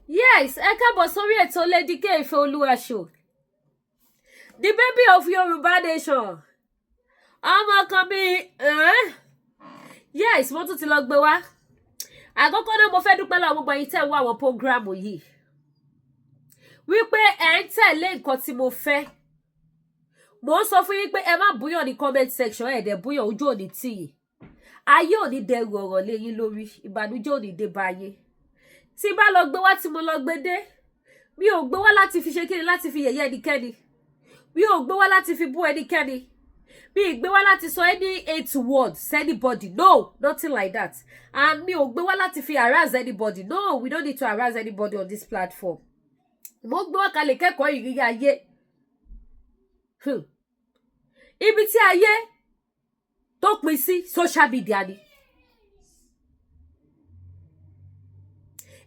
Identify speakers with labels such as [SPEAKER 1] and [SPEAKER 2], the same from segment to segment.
[SPEAKER 1] Yes, ẹ káàbọ̀ sórí ètò Lady K Ifeoluwa Show. The baby of Yoruba Nation. Ọmọ kan bí yes, mo tún ti lọ gbé wá. Àkọ́kọ́ náà mo fẹ́ dúpẹ́ lọ́wọ́ gbogbo yín tẹ́ wá àwọn program yìí. Wípé ẹ ń tẹ̀lé nǹkan tí mo fẹ́. Mo ń sọ fún yín pé ẹ má búyàn ní comment section, ẹ dẹ̀ búyàn ojú òní tì yín. Ayé ò ní dẹrù ọ̀rọ̀ lé yín lórí, ìbànújẹ́ ò ní dé bá yín. Tí bá lọ gbé wá tí mo lọ gbé dé, mi ò gbé wá láti fi ṣe kíni, láti fi yẹ̀yẹ́ ẹnikẹ́ni. Mi ò gbé wá láti fi bú ẹnikẹ́ni. Mi ò gbé wá láti sọ any hate words anybody. No, nothing like that. And mi ò gbé wá láti fi harass anybody. No, we don't need to harass anybody on this platform. Mo gbé wá kalẹ̀ kẹ́kọ̀ọ́ ìrírí ayé. Ibi tí ayé tó pín sí social media ni.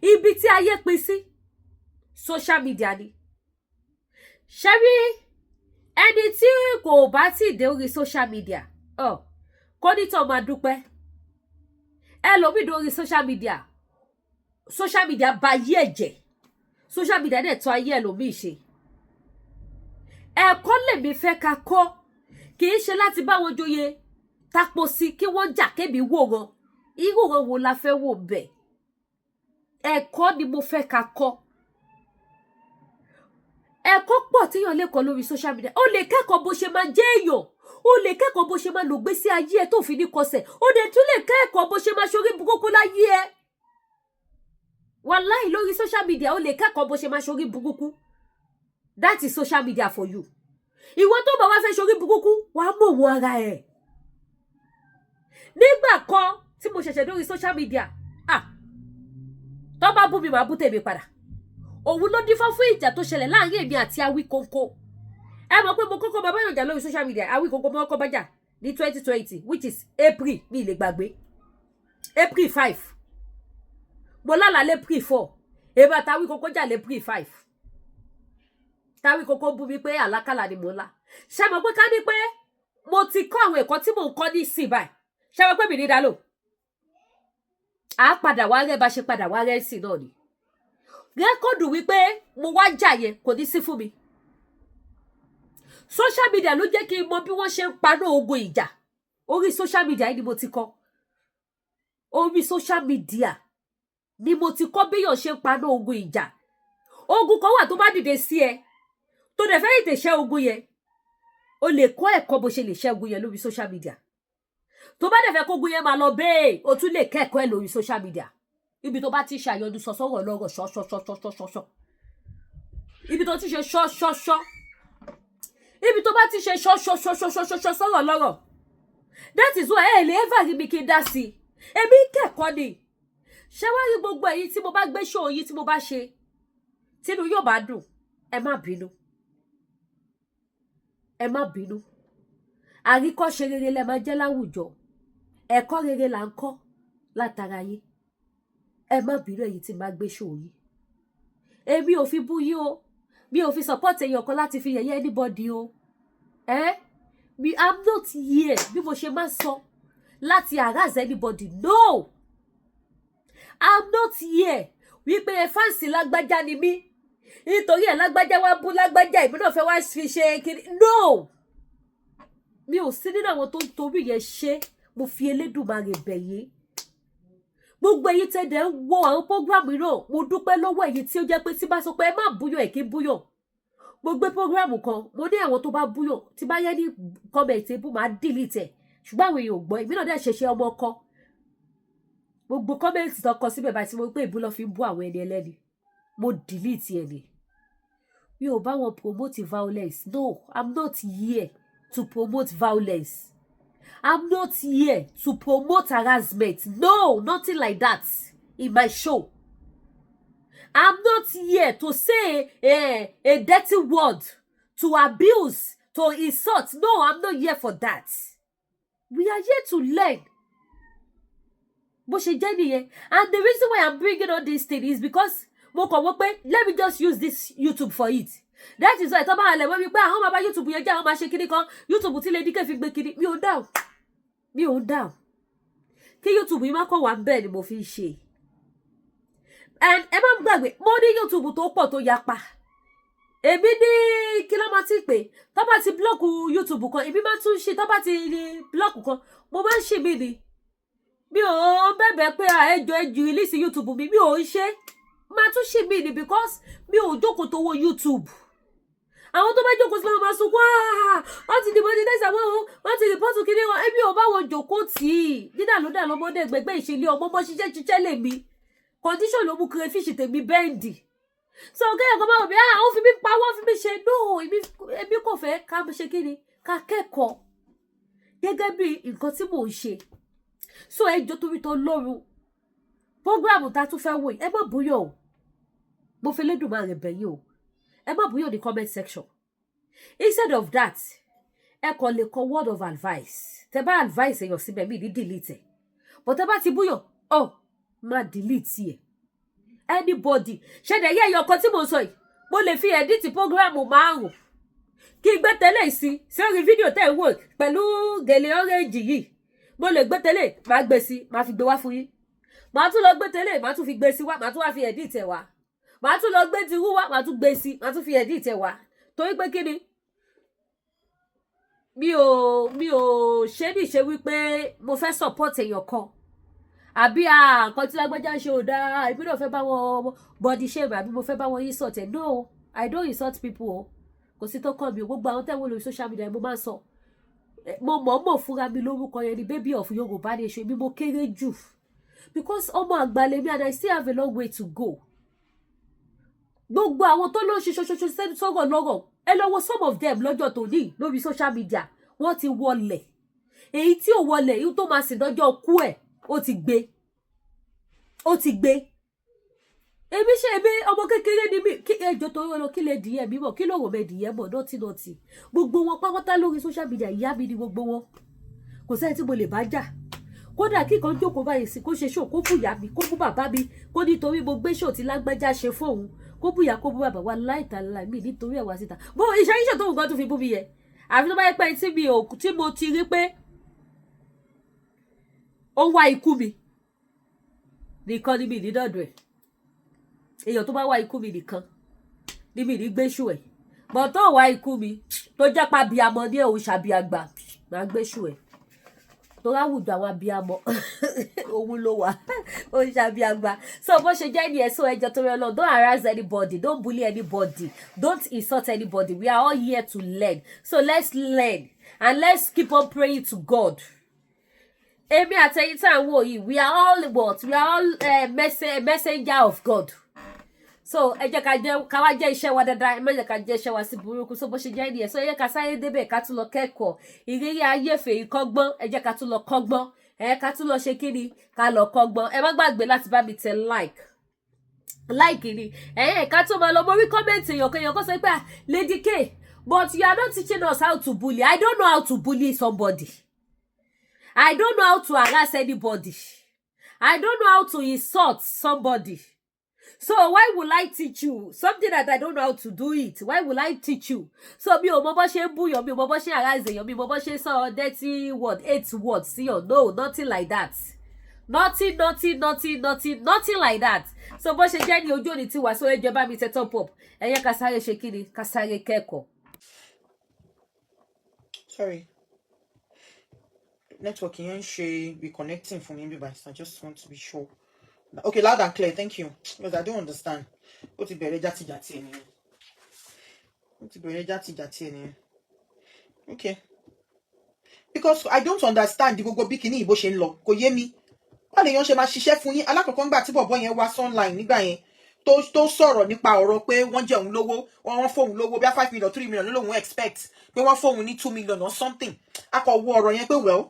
[SPEAKER 1] Ibi tí ayé pín sí social media ni. Ṣé rí ẹni tí kò bá ti dé orí social media, kò ní tó máa dúpẹ́. Ẹlòmíì dé orí social media ba ayé ẹ̀jẹ̀. Social media dẹ̀ tó ayé ẹlòmíì ṣe. Ẹ̀kọ́ lèmi fẹ́ ká kọ́, kì í ṣe láti bá wọn joyè tapo sí kí wọ́n jà kébi wò wọn. Irú wọn wo la fẹ́ wò bẹ́ẹ̀? Ẹ̀kọ́ ni mo fẹ́ ká kọ́. Ẹ̀kọ́ pọ̀ tí yàn lè kọ́ lórí social media. O lè kẹ́kọ̀ọ́ bó ṣe máa jẹ́ èèyàn. O lè kẹ́kọ̀ọ́ bó ṣe máa lò gbésí ayé ẹ tó fi ní kọsẹ̀. O dẹ̀ tún lè kẹ́kọ̀ọ́ bó ṣe máa ṣorí burúkú láyé ẹ. Wàláhì lórí social media o lè kẹ́kọ̀ọ́ bó ṣe máa ṣorí burúkú. That is social media for you. Ìwọ tó bá wá fẹ́ ṣorí burúkú, wàá mọ̀ wọ́n ara ẹ̀. Nígbà kan tí mo ṣẹ̀ṣẹ̀ lórí social media, tó bá bú mi máa bú tèmi padà. Òun ló dífá fún ìjà tó ṣẹlẹ̀ láàrin èmi àti Awíkonko. Ẹ mọ̀ pé mo kọ́kọ́ bá báyọ̀ jà lórí social media. Awíkonko mo kọ́kọ́ bá jà ní 2020, which is April, mi lè gbàgbé. April 5. Mo lálàá lé April 4. Èmi àti Awíkonko jà lé April 5. Awíkonko bú mi pé àlákàlà ni mo lá. Ṣé mọ̀ pé ká ní pé mo ti kọ́ àwọn ẹ̀kọ́ tí mò ń kọ́ ní ìsìn báyìí. Ṣé mọ̀ pé mi ní dálò? A padà wá rẹ́ bá ṣe padà wá rẹ́ sí náà ni. Rẹ́kọ̀dù wípé mo wá jà yẹn kò ní sí fún mi. Social media ló jẹ́ kí n mọ bí wọ́n ṣe ń paná ogun ìjà. Orí social media ni mo ti kọ́. Orí social media ni mo ti kọ́ bí yàn ṣe ń paná ogun ìjà. Ogun kan wà tó bá dìde sí ẹ, tó dẹ̀ fẹ́ tètè ṣẹ́ ogun yẹn. O lè kọ́ ẹ̀kọ́ bó ṣe lè ṣẹ́ ogun yẹn lórí social media. Tó bá dẹ̀ fẹ́ kó ogun yẹn máa lọ bẹ́ẹ̀, o tún lè kẹ́kọ̀ọ́ ẹ̀ lórí social media. Ibi tó bá ti ṣe àyọdún sọ̀sọ̀rọ̀ lọ́rọ̀ ṣọ́ṣọ́ṣọ́ṣọ́ṣọ́. Ibi tó ti ṣe ṣọ́ṣọ́ṣọ́. Ibi tó bá ti ṣe ṣọ́ṣọ́ṣọ́ṣọ́ṣọ́ sọ̀rọ̀ lọ́rọ̀. That is why ẹ lè ever rí mi kí n dá sí. Èmi kẹ́kọ̀ọ́ ni. Ṣé wá rí gbogbo èyí tí mo bá gbé show yìí tí mo bá ṣe? Tínú yóò bá dùn. Ẹ má bínú. Ẹ má bínú. Àríkọ́ṣe rere lẹ máa jẹ́ láwùjọ. Ẹ̀kọ́ rere là ń kọ́ látara yín. Ẹ má bínú èyí tí máa gbé show yìí. Èmi ò fi bú yín o. Mi ò fi support èèyàn kan láti fi yẹ̀yẹ́ anybody o. I'm not here bí mo ṣe máa sọ láti harass anybody. No. I'm not here wípé fáǹsì lágbájá ni mí. Nítorí ẹ̀ lágbájá wá bú lágbájá, èmi náà fẹ́ wá fi ṣe kiri. No. Mi ò sí nínú àwọn tó ń torí yẹn ṣe. Mo fi Elédùmarè bẹ̀ yín. Gbogbo èyí tẹ́ dẹ̀ ń wo àwọn program náà, mo dúpẹ́ lọ́wọ́ èyí tí ó jẹ́ pé tí bá sọ pé ẹ má búyàn ẹ̀ kí búyàn. Mo gbé program kan, mo ní àwọn tó bá búyàn, tí bá yẹ ní comment ebú máa delete ẹ̀. Ṣùgbọ́n àwọn èèyàn ò gbọ́, èmi náà dẹ̀ ṣẹ̀ṣẹ̀ ọmọ kan. Gbogbo comment tó kọ síbẹ̀ báyìí tí mo pé ìbú lọ fi ń bú àwọn ẹni ẹlẹ́ni. Mo delete ẹ̀ ni. Mi ò bá wọn promote violence. No, I'm not here to promote violence. I'm not here to promote harassment. No, nothing like that in my show. I'm not here to say a dirty word, to abuse, to insult. No, I'm not here for that. We are here to learn. Bó ṣe jẹ́ nìyẹn. And the reason why I'm bringing all these things is because mo kàn wọ́n pé let me just use this YouTube for it. That is why tó bá halẹ̀ wọ́n mi pé àwọn máa bá YouTube yẹn jẹ́ àwọn máa ṣe kíní kan. YouTube tí Lady K fi gbé kíní. Mi ò dáhùn. Mi ò dáhùn. Kí YouTube yìí má kàn wá bẹ́ẹ̀ ni mo fi ń ṣe. and ẹ má gbàgbé mo ní YouTube tó pọ̀ tó yapa èmi ní kí ló máa ti pè tó bá ti blọ́ọ̀kù YouTube kan èmi máa tún ṣe tó bá ti ní blọ́ọ̀kù kan mo máa ń ṣe mí ni mi ò bẹ̀bẹ̀ pé ẹjọ́ release YouTube mi ò ń ṣe máa tún ṣe mí ni because mi ò jókòó tó wo YouTube àwọn tó bá jókòó sí máa sunkún wọ́n ti dìbò ní dẹ́sẹ̀ wọ́n ti rìpọ́tù kí ni wọn èmi ò bá wọn jókòó tì í dídàlódà lọ́mọdé gbẹgbẹ́ ìṣẹ̀lẹ̀ ọmọ mọ́ ṣiṣẹ́ lèmi condition ló mú crayfish tèmi bẹ́ẹ̀ndì so kẹ́yìn kan máa wọ̀ bí àwọn fi mí pa wọ́n fi mí ṣe no èmi kò fẹ́ ká ṣe kí ni ká kẹ́kọ̀ọ́ gẹ́gẹ́ bí nǹkan tí mò ń ṣe so ẹjọ́ torí tó lọ́rùn programu tá tún fẹ́ wò ẹ má búyọ̀ o mo fi lédùmarè bẹ̀yìn o ẹ má búyọ̀ ní comment section instead of that ẹ kàn lè kọ word of advice tẹ bá advice èèyàn síbẹ̀ mí ní delete ẹ̀ but tẹ bá ti búyọ̀ má delete ẹ̀ anybody ṣẹ̀dẹ̀ yẹ́ ẹ̀yọ̀ kan tí mo sọ yìí mo lè fi edit programu 5 kí n gbé tẹ́lẹ̀ sí orí fídíò tẹ́ ń wò pẹ̀lú gèlè orange yìí mo lè gbé tẹ́lẹ̀ máa gbé sí máa fi gbé wá fún yín màá tún lọ gbé tẹ́lẹ̀ màá tún fi gbé sí wá màá tún wá fi edit ẹ̀ wá màá tún lọ gbé ti wú wá màá tún gbé sí màá tún fi edit ẹ̀ wá torí pé kí ni mi ò ṣe ní ṣe wípé mo fẹ́ support èèyàn kan àbí nǹkan tí lágbájá ṣe ò dáa èmi náà fẹ́ bá wọn body shame àbí mo fẹ́ bá wọn insult ẹ̀ no I don't insult people o kò sí tó kàn mí o gbogbo àwọn tẹ́wọ́n lórí social media mo máa ń sọ mo mọ̀ fúnra mi lórúkọ yẹn ni baby of Yorùbá nation mi mo kéré jù because ọmọ àgbàlẹ̀ mi and I still have a long way to go gbogbo àwọn tó ló ń ṣe ṣoṣoṣo sọ́gọ̀ lọ́rọ̀ ẹ lọ wo some of them lọ́jọ́ tó ní lórí social media wọ́n ti wọlẹ̀ èyí tí ò wọlẹ̀ èyí tó máa sì lọ́jọ́ kú ẹ̀ ó ti gbé èmi ṣe èmi ọmọ kékeré ni mi kí ẹjọ́ tó yọ lọ kí lè dìyẹ mi mọ̀ kí ló wò mẹ́ dìyẹ mọ̀ nọ́tì gbogbo wọn pápátá lórí social media ìyá mi ni gbogbo wọn kò sẹ́ni tí mo lè bá jà kódà kíkan jókòó báyìí sí kó ṣe ṣó kó bùyà mi kó bú bàbá mi kó nítorí mo gbé ṣó tí lágbájá ṣe fóun kó bùyà kó bú bàbá wa láìtàlá mi nítorí ẹ̀wà síta bó iṣẹ́ iṣẹ́ tó wù gan tó fi bú mi yẹ àfi tó bá yẹ pé tí mo ti rí pé ó wá ikú mi nìkan ni mi ní dọ̀dọ̀ ẹ̀ èèyàn tó bá wá ikú mi nìkan ni mi ní gbéṣù ẹ̀ bọ̀ tó wá ikú mi tó jẹ́ pa abiyamọ ní òun ṣàbíàgbà máa gbéṣù ẹ̀ tó ráwùjọ àwọn abiyamọ òun ló wà òun ṣàbíàgbà so bó ṣe jẹ́ ní ẹ̀sọ́ ẹjọ́ tó rẹ lọ don't harass anybody don't bully anybody don't insult anybody we are all here to learn so let's learn and let's keep on praying to God. Èmi àtẹ̀yin tá à ń wò yìí we are all messenger of God so ẹ jẹ́ ká wá jẹ́ iṣẹ́ wa dáadáa ẹ má jẹ́ ká jẹ́ iṣẹ́ wa sí burúkú so bó ṣe jẹ́ nìyẹn so ẹ jẹ́ ká sáré débẹ̀ ká tún lọ kẹ́kọ̀ọ́ ìrírí ayé fèyí kọ́gbọ́n ẹ jẹ́ ká tún lọ kọ́gbọ́n ká tún lọ ṣe kíni ká lọ kọ́gbọ́n ẹ má gbàgbé láti bá mi tẹ like ni ká tó máa lọ mo rí kọ́mẹ̀ntì èèyàn kan sọ pé Lady K but you are not teaching us how to bully I don't know how to bully somebody I don't know how to harass anybody I don't know how to insult somebody. So why will I teach you something that I don't know how to do it? Why will I teach you? So mi ò mọ bó ṣe bú yàn mi ò mọ bó ṣe arise yàn mi ò mọ bó ṣe sọ dirty word 8 words sí yàn no nothing like that nothing like that so bó ṣe jẹ́ ní ojú òní tiwa so ẹ jẹ́ bá mi set up ẹ yẹ ká sáré ṣe kíni ká sáré kẹ́kọ̀ọ́.
[SPEAKER 2] Sorry, network yẹn ń ṣe reconnecting for me but I just want to be sure. Okay, loud and clear, thank you. Because I don't understand. Ó ti bẹ̀rẹ̀ játijàti ẹni. Okay. Because I don't understand the gbogbo bikini bó ṣe ń lọ. Kò yé mi. Wọ́n lè yan ṣe máa ṣiṣẹ́ fún yín. Alákọ̀ọ́kọ́ ńgbà tí bọ̀bọ́ yẹn wá online nígbà yẹn tó sọ̀rọ̀ nípa ọ̀rọ̀ pé wọ́n jẹ òun lówó, wọ́n fóun lówó bí 5 million 3 million lóhun expect pé wọ́n fóun ní 2 million or something. A kò wo ọ̀rọ̀ yẹn pé well,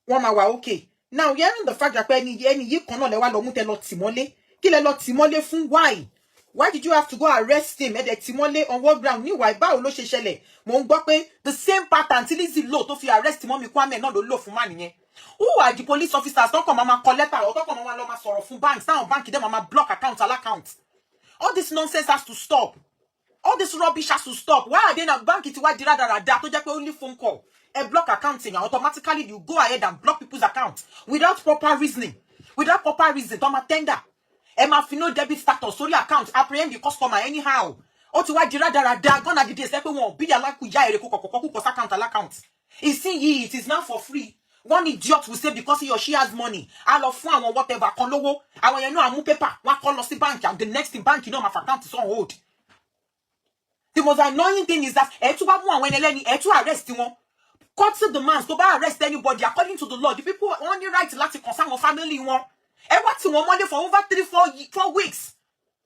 [SPEAKER 2] wọ́n máa wà okay. Now hearing the fact that ẹni yìí kan náà lẹ wá lọ mú tẹ lọ tìmọ́lé kí lẹ lọ tìmọ́lé fún why did you have to go arrest him ẹ dẹ̀ tìmọ́lé on what ground níwà báwo ló ṣe ṣẹlẹ̀ mò ń gbọ́ pé the same pattern tí Lizzy lò tó fi arrest Mọ́mì Kwame náà ló lò fún má nìyẹn who are the police officers tó kàn máa kọ lẹ́tà ọ̀ tó kàn máa lọ máa sọ̀rọ̀ fún banks táwọn báńkì dẹ́ máa block account all-account all this nonsense has to stop all this rubbish has to stop why are they na báńkì tí wá di rádaràda tó jẹ́ pé only phone call a block accounting automatically you go ahead and block people's accounts without proper reasoning tó máa tender ẹ máa fi no debit status sórí account apprehend the customer anyhow. Ó ti wá di rádaràda gonna di days pé wọ́n bí alákùjá èrè kókó account account. Ìsinyìí it is now for free. One idiot will say because he or she has money, a lọ fún àwọn whatever kan lówó, àwọn yẹn náà mú paper, wọ́n kọ lọ sí bank, and the next thing bank náà máa fa account is on hold. The most annoying thing is that ẹ tún bá mú àwọn ẹlẹ́ni, ẹ tún arrest wọn. Courtesy demands to buy arrest anybody according to the law. The people only right láti concern wọn family wọn. Ẹ wá tí wọn mọ́lé for over 3-4 weeks.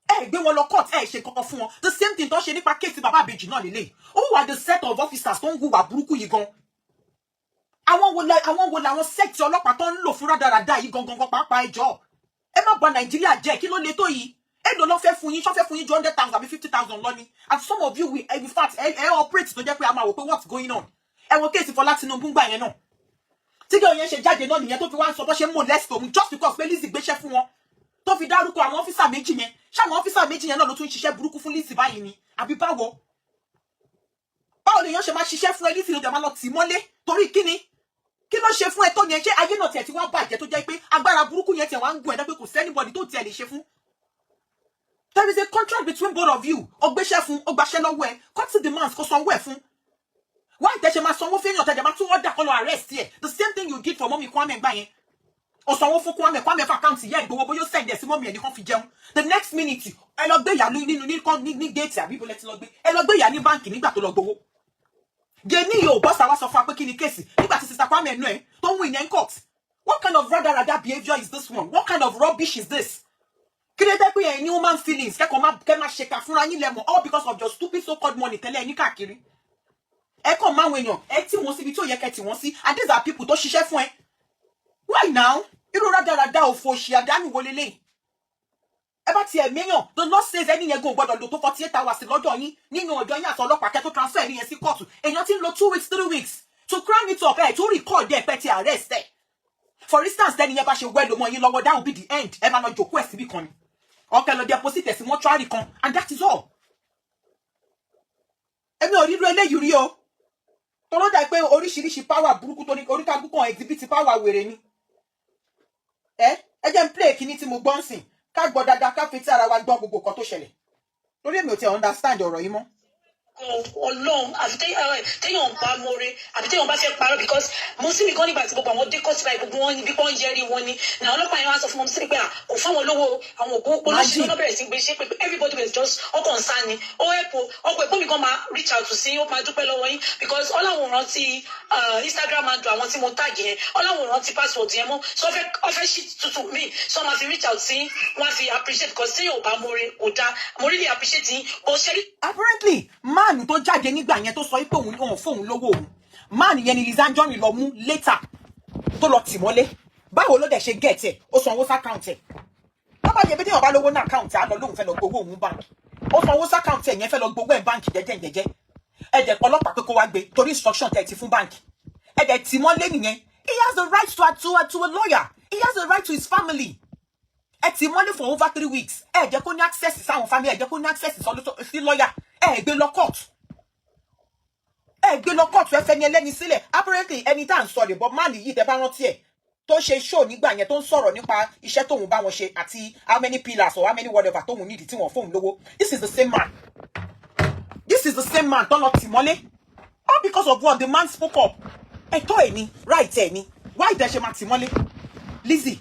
[SPEAKER 2] Gbé wọn lọ court, ṣe kankan fún wọn. The same thing tó ṣe nípa case bàbá Ìbejì náà lélẹ̀. Who are the set of officers tó ń hùwà burúkú yìí gan? Àwọn wo làwọn sect ọlọ́pàá tó ń lò fún rádaràda yìí gangan pàápàá ẹjọ́. Ẹ má bà Nàìjíríà jẹ́, kí ló le tó yìí? Èló ló fẹ́ fún yín, ṣó fẹ́ fún yín 100,000 àbí 50,000 lọ ni. And some of you will, in fact, operate tó jẹ́ pé a máa wò pé what's going on. Ẹ wo case Fọlá Tinubu gbà yẹn náà. Tí gẹ̀ yẹn ṣe jáde náà nìyẹn tó fi wá ń sọ bó ṣe molest òun just because pé Lizzy gbéṣẹ́ fún wọn. Tó fi dárúkọ àwọn ọ́físà méjì yẹn. Ṣáwọn ọ́físà méjì yẹn náà ló tún ṣiṣẹ́ burúkú fún Lizzy báyìí ni. Àbí báwo? Báwo lèèyàn ṣe máa ṣiṣẹ́ fún ẹ Lizzy ló dẹ̀ máa lọ tì mọ́lé? Torí kíni? Kí ló ṣe fún ẹ tó ní ẹ ṣe ayé náà tiẹ̀ tí wọ́n bàjẹ́ tó jẹ́ pé agbára burúkú yẹn tiẹ̀ wá ń gùn ẹ̀dá pé kò sí anybody tó tiẹ̀ lè ṣe fún. There is a contract between both of you. Ó gbéṣẹ́ fún, ó gbaṣẹ́ lọ́wọ́ ẹ. Courtesy demands kó sanwó ẹ̀ fún. Why tẹ́ ṣe máa sanwó fún èèyàn tẹ́jẹ̀ máa tún order kó lọ arrest ẹ̀? The same thing you did for Mọ́mì Kwame gbà yẹn. Ó sanwó fún Kwame fún account yẹ ìgbowó bóyá ó send ẹ̀ sí Mọ́mì ẹ̀ ní kán fi jẹun. The next minute, ẹ lọ gbé ìyá ní gate àbí ibo lẹ ti lọ gbé. Ẹ lọ gbé ìyá ní báǹkì nígbà tó lọ gbowó. Gẹ̀ẹ́nì yóò bọ́sà wá sọ fún wa pé kí ni kéèsì nígbà tí Sister Kwame ẹnu ẹ̀ tó ń win in court. What kind of rada behavior is this one? What kind of rubbish is this? Kí ló dé pé ẹ̀yin human feelings kẹ́ máa ṣèkà fúnra yín lẹ́mọ̀ all because of your stupid so-called money tẹ́lẹ̀ ní káàkiri. Ẹ kàn máa wèèyàn, ẹ tí wọ́n síbi tí ò yẹ kẹ́ tí wọ́n sí, and these are people tó ṣiṣẹ́ fún ẹ. Why now? Irú rádaràda òfò òṣì àdánù wo lélẹ̀? Ẹ bá tiẹ̀ méyàn, the law says ẹni yẹn gan gbọ́dọ̀ lò tó 48 hours lọ́dọ̀ yín nínú ọjọ́ yín àti ọlọ́pàá kẹ́ tó transfer ẹni yẹn sí kóòtù. Èèyàn ti ń lo 2 weeks, 3 weeks to cram it up to record ẹ̀ pẹ́ ti arrest ẹ̀. For instance, tẹ́ni yẹn bá ṣe wẹ́lò mọ́ yín lọ́wọ́, that will be the end. Ẹ máa lọ jòkó ẹ̀ síbí kan ni. Okay, lo deposit ẹ̀ sí mọ́túárì kan, and that is all. Èmi ò rí irú eléyìí rí o. Tọ́lọ́ dà pé oríṣiríṣi power burúkú tó ní oríkàlùkù kan exhibit power wèrè ni. Ẹ jẹ́ n play kíní tí mo gbọ́ ń sìn. Ká gbọ́ dáadáa ká fetí ara wa gbọ́ gbogbo nǹkan tó ṣẹlẹ̀. Lórí èmi ò tiẹ̀ understand ọ̀rọ̀ yìí mọ́.
[SPEAKER 3] Ọlọ́run àfi téèyàn bá mọ̀re àbí téèyàn bá fẹ́ parọ́ because mo sì mi gan nígbà tí gbogbo àwọn dé kọ́sí báyìí gbogbo wọn bí wọ́n yẹrí wọn ni na ọlọ́pàá yẹn wá sọ fún wọn sí pé kò fáwọn lówó àwọn ògbó polóṣì lọ́nà bẹ̀rẹ̀ sí gbé ṣe pé everybody was just ọkàn sá ni ó ọkọ̀ ẹ̀pọ̀ mi gan máa reach out sí ó máa dúpẹ́ lọ́wọ́ yín because ọláwọn rántí Instagram handle àwọn tí mo tag yẹn ọláwọn rántí password yẹn mọ́ so ọfẹ́ sheet tuntun mi so máa fi reach out sí wọ́n fi appreciate because téèyàn ò bá mọ̀re kò dá mo really appreciate yín bó ṣe rí.
[SPEAKER 2] Apparently man tó jáde nígbà yẹn tó sọ pé òun fóun lówó òun man yẹn ni Lizzy Anjorin lọ mú later tó lọ tì mọ́lé báwo ló dẹ̀ ṣe get ẹ̀ ó sanwó s'account ẹ̀ bàbá yẹn bí téèyàn bá lówó ní account ẹ̀ á lọ lóun fẹ́ lọ gbowó òun bank ó sanwó s'account ẹ̀ yẹn fẹ́ lọ gbowó ẹ̀ bank jẹ́jẹ́ ẹ̀dẹ̀ pọlọ́pàá pé kó wá gbé torí instruction tẹ̀ ti fún bank ẹ̀dẹ̀ tì mọ́lé nìyẹn he has the right to a lawyer he has the right to his family ẹ tì mọ́lé for over 3 weeks ẹ jẹ́ kó ní access sáwọn family ẹ jẹ́ kó ní access sí lawyer ẹ gbé lọ court ẹ fẹ́ ní ẹlẹ́ni sílẹ̀ apparently ẹni tá à ń sọ rẹ̀ Bob Marley yìí tẹ́ bá rántí ẹ̀ tó ṣe show nígbà yẹn tó ń sọ̀rọ̀ nípa iṣẹ́ tóun bá wọn ṣe àti how many pillars or how many whatever tóun nídìí tí wọ́n fóun lówó this is the same man tó lọ tì mọ́lé all because of what the man spoke up ẹ̀tọ́ ẹ̀ ni right ẹ̀ ni why tẹ́ ṣe máa tì mọ́lé Lizzy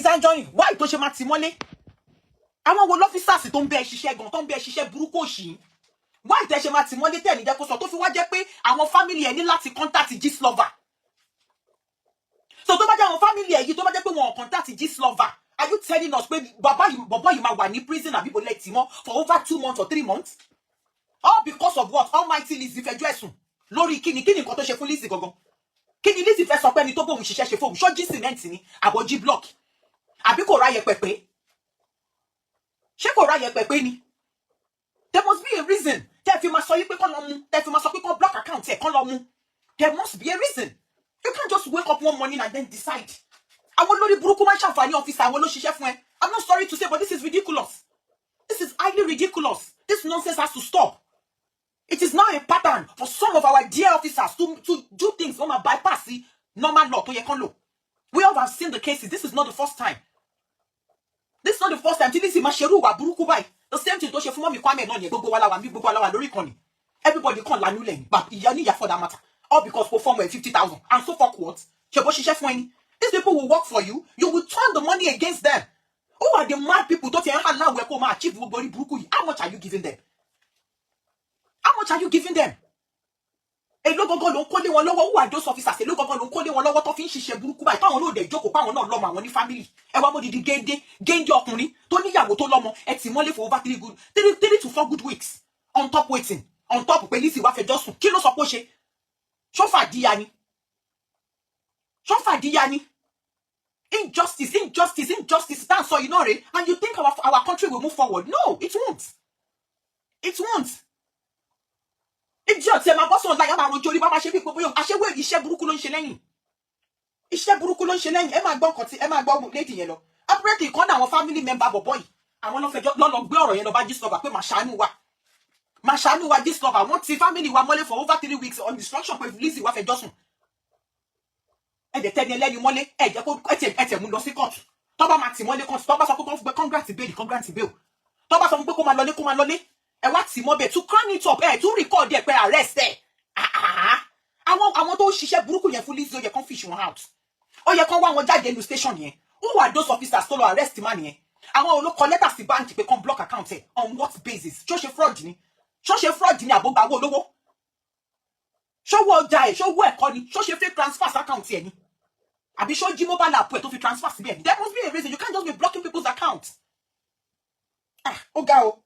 [SPEAKER 2] Anjorin why tó ṣe máa tì mọ́lé àwọn wo lọ́fíìsàsì tó ń bẹ ṣiṣẹ́ gan tó ń bẹ ṣiṣẹ́ burúkú òṣì why tẹ́ ṣe máa tì mọ́lé tẹ́ ní jẹ́ kó sọ tó fi wá jẹ́ pé àwọn family ẹ̀ ní láti contact Gistlover so tó bá jẹ́ àwọn family ẹ̀ yìí tó bá jẹ́ pé wọn ò contact Gistlover are you telling us pé bọ̀bọ̀ yìí máa wà ní prison àbí bolẹ̀ tì mọ́ for over 2 months or 3 months all because of what almighty Lizzy fẹjọ́ ẹ̀sùn lórí kíni nǹkan tó ṣe fún Lizzy gangan kíni Lizzy fẹ́ sọ pé ẹni tó bóun ṣiṣẹ́ ṣe fóun ṣọ́jí cement ni àbọ̀jí block àbí kò ráyẹ pẹ̀pẹ́ ṣé kò ráyẹ pẹ̀pẹ́ ni there must be a reason tẹ́ fi máa sọ yí pé kán lọ mú tẹ́ fi máa sọ pé kán block account ẹ̀ kán lọ mú there must be a reason you can't just wake up one morning and then decide àwọn lórí burúkú máa ń ṣàǹfààní ọ́fíìsì àwọn ló ṣiṣẹ́ fún ẹ I'm not sorry to say but this is ridiculous this is highly ridiculous this nonsense has to stop it is now a pattern for some of our dear officers to do things wọ́n máa bypass the normal law tó yẹ kán lò we all have seen the cases this is not the first time This is not the first time tí Lizzy máa ṣerú ìwà burúkú báyìí. The same thing tó ṣe fún Mọ́mì Kwame náà ni gbogbo wa la wà lórí ìkànnì. Everybody can lanu lẹ́yìn. But ìyá níyà for that matter. All because perform 50,000. And so fuck what? Ṣé bó ṣiṣẹ́ fún ẹni? These people will work for you. You will turn the money against them. Who are the mad people tó ti ń hàn láwùẹ́ kó máa achieve gbogbo orí burúkú yìí? How much are you giving them? How much are you giving them? Èló gangan ló ń kó lé wọn lọ́wọ́. Who are those officers? Èló gangan ló ń kó lé wọn lọ́wọ́ tó fi ń ṣiṣẹ́ burúkú báyìí. Táwọn olóòdè jókòó páwọn náà lọ́mọ àwọn ní family. Ẹ wá mọ́ didi géńdé ọkùnrin tó níyàwó tó lọ́mọ. Ẹ tì mọ́lé for over 3 to 4 good weeks. On top waiting. On top pé Lizzy wá fẹjọ́ sùn. Kí ló sọ pé ó ṣe? Ṣó fàdíyà ni? Ṣó fàdíyà ni? Injustice. That's all you know, right? And you think our country will move forward? No, it won't. It won't. Idiot, my boss on like I'm on Jolly Baba Shebi Popo. I should wear Ise Burúkú ló ń ṣe lẹ́yìn. Ise Burúkú ló ń ṣe lẹ́yìn. Ẹ máa gbọ́ lady yẹn lọ. Apparently, kan àwọn family member boy. Àwọn ló fẹjọ́ lọ gbé ọ̀rọ̀ yẹn lọ bá Gistlover pé máa ṣàánú wa. Máa ṣàánú wa Gistlover. Wọ́n ti family wa mọ́lé for over 3 weeks on instruction pé Lizzy wá fẹjọ́ sùn. Ẹ dẹ̀ tẹ́ni ẹlẹ́ni mọ́lé. Ẹ jẹ́ kó ẹ mú lọ sí court. Tó bá máa tì mọ́lé court. Tó bá sọ pé kó fún congrats bail. Tó bá sọ pé kó máa lọlé. Ẹ wá tì mọ́ bẹ́ẹ̀ to crown it up. Ẹ tún record ẹ pé arrest ẹ. Àwọn tó ṣiṣẹ́ burúkú yẹn fún Lizzy ó yẹ kán fish wọn out. Ó yẹ kán wá wọn jáde ní station yẹn. Who are those officers tó lọ arrest man yẹn? Àwọn olókọ letter sí bank pé kán block account ẹ. On what basis? Ṣó ṣe fraud ni? Àbógbàwó olówó? Ṣówó ọjà ẹ̀, ṣówó ẹ̀kọ́ ni? Ṣó ṣe fake transfer account ẹ̀ ni? Àbí ṣó jí mobile app ẹ̀ tó fi transfer síbẹ̀ ni? There must be a reason. You can't just be blocking people's accounts. Ó ga o.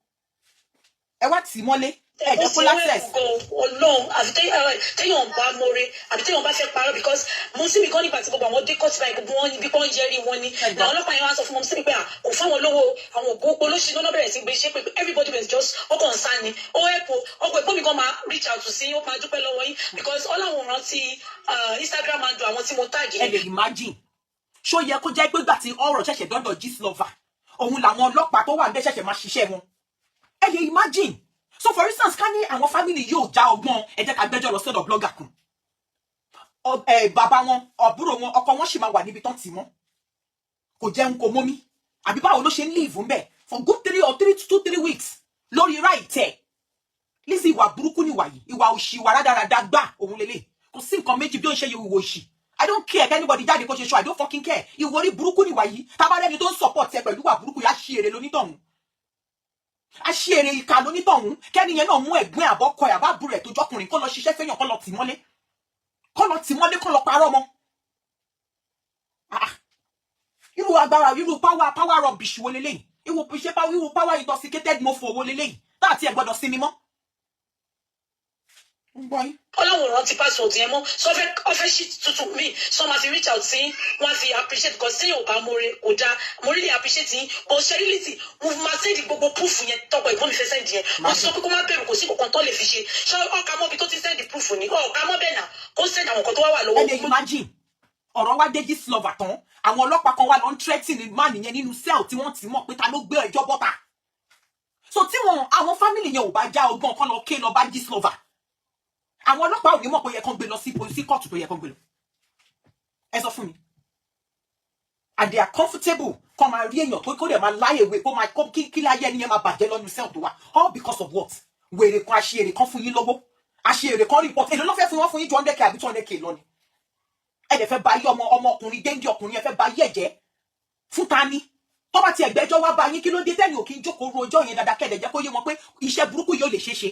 [SPEAKER 2] Ẹ wá tì mọ́lé. Ẹ jẹ́ kó access.
[SPEAKER 3] Ọlọ́run àfi téèyàn bá mọ́re àbí téèyàn bá fẹ́ parọ́ because mo sì mi gan nígbà tí gbogbo àwọn dé kọ́ọ̀tù báyìí gbogbo wọn níbi kan jẹ́rìí wọn ni. Àwọn ọlọ́pàá yẹn wá sọ fún wọn sí pé kò fáwọn lówó àwọn ògbó olóṣèlú náà bẹ̀rẹ̀ sí gbé ṣe pé everybody was just ọkọ̀ nsá ni. Ó ẹ̀pọ̀ ọkọ̀ ẹ̀gbọ́n mi gan máa reach out sí ó máa dúpẹ́ lọ́wọ́ yín because ọlọ́run rántí Instagram handle àwọn tí mo tag yẹn.
[SPEAKER 2] Ẹ lè imagine. Ṣó yẹ kó jẹ́ pé gbà tí ọ̀rọ̀ ṣẹ̀ṣẹ̀ dọ́dọ̀ Gistlover. Òun làwọn ọlọ́pàá tó wà ń bẹ́ ṣẹ̀ṣẹ̀ máa ṣiṣẹ́ wọn. Ẹ lè imagine. So for instance, ká ní àwọn family yóò já ọgbọ́n ẹ jẹ́ ká gbẹ́jọ́ lọ sọ́dọ̀ blogger kan. Bàbá wọn, àbúrò wọn, ọkọ wọn sì máa wà níbi tán tì mọ́. Kò jẹun kò mómi. Àbí báwo ló ṣe ń live ń bẹ̀ for good 3 weeks lórí right ẹ̀. Lizzy ìwà burúkú ni ìwà yìí. Ìwà òṣì ìwà rádaràda gbà òun lélẹ̀. Kò sí nǹkan méjì bí ó ń ṣe ìwà òṣì. I don't care if anybody jáde kó ṣe show. I don't fucking care. Ìwà orí burúkú ni ìwà yìí. Tábàlẹ́ni tó ń support ẹ pẹ̀lú ìwà burúkú yá ṣe èrè lónítọ̀hún. Aṣèrè ìka lónítọ̀hún kẹ́ni yẹn náà mú ẹ̀gbọ́n àbọ́kọ ẹ̀ àbábúrò ẹ̀ tó jọkùnrin kó lọ ṣiṣẹ́ fẹ́yàn kó lọ tì mọ́lé kó lọ parọ́ mọ́. Irú agbára irú power rubbish wo leléyìí? Irú power intoxicated mofo wo leléyìí? Táàtì ẹ̀ gbọ́dọ̀ sinmi mọ́.
[SPEAKER 3] Ọlọ́run rántí password yẹn mọ́ sọ fẹ́ shit tuntun mi sọ ma fi reach out sí wọ́n fi appreciate because sẹ́yìn ò bá more kò dáa mo really appreciate yín but ṣẹ́rílítì mo máa send gbogbo proof yẹn tọkọ ìbọn mi fẹ́ send yẹn mo sọ pé kó má bẹ̀rù kò sí kankan tó lè fi ṣe ṣé ọkà mọ́ bí tó ti send proof ni ọkà mọ́ bẹ́ẹ̀ náà kó send àwọn kan tó wà lọ́wọ́.
[SPEAKER 2] Ẹ lè imagine ọ̀rọ̀ wá dé Gistlover tán àwọn ọlọ́pàá kan wà lọ ń threatening man yẹn nínú cell tí wọ́n ti mọ̀ pé ta ló gbé ẹjọ́ bọ́ta. So tí àwọn family yẹn ò bá já ọgbọ́n kan lọ ké lọ bá Gistlover. Àwọn ọlọ́pàá ò ní mọ̀ pé yẹ kán gbé lọ sí kóòtù tó yẹ kán gbé lọ. Ẹ sọ fún mi. And they are comfortable kó máa rí èèyàn kó dẹ̀ máa láyè wé kó máa kí láyé ẹni yẹn máa bàjẹ́ lọ́nu cell tó wà. All because of what? Wèrè kan aṣèrè kan fún yín lọ́wọ́. Aṣèrè kan report. Èló ló fẹ́ fún wọn fún yín 200k àbí 200k lọ ni. Ẹ dẹ̀ fẹ́ bá yí ọmọkùnrin déńdé ọkùnrin ẹ fẹ́ bá yí ẹ̀jẹ̀ fún ta ni. Tó bá ti ẹ̀gbẹ́jọ́ wá bá yín kí ló dé tẹ́ni ò kí ń jókòó ro ọjọ́ yẹn dáadáa kẹ́dẹ̀ jẹ́ kó yé wọn pé iṣẹ́ burúkú yóò lè ṣeé ṣe.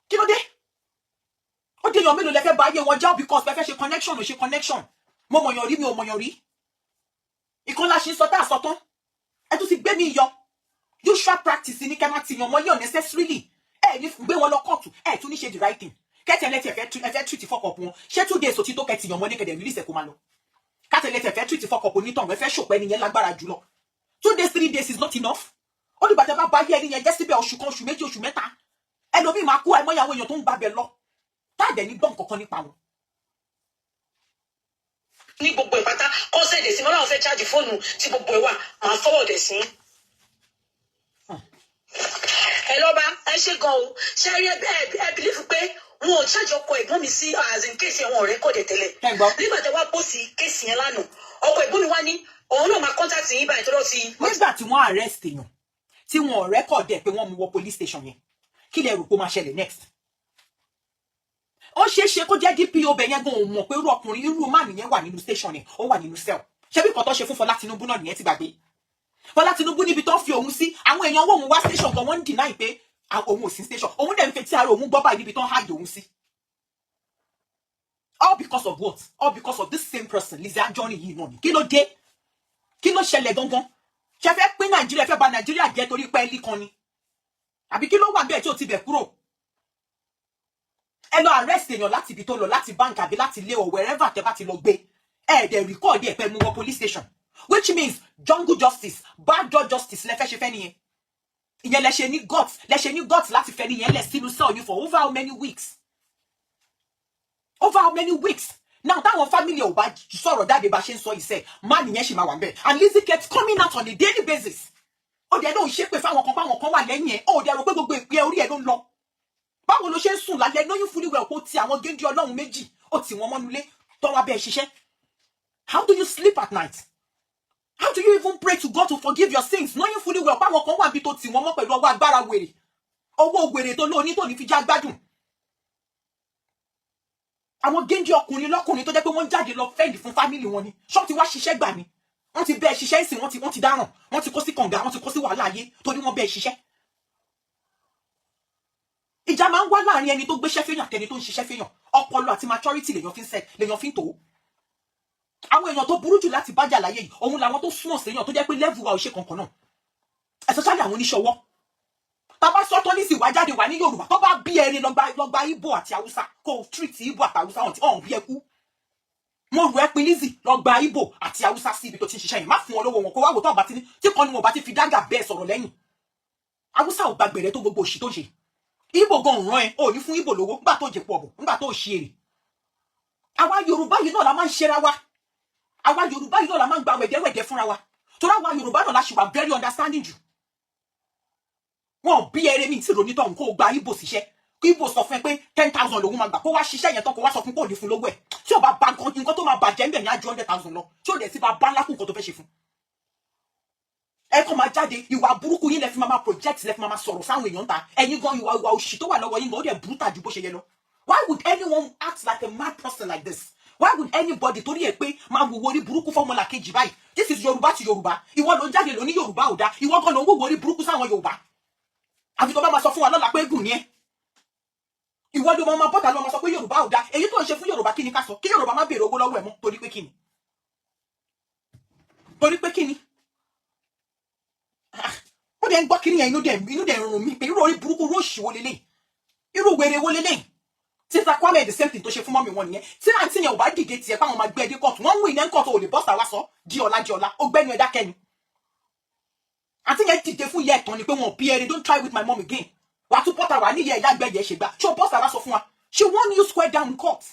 [SPEAKER 2] Kí ló dé? Ó dé yan mélòó lẹ fẹ́ bá yé wọn já because fẹ́ ṣe connection ò ṣe connection. Mo mọ̀yàn rí mi ò mọ̀yàn rí. Ìkan la ṣe ń sọ tá a sọ tán. Ẹ tún ti gbé mi yọ. Usual practice ni kẹ́ máa ti yan mọ́ yàn necessarily. Ẹ ní gbé wọn lọ kóòtù. Ẹ tún ní ṣe the right thing. Kẹ́tẹ̀lẹ́tẹ̀ fẹ́ treat fọ́kọ̀pù wọn. Ṣé 2 days òtítọ́ kẹ́tì yan mọ́ ní kẹ́dẹ̀ release ẹ̀ kó máa lọ. Kẹ́tẹ̀lẹ́tẹ̀ fẹ́ treat fọ́kọ̀pù onítàn ẹ fẹ́ ṣòpẹ́ ni yẹn lágbára jùlọ. 2 days 3 days is not enough. Ó dìgbà tẹ́ bá yé ẹni yẹn jẹ́ síbẹ̀ oṣù kan oṣù méjì oṣù mẹ́ta. Ẹlòmíì máa kú àìmọye àwọn èèyàn tó ń gbàbẹ̀ lọ. Táàdẹ̀ ní gbọ́n kankan nípa wọn.
[SPEAKER 3] Ní gbogbo ìpátá kọ́sẹ̀dẹ̀ sí mọ́láwọn fẹ́ chájì fóònù tí gbogbo ẹ̀ wà máa fọwọ́dẹ̀ sí. Ẹ lọ́ba ẹ ṣe gan o ṣe rí ẹ bìlífù pé wọn ò chájì ọkọ ẹ̀gbọ́n mi sí as in kéèsì ẹ̀wọ̀n ọ̀rẹ́ kọ̀dẹ̀ tẹ́lẹ̀. Nígbà tí wàá pòsì kéèsì yẹn lánàá ọkọ ẹ̀gbọ́n mi wá ní òun náà máa contact yín báyìí tó lọ sí.
[SPEAKER 2] nígbà tí wọ́n arrest èèyàn tí wọ́n record ẹ̀ pé wọ́n mú wọ police station yẹn kí lẹ rò pé ó máa ṣẹlẹ̀ next. ó ṣeé ṣe kó jẹ́ DPO bẹ̀ yẹn gan ò mọ̀ pé irú ọkùnrin irú máà nìyẹn wà nínú station yẹn ó wà nínú cell. ṣé bí nǹkan tó ṣe fún Fọlá Tinubu náà nìyẹn ti gbàgbé. Fọlá Tinubu níbi tó ń fi òun sí àwọn èèyàn òun wá station gan wọ́n ń deny pé òun ò sí station òun dẹ̀ ń fetí ara òun gbọ́ báyìí níbi tó ń hide òun sí. All because of what? All because of this same person Lizzy Anjorin yìí náà ni. Kí ló dé? Kí ló ṣẹlẹ̀ gangan? Ṣé fẹ́ pín Nàìjíríà fẹ́ bà Nàìjíríà jẹ́ torí pé ẹlí kan ni? Àbí kí ló wà bẹ́ẹ̀ tí ó ti bẹ̀ kúrò? Ẹ lọ arrest èèyàn láti ibi tó lọ láti bank àbí láti ilé or wherever tẹ́ bá ti lọ gbé. Ẹ dẹ̀ record ẹ̀ pé mú wọ police station. Which means jungle justice, backdoor justice lẹ fẹ́ ṣe fẹ́ nìyẹn. Ìyẹn lẹ ṣe ní guts láti fẹ́ nìyẹn lẹ̀ sínú cell yìí for over how many weeks? Over how many weeks? Now that one family ò bá sọ̀rọ̀ jáde bá ṣe ń sọ iṣẹ́ man nìyẹn ṣì máa wà ńbẹ̀. And Lizzy kept coming out on a daily basis. Ó dẹ̀ ló ń ṣépè fáwọn kan wà lẹ́yìn ẹ̀. Ó dẹ̀ rò pé gbogbo ìpè orí ẹ̀ ló ń lọ. Báwo ló ṣe ń sùn lálẹ́ knowing fully well kó ti àwọn géńdé Ọlọ́run méjì ó tì wọ́n mọ́nulé tó wá bẹ́ẹ̀ ṣiṣẹ́? How do you sleep at night? How do you even pray to God to forgive your sins knowing fully well báwọn kan wà bí tó tì wọ́n mọ́ pẹ̀lú ọwọ́ agbára wèrè? Owó wèrè tó lóní tó ní fi já gbádùn. Àwọn géńdé ọkùnrin lọ́kùnrin tó jẹ́ pé wọ́n jáde lọ fẹ́ǹdì fún fámìlì wọn ni ṣọ́ ti wá ṣiṣẹ́ gbà ni wọ́n ti bẹ́ẹ̀ ṣiṣẹ́ ìsìn wọ́n ti dáràn wọ́n ti kó sí kànga wọ́n ti kó sí wàhálà ayé torí wọ́n bẹ́ẹ̀ ṣiṣẹ́. Ìjà máa ń wá láàrin ẹni tó gbéṣẹ́ fẹ́yàn àtẹni tó ń ṣiṣẹ́ fẹ́yàn ọpọlọ àti maturity lèyàn fi ń tò ó. Àwọn èèyàn tó burú jù láti bájà láyé yìí òun làwọn tó súnmọ́ séèyàn tó jẹ́ pé level wa ò ṣe kankan náà especially àwọn oníṣòwò. Tàbá sọ́tọ́ ní sì wá jáde wà ní Yorùbá tó bá bí ẹni lọ́gba Ìgbò àti Haúsá kó treat Ìgbò àti Haúsá ọ̀hún bí ẹkú. Wọ́n rò ẹ́ pin Lizzy lọ́gba Ìgbò àti Haúsá sí ibi tó ti ń ṣiṣẹ́ yìí má fún wọn lówó wọn kó wá wò tó ọba tí kan ni wọn bá ti fi dáńgà bẹ́ẹ̀ sọ̀rọ̀ lẹ́yìn. Haúsá ò gba gbèrè tó gbogbo òṣì tó ń ṣe. Ìgbò gan ràn ẹ́ ò ní fún Ìgbò lówó nígbà tó jẹ pọ̀ bọ̀ nígbà tó ṣe èrè. Àwa Yorùbá yìí náà la máa ń ṣera wa. Àwa Yorùbá yìí náà la máa ń gba wẹ̀dẹ́wẹ̀dẹ́ fúnra wa. Torí àwa Yorùbá náà la ṣì wà very understanding jù. Wọ́n bí ẹrẹ mi tí ronú tọ̀hún kó gba Ìgbò síṣẹ́ kí Ìgbò sọ fún ẹ pé 10,000 lòun máa gbà kó wá ṣiṣẹ́ yẹn tán kó wá sọ fún pé ò ní fún lówó ẹ̀ tí ò bá ba nǹkan tó máa bàjẹ́ ń bẹ̀ ní àjọ 100,000 lọ tí ò dẹ̀ sí bá bá ńlá kù nǹkan tó fẹ́ ṣe fún. Ẹ kàn máa jáde ìwà burúkú yín lẹ fi máa project lẹ fi máa sọ̀rọ̀ sáwọn èèyàn ta ẹ̀yin gan ìwà òṣì tó wà lọ́wọ́ yín gan ó dẹ̀ brutal ju bó ṣe yẹ lọ. Why would anyone act like a mad person like this? Why would anybody torí ẹ pé máa wò orí burúkú fọ́mọlà kejì báyìí? This is Yorùbá ti Yorùbá ìwọ ló ń jáde ló ní Yorùbá ò dá ìwọ gan ló ń wò orí burúkú sáwọn Yorùbá. Àfi tó bá máa sọ fún wa lọ́la pé gùn ni ẹ́. Ìwọ ló máa bọ́ta ló máa sọ pé Yorùbá ò dá èyí tó ń ṣe fún Yorùbá kí ni ká sọ kí Yorùbá má béèrè owó lọ́wọ́ ẹ̀ mọ́ torí pé kí ni? Torí pé kí ni? Ó dẹ̀ ń gbọ́ kíní yẹn inú dẹ̀ rùn mí pé irú orí burúkú róòṣì wo lélẹ̀ irú wèrè wo lélẹ̀ Sister Kwame the same thing tó ṣe fún mọ́mì wọn nìyẹn tí àǹtí yẹn ò bá dìde tiẹ̀ káwọn máa gbé ẹdí kọ́ọ̀tù wọ́n ń wí iná kọ́ọ̀tù ò lè bọ́sà wá sọ di ọ̀la ó gbẹ́nu ẹ̀dá kẹ́ni. Àǹtí yẹn dìde fún ìyá ẹ̀tàn ni pé wọn bí ẹni don't try with my mom again wàá tún pọ́tà wà níyẹn ìyá gbẹ̀yẹ̀ ṣe gbà ṣé o bọ́sà wá sọ fún wa she won you square down in court.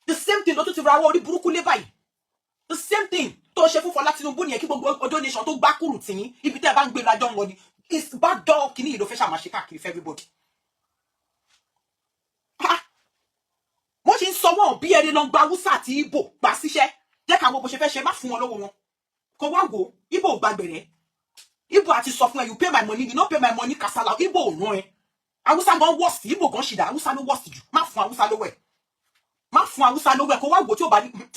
[SPEAKER 2] The same thing ló tún ti ra owó orí burúkú lé báyìí the same thing tó ṣe fún Fọlá Tinubu nìyẹn kí gbogbo donation tó gbá kúrò tì yín ibi tẹ́ ẹ bá ń gbé lajọ́ ń lọ ni it's bad dog kìíní yìí ló fẹ́ ṣàmáṣe káàkiri for everybody. Wọ́n ṣe ń sọ wọ́n bí ẹni lọ gba Haúsá àti Ìgbò gbà síṣẹ́ jẹ́ káwọn bó ṣe fẹ́ ṣe má fún wọn lọ́wọ́ wọn kò wá wò Ìgbò ò gbàgbẹ̀rẹ̀ Ìgbò àti sọ fún ẹ you pay my money you no pay my money kasala Ìgbò ò rán ẹ Haúsá gan wọ́ọ̀sì Ìgbò gan ṣìdá Haúsá ló wọ́ọ̀sì jù má fún Haúsá lówó ẹ̀ má fún Haúsá lówó ẹ̀ kò wá wò tí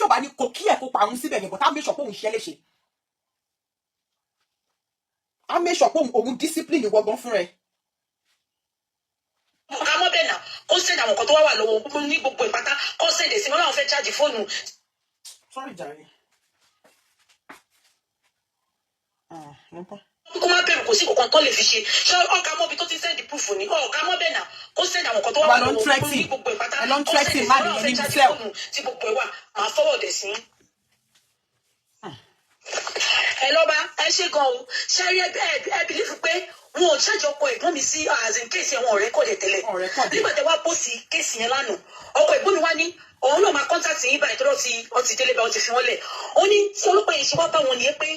[SPEAKER 2] ò bá ní kò kí ẹ̀ kó pa òun síbẹ̀ yẹn bọ̀ tá mẹ́sọ̀ pé òun ṣiṣẹ́ léṣe á mẹ́sọ̀ pé òun discipline ìwọ gan fún ẹ.
[SPEAKER 3] Ká mọ́ bẹ́ẹ̀ náà kó send àwọn nǹkan tó wá wà lọ́wọ́ ní gbogbo ìpátá kó send èsì wọn láwọn fẹ́ charge fóònù.
[SPEAKER 2] Sorry jàre.
[SPEAKER 3] Kó má bẹ̀rù kò sí kankan tó lè fi ṣe ṣé ọ̀ka mọ́bi tó ti send proof ni ọ̀ka mọ́ bẹ́ẹ̀ náà kó send àwọn nǹkan tó wá wà lọ́wọ́ ní gbogbo ìpátá kó send èsì wọn láwọn fẹ́ charge fóònù tí gbogbo ẹ̀ wà máa forward ẹ̀ sí. Ẹ lọ́ba ẹ ṣe gan o ṣe rí ẹ bìlífù pé wọn ò ṣàjọ ọkọ ẹ̀gbọ́n mi sí as in kéèsì ẹ̀wọ̀n ọ̀rẹ́ kọ̀dẹ̀ tẹ́lẹ̀ nígbà tẹ́ wá pósì kéèsì yẹn lánàá ọkọ ẹ̀gbọ́n mi wá ní òun náà máa contact yín báyìí tó lọ sí ọtí délé bá ọtí fi wọ́n lẹ̀ ó ní tí ọlọ́pàá yìí ṣe wá bá wọn nìyẹn pé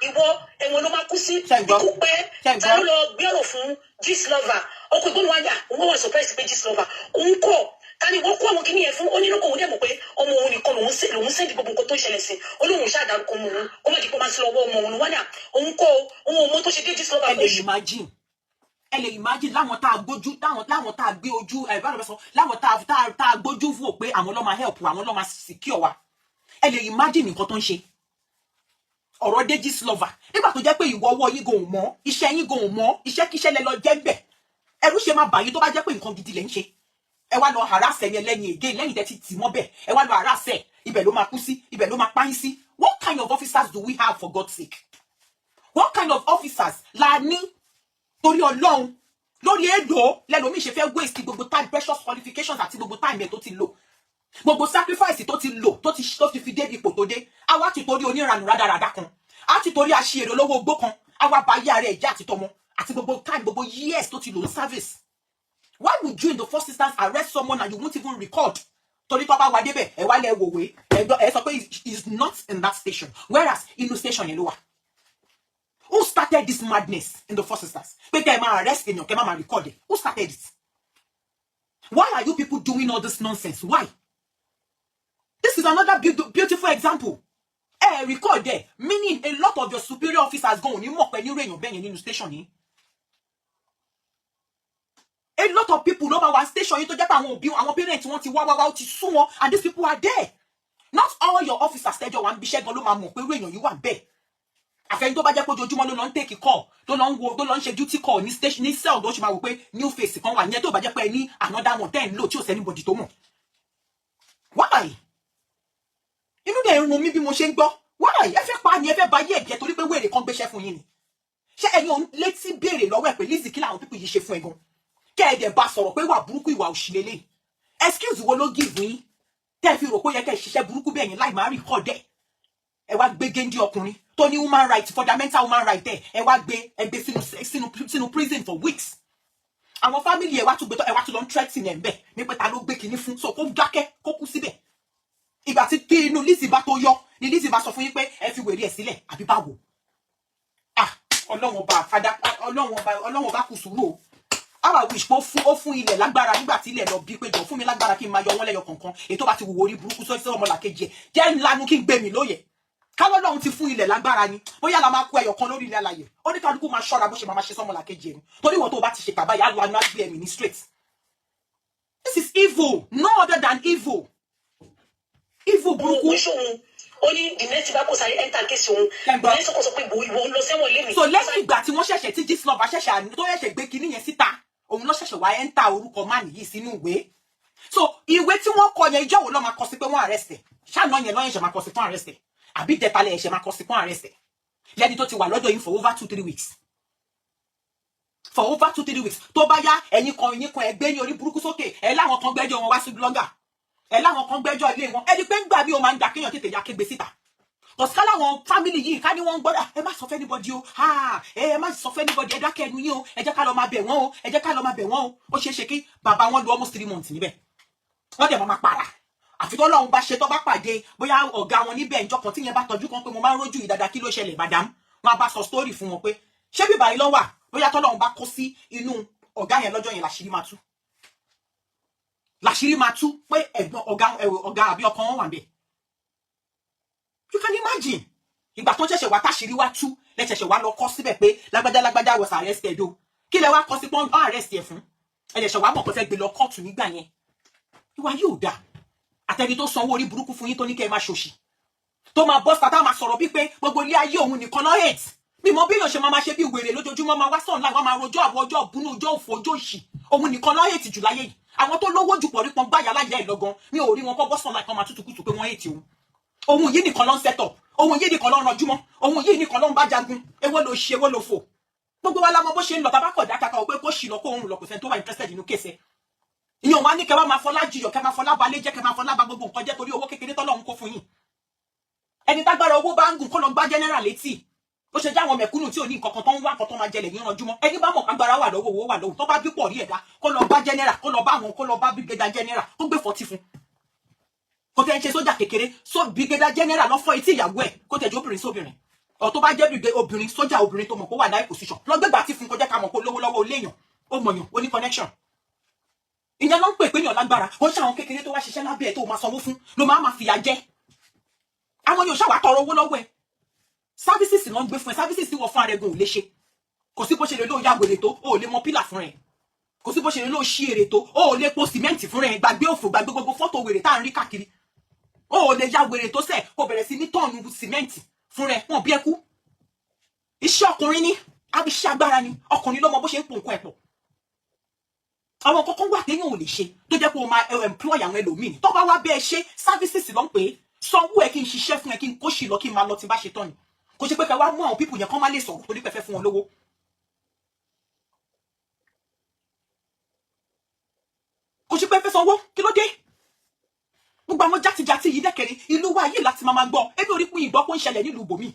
[SPEAKER 3] ìwọ ẹ̀wọ̀n ló máa kú sí ikú pẹ́ ta ló lọ gbé ọ̀rọ̀ fún Gistlover ọkọ ẹ̀gbọ́n mi wá yà òun wà surprise pé Gistlover òun kọ̀ tani wọ́n kó àwọn kìíní yẹn fún onínúkọ òun dẹ̀ mọ̀ pé ọmọ òun nìkan lòun sẹ́ndì gbogbo nǹkan tó ń ṣẹlẹ̀ sí olóhùn ṣàdárúkọ ọmọ òun kó má di pé máa ti lọ wọ́ ọmọ òun wá ní òun kọ́ òun ò mọ tó ṣe dé jíṣ lọ́ba oṣù.
[SPEAKER 2] ẹ lè imagine láwọn tá a gbójú láwọn tá a gbé ojú láwọn tá a gbójú fò pé àwọn ló máa help àwọn ló máa secure wa ẹ lè imagine nǹkan tó ń ṣe ọ̀rọ̀ Deji Slover nígbà tó jẹ́ pé ìwọ ọwọ́ yín gan ò mọ́ iṣẹ́ yín gan ò mọ́ iṣẹ́ kíṣẹ́ lẹ lọ jẹ́ ń bẹ̀ ẹrú ṣe máa bàyí tó bá jẹ́ pé nǹkan gidi lẹ ń ṣe ẹ wá lọ harass ẹ̀yẹn lẹ́yìn tẹ́ ti tì mọ́ bẹ̀ ẹ wá lọ harass ẹ̀ ibẹ̀ ló máa kú sí ibẹ̀ ló máa páyín sí. What kind of officers do we have, for God's sake? What kind of officers la ní torí Ọlọ́run lórí èdò lẹ́lòmíì ṣe fẹ́ waste gbogbo time precious qualifications àti gbogbo time ẹ̀ tó ti lò gbogbo sacrifice tó ti lò tó ti fi dé ipò tó dé àwa ti torí oníranù rádaràdá kan a ti torí aṣèrè olówó ogbó kan àwa bá yá rẹ̀ ìjà àti tọmọ àti gbogbo time gbogbo years tó ti lò ní service. Why would you in the first instance arrest someone and you won't even record? Torí tó bá wá débẹ̀ ẹ wá lẹ wòwe ẹ sọ pé he is not in that station whereas inú station yẹn ló wà. Who started this madness in the first instance? Pé kẹ́ ẹ máa arrest èèyàn kẹ́ ẹ máa record it. Who started it? Why are you people doing all this nonsense? Why? This is another beautiful example. Record there, meaning a lot of your superior officers go ní mọ̀ pé ní èèyàn bẹ́ẹ̀ yẹn nínú station yìí. A lot of people ló bá wá station yìí tó jẹ́ pé àwọn parents wọn ti wá ti sún wọn and these people are there. Not all your officers tẹ́jọ́ wà ń bíṣẹ́ gan ló máa mọ̀ pé èèyàn yìí wà bẹ́ẹ̀. Àfẹ́ni tó bá jẹ́ pé ojoojúmọ́ ló lọ ń take call tó lọ ń ṣe duty call ní station ní cell tó ṣe máa wò pé new face kan wà yẹn tó bá jẹ́ pé ní another one ten lò tí ò sẹ́ni body tó mọ̀. Why? Inú dẹ̀ ń run mí bí mo ṣe ń gbọ́. Why? Ẹ fẹ́ pa ni ẹ fẹ́ ba yé ẹ̀jẹ̀ torí pé wèrè kan gbéṣẹ́ fún yín ni. Ṣé ẹ̀yin ò létí béèrè lọ́wọ́ ẹ̀ pé Lizzy kí làwọn people yìí ṣe fún ẹ gan? Kẹ́ ẹ dẹ̀ bá sọ̀rọ̀ pé wà burúkú ìwà òṣì lélẹ̀. Excuse wo ló give yín? Tẹ́ fi rò pé ó yẹ kẹ́ ẹ ṣiṣẹ́ burúkú bẹ́ẹ̀ yẹn láì máa record ẹ̀. Ẹ wá gbé géńdé ọkùnrin tó ní human right fundamental human right ẹ wá gbé ẹgbẹ́ sínú prison for weeks. Àwọn family ẹ wá tún lọ ń threaten ẹ̀ ń bẹ̀ ní pé ta ló gbé kinní fún so kó dákẹ́ kó kú síbẹ̀. Ìgbà tí inú Lizzy bá tó yọ ni Lizzy bá sọ fún yín pé ẹ fi wèrè ẹ̀ sílẹ̀ àbí báwo. Ọlọ́run ọba kù sùúrù o. Àwa wish pé ó fún ilẹ̀ lágbára nígbà tí ilẹ̀ lọ bí pé jọ fún mi lágbára kí n máa yọ wọ́n lẹ́yọ kọ̀ọ̀kan èyí tó bá ti wò orí burúkú sọ́sọ́ ọmọlàkejì ẹ̀ jẹ́ ńlanu kí n gbé mi lóye. Káwọ́ lọ́run ti fún ilẹ̀ lágbára ni bóyá la máa kó ẹyọ kan lórí ilẹ̀ alàyè ó ní kálukú máa ṣọ́ra bó ṣe máa ṣe sọ́mọlàkejì ẹ̀ ni torí wọ́n tó bá ti ṣe kàbáyà á lo anú àgbé ẹ̀mí ní straight. This is evil, no other than evil. Evil burúkú.
[SPEAKER 3] Ó ní the next bá kò sáré enter case òun ìgbà sọ pé ìwọ ń lọ sẹ́wọ̀n lé mi.
[SPEAKER 2] So lẹ́yìn ìgbà tí wọ́n ṣẹ̀ṣẹ̀ tí Deji Slover ṣẹ̀ṣẹ̀ gbé kinní yẹn síta òun ló ṣẹ̀ṣẹ̀ wá enter orúkọ man yìí sínú ìwé. So ìwé tí wọ́n kọ yẹn ìjọ́ wo ló máa kọ sí pé wọ́n arrest ẹ̀ ṣáà yẹn lọ́yìn ṣe máa kọ sí fún arrest ẹ̀ àbí ìjẹtalẹ̀ ẹ̀ ṣe máa kọ sí fún arrest ẹ̀ lẹ́ni tó ti wà lọ́dọ̀ yín for over 2-3 weeks. For over 2-3 weeks tó bá yá ẹ̀yin kan ẹgbẹ́ ní orí burúkú sókè ẹ̀ láwọn kan gbẹ́jọ́ wọn wá sí blogger ẹ láwọn kan gbẹ́jọ́ ilé wọn ẹni pé ń gbà bí o máa ń da kéèyàn tètè ya kégbe síta ọ̀sán láwọn family yìí ká ní wọ́n ń gbọ́dọ̀ ẹ má sọ fẹ́ anybody o ẹ má sọ fẹ́ anybody ẹ dákẹ́ ẹnu yín o ẹ jẹ́ ká lọ máa bẹ̀ wọ́n o ẹ jẹ́ ká lọ máa bẹ̀ wọ́n o ó ṣeé ṣe kí bàbá wọn lo almost 3 months níbẹ̀ wọ́n dẹ̀ máa para àfi tó lọ́run bá ṣe tó bá pàdé bóyá ọ̀gá wọn níbẹ̀ ìjọ kan tí yẹn bá tọ́jú kan pé mo máa ń rójú ìdàdà kí ló ṣẹlẹ̀ madam wọn bá sọ story fún wọn pé ṣé bíbá yìí lọ́wà bóyá tọ́lọ́run bá kó sí inú ọ̀gá yẹn lọ́jọ́ yẹn làṣírí máa tú pé ẹ̀gbọ́n ọ̀gá àbí ọkọ wọn wà ńbẹ̀. You can imagine ìgbà tó ṣẹ̀ṣẹ̀ wá táṣírí wá tú lẹ́ṣẹ̀ṣẹ̀ wá lọ kọ́ síbẹ̀ pé lágbájá was arrested o kí lẹ wá kọ́ sí pọ́n arrest ẹ̀ fún ẹ̀ṣẹ̀ wá mọ̀ pé fẹ́ gbé lọ kóòtù nígbà yẹn ìwà yóò dà àtẹni tó sanwó orí burúkú fún yín tó ní kẹ́ ẹ má ṣòṣì tó máa bọ́ sátá máa sọ̀rọ̀ bí pé gbogbo ilé ayé òun nìkan lọ́ hate bí mo bí èèyàn ṣe máa ṣe bí wèrè lójoojúmọ́ máa wá sọ̀n láì wọ́n máa rojọ́ àbọ̀ ọjọ́ òbúnú ọjọ́ òfò ọjọ́ òṣì òun nìkan lọ́ hate jù láyé yìí àwọn tó lówó jù pọ̀ rí pọn gbáyà láyà ìlọgan mi ò rí wọn kọ́ bọ́sàn láì kan máa tútùkùtù pé wọ́n hate òun yìí nìkan ló ń set up òun yìí nìkan ló ń ranjúmọ́ òun yìí nìkan ló ń bá jagun èwo ló ṣe èwo ló fò gbogbo wa la mọ̀ bó ṣe ń lọ tabakọ̀ dákàkà pé kó ṣì lọ kó òun lọ kò sẹ́ni tó wà interested nínú kése ìyẹn wá ní kẹ́ wá máa fọlá jiyọ̀ kẹ́ máa fọlá balẹ̀ jẹ́ kẹ́ máa fọlá ba gbogbo nǹkan jẹ́ torí owó kékeré tọ́lọ́run kó fún yín ẹni tágbára owó bá ń gùn kó lọ gbá general létí ó ṣe jáwọn mẹ̀kúnnù tí ò ní nǹkan kan tó ń wá nǹkan tó máa jẹlẹ̀ yín ranjúmọ́ ẹni bá mọ̀ kágbára wà lọ́wọ́ owó wà lọ́wọ́ tó bá bí pọ̀ rí ẹ̀dá kó lọ bá general kó lọ bá àwọn kó lọ bá brigadier general kó gbé 40 fún kó tẹ́ ń ṣe sójà kékeré brigadier general lọ fọ́ etí ìyàwó ẹ̀ kó tẹ̀jú obìnrin sóbìnrin ọ̀ tó bá jẹ́ obìnrin sójà obìnrin tó mọ̀ kó wà láì position lọ gbégbá tí fún kó jẹ́ ká mọ̀ kó lówó lọ́wọ́ oléèyàn ó mọ̀yàn ó ní connection ìyẹn ló ń pè pé èèyàn lágbára ó ṣe àwọn kékeré tó wá ṣiṣẹ́ lábẹ́ ẹ̀ tó máa sanwó fún ló máa fìyà jẹ àwọn yóò ṣàwà tọrọ owó lọ́wọ́ ẹ̀ services ló ń gbé fún ẹ services tí wọ́n fún arẹgùn ò lè ṣe kò sí bó ṣe lè lóò ya wèrè tó o ò lè mọ pílà fún ẹ kò sí bó ṣe lè lóò ṣí èrè tó o ò lè po sìmẹ́ǹtì fún ẹ gbàgbé òfò gbàgbé gbogbo fọ́tò wèrè tá à ń rí káàkiri o ò lè ya wèrè tó sẹ̀ kó bẹ̀rẹ̀ sí ní tọ́ọ̀nù sìmẹ́ǹtì fún ẹ wọn bí ẹ kú iṣẹ́ ọkùnrin ní iṣẹ́ agbára ni ọkùnrin ló mọ bó ṣe ń pò nǹkan ẹ̀ pọ̀ àwọn kọ́kọ́ wà téèyàn ò lè ṣe tó jẹ́ pé o máa employ àwọn ẹlòmíì tó bá wá bẹ́ẹ̀ ṣe services ló ń pè é sanwó ẹ kí n ṣiṣẹ́ fún ẹ kí n kó ṣì lọ kí n máa lọ tí bá ṣe tán ni kò ṣe pé ká wá mú àwọn pípù yẹn kán má lè sọ̀rọ̀ torí pé fẹ́ fún wọn lówó. kò ṣe pé fẹ́ sanwó kí ló dé gbogbo àwọn játijàti yìí dẹ́kẹ̀rẹ́ ìlú wa yìí láti máa gbọ́ ebi orí pín ìgbọ́ pé ń ṣẹlẹ̀ nílùú bòmí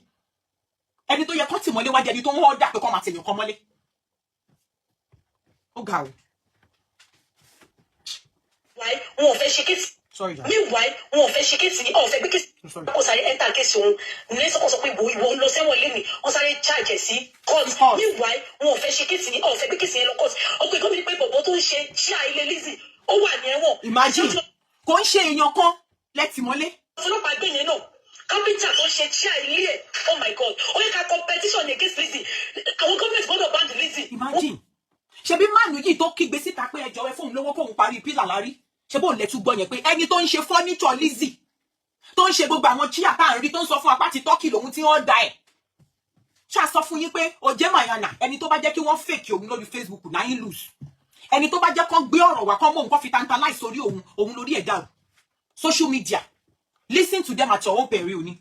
[SPEAKER 2] ẹni tó yẹ kán tì mọ́lé wájú ẹni tó ń wọ́n dà pé kán máa tẹ̀yàn kan mọ́lé ó ga o.
[SPEAKER 3] wọn ò fẹ́ ṣe kéèsì.
[SPEAKER 2] Sorry, Dad.
[SPEAKER 3] Meanwhile, wọn ò fẹ́ ṣe kéèsì ọ̀ fẹ́ gbé kéèsì. kò sáré ẹ́ńtà kéèsì òun ní sọ́kọ̀ sọ pé ìwọ ń lọ sẹ́wọ̀n lé mi wọ́n sáré charge sí court. Meanwhile, wọn ò fẹ́ ṣe kéèsì ọ̀ fẹ́ gbé kéèsì yẹn lọ court. ọkọ̀ ìkọ́ mi ni pé bọ̀bọ̀ tó ń ṣe ṣíà ilé Lizzy ó wà ní ẹ̀wọ̀n.
[SPEAKER 2] Imagine kò ń ṣe èèyàn kan lẹ́tìmọ́lé.
[SPEAKER 3] ọlọ́pàá gbé yẹn náà kápẹ́ntà tó ṣe ṣíà ilé ẹ̀ oh my God ó yẹ ká competition against Lizzy àwọn gọ́ọ̀mẹ̀ntì gbọ́dọ̀ ban Lizzy.
[SPEAKER 2] Imagine ṣebí máàlù yìí tó kígbe síta pé ẹjọ́ ẹ fóun lówó kóun parí pílà lárí ṣe bóun lẹ́tú gbọ́ yẹn pé ẹni tó ń ṣe fọ́níṣọ̀ Lizzy tó ń ṣe gbogbo àwọn chíà tá à ń rí tó ń sọ fún apá ti tọ́kì lòun tí wọ́n da ẹ̀ ṣáà sọ fún yín pé òjé mayana ẹni tó bá jẹ́ kí wọ́n fèkì òun lórí Facebook náà ń lose ẹni tó bá jẹ́ kán gbé ọ̀rọ̀ wá kán mọ̀ nǹkan fi tantalize sórí òun lórí ẹ̀dá social media listen to them at your own peril ni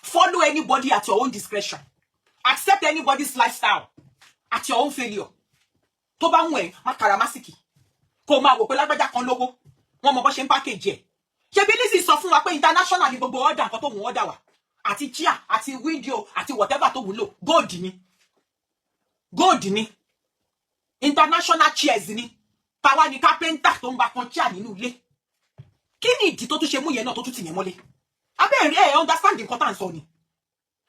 [SPEAKER 2] follow anybody at your own discretion accept anybody's lifestyle at your own failure tó bá ń wẹ̀ má karamasiki kó máa wò pé lágbájá kan lówó wọn mọ bó ṣe ń package ẹ̀ ṣebí Lizzy sọ fún wa pé international ni gbogbo order nǹkan tó wù order wa àti chair àti video àti whatever tó wúlò gold ni international chairs ni tàwa ni carpenter tó ń bá kan chair nínú ilé kí ni ìdí tó tún ṣe mú yẹn náà tó tún ti yẹn mọ́lé abẹ́rẹ́ ẹ̀ understand nǹkan tá à ń sọ ni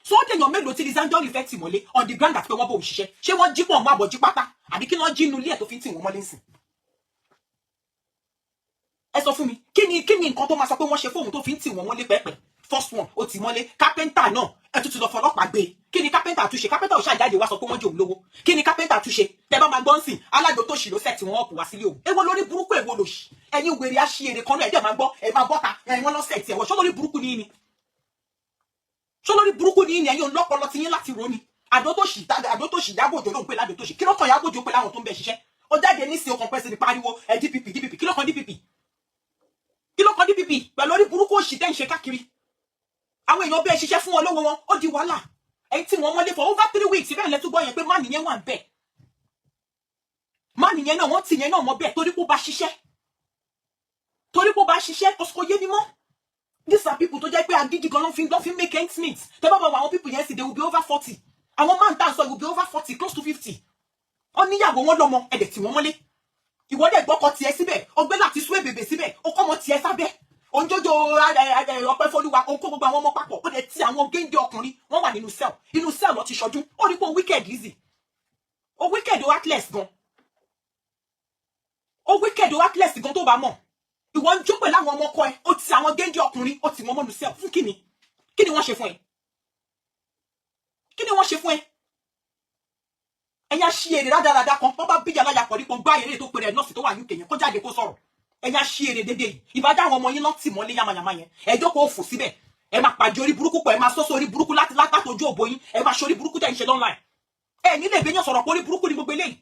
[SPEAKER 2] so ó dèèyàn mélòó tí Lizzy Anjorin fẹ́ tì mọ́lé on the ground àti pé wọ́n bò ń ṣiṣẹ́ ṣé wọ́n jí pọ̀ mọ́ àbọ̀ jí pátá àbí kí wọ́n jí inú ilé ẹ̀ tó fi ń tì wọ́n mọ́lé ńsìn ẹ sọ fún mi kí ni nǹkan tó máa sọ pé wọ́n ṣe fóun tó fi ń tì wọ́n mọ́lé pẹ́pẹ́ first one ó ti mọ́lé carpenter náà ẹ tún ti lọ fọlọ́pàá gbé kí ni carpenter túnṣe carpenter ò ṣàjáde wá sọ pé wọ́n jẹ òun lówó kí ni carpenter túnṣe tẹ bá máa gbọ́ ń sìn alájọ tó ṣì ló sẹ̀ tí wọ́n ọ̀pọ̀ wá sílé òun èwo lórí burúkú èwo lò ṣì ẹ̀yin wèrè aṣíere kan náà ẹ̀jẹ̀ máa gbọ́ ẹ̀ máa bọ́ta ẹ̀yin wọn lọ́sẹ̀ tí ẹ̀wọ̀ ṣó lórí burúkú ni ẹ̀yin òun lọ́pọlọ ti yín láti ro ni àdó tó ṣì Yábòjó ló ń pè ládó tó ṣì kí ló kàn Yábòjó pé láwọn tó ń bẹ ṣiṣẹ́ ó jáde nísìnyí ọkàn pẹ́sẹ̀ ní pariwo DPP kí ló kàn DPP pẹ̀lú orí burúkú òṣì tẹ́ ń ṣe káàkiri àwọn èèyàn bẹ́ẹ̀ ṣiṣẹ́ fún wọn lọ́wọ́ wọn ó di wàhálà ẹ̀yin tí wọ́n mọ́lé for over 3 weeks bẹ́ẹ̀ lẹ́tú gbọ́ yẹn pé má nìyẹn wà bẹ́ẹ̀ má nìyẹn náà wọ́n ti yẹn náà mọ́ bẹ́ẹ̀ torí kó bá ṣiṣẹ́ kò yé ni mọ́ these are people tó jẹ́ pé agídí gan ló fi make ends meet tẹ́ bá bá àwọn people yẹn sì they will be over 40 àwọn máa ń tà sọ will be over 40 close to 50 ó níyàwó wọn lọ́mọ ẹ̀dẹ̀ tí wọ́n mọ́lé ìwọ́dẹ̀ gbọ́kọ tiẹ̀ síbẹ̀ ọgbẹ́ láti sún èbèbè síbẹ̀ ó kọ́ ọmọ tiẹ̀ sábẹ́ òǹjọ́jọ́ ọpẹ́ fọlúwa ó kó gbogbo àwọn ọmọ papọ̀ ó dẹ̀ ti àwọn géńdé ọkùnrin wọ́n wà nínú cell lọ ti ṣọdún ó rí pé ó wicked Lizzy ó wicked ó heartless gan tó bá mọ̀ ìwọ ń jó pẹ̀lú àwọn ọmọ ọkọ ẹ ó ti àwọn géńdé ọkùnrin ó ti wọ́n mọ́nu cell fún kíni wọ́n ṣe fún ẹ ẹ̀yà ṣí èrè rádaràda kan wọ́n bá bíjà láyà pọ̀ nípa gbá èrè tó pèrè ẹ̀ nọ́ọ̀sì tó wà UK yẹn kó jáde kó sọ̀rọ̀ ẹ̀yà ṣí èrè dédé yìí ìbájá àwọn ọmọ yín lọ́n tì mọ́lé yamayama yẹn ẹjọ́ kó fò síbẹ̀ ẹ máa pàjọ orí burúkú pọ̀ ẹ máa sọ́sọ́ orí burúkú látàtòjú òbó yín ẹ máa ṣe orí burúkú tẹ̀ ń ṣe online ẹ nílé ìbéyàn sọ̀rọ̀ pé orí burúkú ni gbogbo eléyìí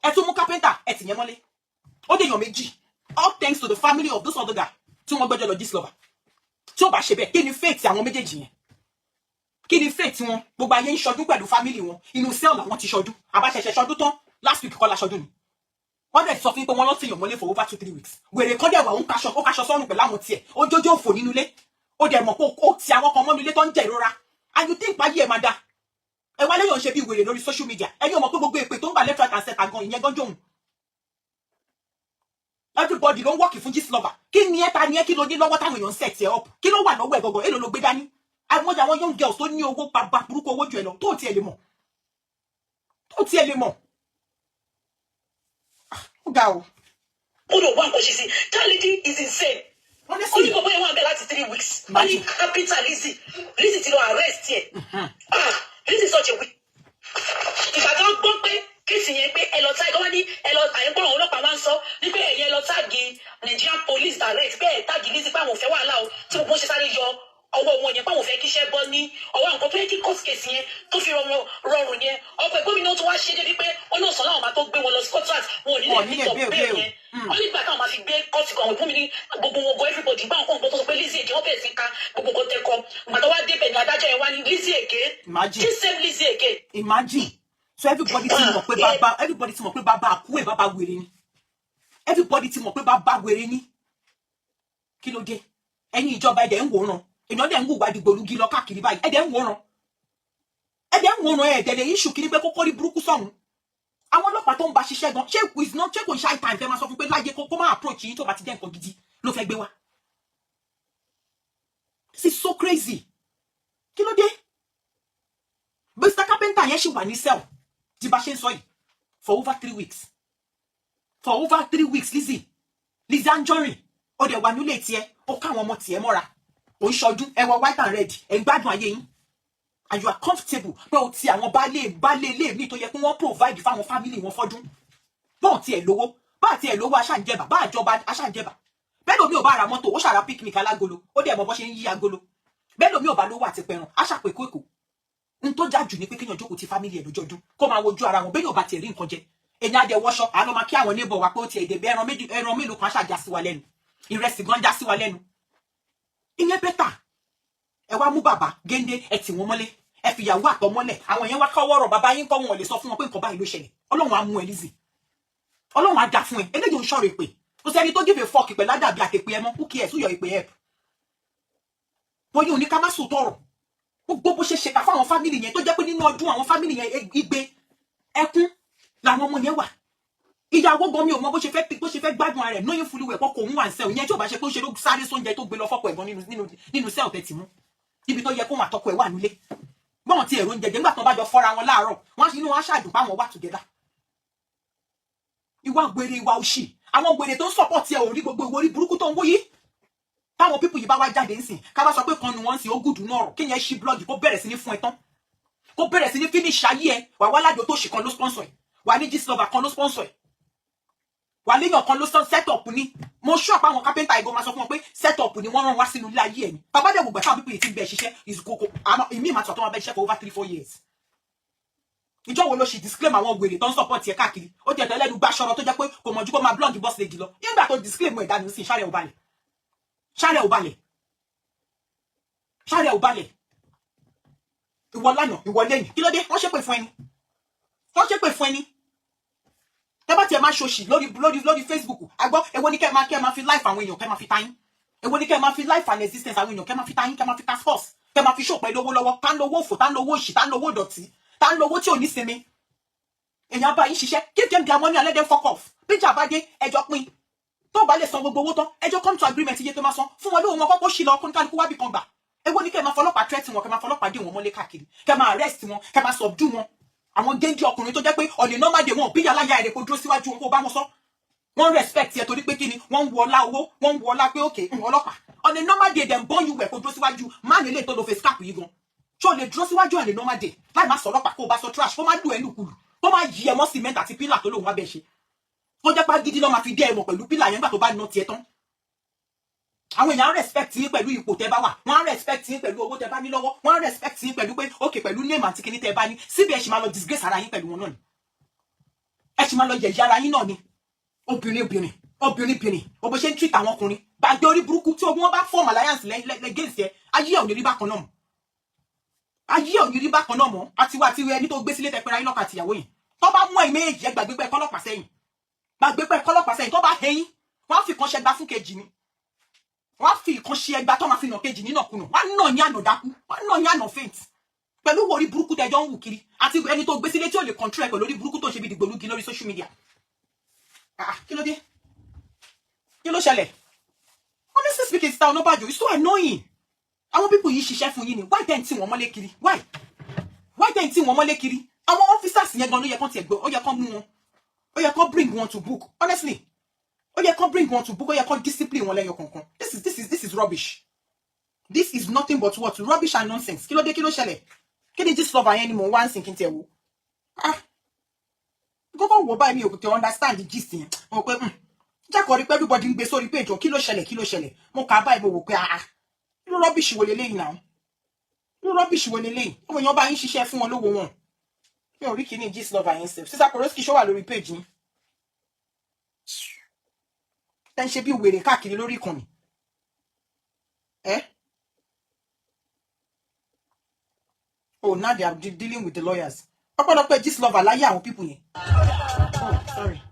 [SPEAKER 2] ẹ tún mú carpenter ẹ tì yẹn mọ́lé ó dèèyàn méjì all thanks to the family of those other guy tí wọ́n gbẹ́jọ́ lọ Gistlover tí ó bá ṣe bẹ́ẹ̀ kí ni fate àwọn méjèèjì yẹn kí ni fate wọn gbogbo ayé ń ṣọdún pẹ̀lú family wọn inú cell làwọn ti ṣọdún àbáṣẹṣẹ ṣọdún tán last week kọ́ la ṣọdún ni wọ́n dẹ̀ sọ fún pé wọ́n lọ sí èèyàn mọ́lé for over 2-3 weeks wèrè kan dẹ̀ wà ó kaṣọ sọ́run pẹ̀lú àwọn tiẹ̀ ó jójó òfò nínú ilé ó dẹ̀ mọ̀ pé ó ti àwọn kan mọ́nu ilé tó ń jẹ ìrora and you think báyìí ẹ̀ máa dá ẹ wá léyàn ṣe bí wèrè lórí social media ẹ̀yin ò mọ̀ pé gbogbo èpè tó ń gbà left right and center gan ìyẹn gan jóun everybody ló ń wọ́ọ̀kì fún Gistlover kí ni ẹ ta ni ẹ kí ló ní lọ́wọ́ táwọn èèyàn set ẹ up kí ló wà lọ́wọ́ ẹ̀ gọ̀gọ̀ èlò ló gbé dání àwọn young girls tó ní owó bàbá burúkú owó jù ẹ lọ tó tiẹ̀ lè mọ̀ Go.
[SPEAKER 3] Kudo one question. That lady is insane.
[SPEAKER 2] Honestly.
[SPEAKER 3] Only for one day last 3 weeks. Only capital Lizzie. Lizzie to arrest here. This is such a week. If I don't go pay, kisi yẹn pé ẹ lọ tag wọ́n ní ẹ lọ àyẹ̀kọ́ àwọn ọlọ́pàá máa ń sọ ní pé ẹ̀yẹ lọ tag Nigerian police direct pé ẹ̀ tag Lizzie pé àwọn ò fẹ́ wàhálà o tí gbogbo ṣe sáré yọ ọwọ́ wọn yẹn pé àwọn ò fẹ́ kíṣẹ́ bọ́ ní ọwọ́ nǹkan tó yẹ kí court case yẹn tó fi rọrùn yẹn ọ̀pọ̀ gómìnà tó wá ṣe débi pé ó náà sọ láwọn máa tó gbé wọn lọ Scotland wọn ò ní lè pick up bail yẹn wọ́n nígbà táwọn máa fi gbé court kan àwọn gómìnà gbogbo wọn go everybody gbá nǹkan tó sọ pé Lizzie èké wọ́n bẹ̀rẹ̀ sí ká gbogbo nǹkan tẹ́kọ̀ gbàtọ́ wá débẹ̀ ní adájọ́ yẹn wá ní Lizzie èké this same Lizzie èké.
[SPEAKER 2] Imagine. So everybody ti mọ̀ pé bàbá everybody ti mọ̀ pé bàbá àkú ẹ̀ bàbá wèrè ni. Everybody ti mọ̀ pé bàbá wèrè ni. Kí ló dé? Ẹ̀yin ìjọba ẹ̀dẹ̀ ń wòran. Èèyàn dẹ̀ ń wùwà dìgbòlugi lọ káàkiri báyìí. Ẹ̀dẹ̀ ń wòran. Ẹ̀dẹ̀ ń wòran ẹ̀dẹ̀ lè issue kiri pé kókó rí burúkú sọ̀hún. Àwọn ọlọ́pàá tó ń bá ṣiṣẹ́ gan. Ṣé kò ṣe time fẹ́ máa sọ fún pé láyé kó máa approach yín tó bá ti jẹ́ nǹkan gidi ló fẹ́ gbé wá. This is so crazy. Kí ló dé? Mr. Carpenter yẹn ṣì wà ní cell. Tí bá ṣe ń sọ yìí for over 3 weeks. For over 3 weeks, Lizzie Anjorin, ó dẹ̀ wà nílé tiẹ̀, ó ká àwọn ọmọ tiẹ̀ mọ́ra. Ó ń ṣọdún, ẹ wọ white and red, ẹ ń gbádùn ayé yín. And you are comfortable pé o ti àwọn baálé ilé mi tó yẹ kí wọ́n provide fáwọn family wọn fọ́dún. Bọ́ọ̀ tiẹ̀ lówó, bá tiẹ̀ lówó aṣáǹjẹba, bá àjọba aṣáǹjẹba. Bẹ́ẹ̀ lómi ò bá ra mọ́tò, ó ṣàrà picnic alágolo, ó dẹ̀ mọ bó ṣe ń yí agolo. Bẹ́ẹ̀ lómi ò bá lówó àti pẹran, aṣàpèkó èkó. N tó jájú ni pé kéèyàn jókòó ti family ẹ̀ lọ́jọ́dún kó máa wojú ara wọn bẹ́ẹ̀ yóò bá tiẹ̀ rí nǹkan jẹ èyàn á dẹ̀ wọṣọ àánú máa kí àwọn neighbor wa pé ó tiẹ̀ débẹ̀ ẹran mélòó kan ṣàjà sí wa lẹ́nu ìrẹsì gan já sí wa lẹ́nu ìyẹn bẹ́tà ẹ wá mú bàbá géńdé ẹ tì wọ́n mọ́lé ẹ fìyàwó àtọ̀ mọ́lẹ̀ àwọn yẹn wá káwọ́rọ̀ bàbá yín kọ́ wọn lè sọ fún wọn pé nǹkan báyìí ló ṣẹlẹ̀ Ọlọ́run á mú ẹ Lizzie Ọlọ́run á dá fún ẹ eléyìí ń ṣọ̀rọ̀ èpè kò sẹ́ni tó give a fuck pẹ̀lú àdàbí àtẹ̀pé ẹ mọ́ who cares who your èpè help bóyá òní ká má sùn tọrọ gbogbo bó ṣe ṣe ká fáwọn fámìlì yẹn tó jẹ́ pé nínú ọdún àwọn fámìlì yẹn igbe ẹkún làwọn ọmọ yẹn wà ìyàwó gan mi ò mọ bó ṣe fẹ́ gbádùn ara rẹ̀ lóyún fúlùwẹ̀ kọ́ kò ń wà ń sẹ́wọ̀n yẹn tí ò bá ṣe pé ó ṣe ló sáré sóúnjẹ tó gbé lọ fọ́pọ̀ ẹ̀gbọ́n nínú sẹ́wọ̀n tẹ̀tì mú ibi tó yẹ kó wọn àtọkọ ẹ̀ wà nílé bọ́n ti èrò oúnjẹ jẹ́ nígbà tó bá jọ fọ́ra wọn láàárọ̀ wọ́n inú wọn ṣàdùn páwọn wà together ìwà gbèrè ìwà òṣì àwọn gbèrè tó ń support ẹ ò rí gbogbo ìwòrí burúkú tó ń wó yìí táwọn pípù yìí bá wá jáde ńsìn ká bá sọ pé kan nu wọn ń sìn ó gùdù náà rọ kéèyàn ṣí blọọgì kó bẹ̀rẹ̀ sí ní fún ẹ tán kó bẹ̀rẹ̀ sí ní finish ayé ẹ wà wá ládùú tó ṣì kan ló sponsor ẹ wà ní Gistlover kan ló sponsor ẹ wà léèyàn kan ló set up ní mo ṣọ́ àpá àwọn carpenter ìgò máa sọ fún wọn pé set up ni wọ́n rán wá sínú ilé ayé ẹ ni bàbá dẹ̀ gbogbo táwọn pípù yìí ti ń bẹ ṣiṣẹ́ ìsìkòkò àmọ́ ìmí ìmọ̀ àtọ̀ tó wọn bẹ ṣiṣẹ́ for over 3-4 years ìjọ wo ló ṣe disclaim àwọn wèrè tó ń support ẹ káàkiri ó ti ẹ̀tọ́ ẹlẹ́nu gbàṣọ́rọ̀ tó jẹ́ pé kò mọ̀jú kó máa blog boss lady lọ nígbà tó disclaim ẹ̀ dànù sí ṣáré ò balẹ̀ ṣáré ò balẹ̀ ìwọ lánàá ìwọ lẹ́yìn kí ló dé wọ́n ṣépè fún ẹni tẹ́ bá tiẹ̀ máa ṣòṣì lórí Facebook àgbọ́ èwo ni kẹ́ máa fi life àwọn èèyàn kẹ́ máa fi tayín èwo ni kẹ́ máa fi life and existence àwọn èèyàn kẹ́ máa fi tayín kẹ́ máa fi task force kẹ́ máa fi ṣòpẹ́ lówó lọ́wọ́ tá ń lówó òfò tá ń lówó òṣì tá ń lówó ìdọ̀tí tá ń lówó tí ò ní sinmi èèyàn bá yín ṣiṣẹ́ give them their money and let them fuck off bíjà bá dé ẹjọ́ pín tó bá lè san gbogbo owó tán ẹjọ́ come to agreement iye tó máa san fún wọn lóhun wọn kọ́kọ́ ṣì lọ kó ní kálukú wábì kan gbà èwo ni kẹ́ máa fọlọ́pàá threat wọn kẹ́ máa fọlọ́pàá dé wọn mọ́lé káàkiri kẹ́ máa arrest wọn kẹ́ máa subdue wọn àwọn géńdé ọkùnrin tó jẹ́ pé ọ̀lẹ́ normal day wọn bí yàrá ya èrè kó dúró síwájú wọn kó bá wọn sọ wọ́n respect ẹ torí pé kíni wọ́n ń wọ ọlá owó wọ́n ń wọ ọlá pé òkè ọlọ́pàá ọ̀lẹ́ normal day dem born you wẹ̀ kó dúró síwájú má nílé tó lo face cap yìí gan tí o lè dúró síwájú ọ̀lẹ́ normal day láì má sọ ọlọ́pàá kó o bá sọ trash kó má lù ẹ́ lùkulù kó má yí ẹ mọ́ cement àti pílà tó lòun wá bẹ́ẹ̀ ṣe kó jẹ́ pé gidi lọ́ máa fi dé ẹ̀mọ̀ pẹ̀lú pílà yẹn nígbà tó bá ná tiẹ̀ tán àwọn èèyàn respect yín pẹ̀lú ipò tẹ́ bá wà wọ́n respect yín pẹ̀lú owó tẹ́ bá ní lọ́wọ́ wọ́n respect yín pẹ̀lú pé okay pẹ̀lú name àti kíní tẹ́ bá ní síbi ẹ ṣì máa lọ disgrace ara yín pẹ̀lú wọn náà ni ẹ ṣì máa lọ yẹ̀yẹ́ ara yín náà ni obìnrin o bó ṣe ń treat àwọn ọkùnrin gbàgbé orí burúkú tí ogun wọn bá form alliance against ẹ ayé ò ní rí bákan náà mọ́ àtiwá àti ẹni tó gbé sílé tẹpẹrẹ ayé lọ́kà àtìyàwó yìí tó bá mú ẹ̀yìn méjì ẹ gbàgbé pẹ́ kọ́lọ́pàá sẹ́yìn tó bá hẹyìn wọ́n fi kan ṣẹgbà fún kejì ni wọ́n fi ìkan ṣe ẹgbà tó máa fi nà kejì nínàkúnà wọ́n nà yín àná dákú wọ́n nà yín àná faint pẹ̀lú orí burúkú tẹjọ́ ń wù kiri àti ẹni tó gbé sílé tí ò lè control ẹ pẹ̀lú orí burúkú tó ṣe bí dìgbòlugi lórí social media kí ló dé kí ló ṣẹlẹ̀ honestly speaking Sister Onabanjo it's so annoying àwọn people yìí ṣiṣẹ́ fún yín ni why then tí wọ́n mọ́lé kiri why then tí wọ́n mọ́lé kiri àwọn officers yẹn gan ló yẹ kán tiẹ̀ gbé ó yẹ kán mú wọn Oh, you can't bring one to book. Honestly. Oh, you can't bring one to book. Oh, you can't discipline one your concon. This is rubbish. This is nothing but what? Rubbish and nonsense. Kilo de kilo shele. Can you just love anymore once in Kintewu? Ah. Go buy me to understand the gist. Okay. Jack or everybody in the page or kilo shele. Mo ka buy mo wo pe ah. You rubbish wo lele now. You rubbish wo lele. When you buy in share fún wọn lówó wọn. You rí kíni gist lover himself. Sister Koroski show wa lórí page yín. Then she be wèrè káàkiri lórí ìkànnì. Oh, now they are dealing with the lawyers. Ọ̀pọ̀lọpọ̀ gist lover láyé àwọn people yẹn. Oh, sorry.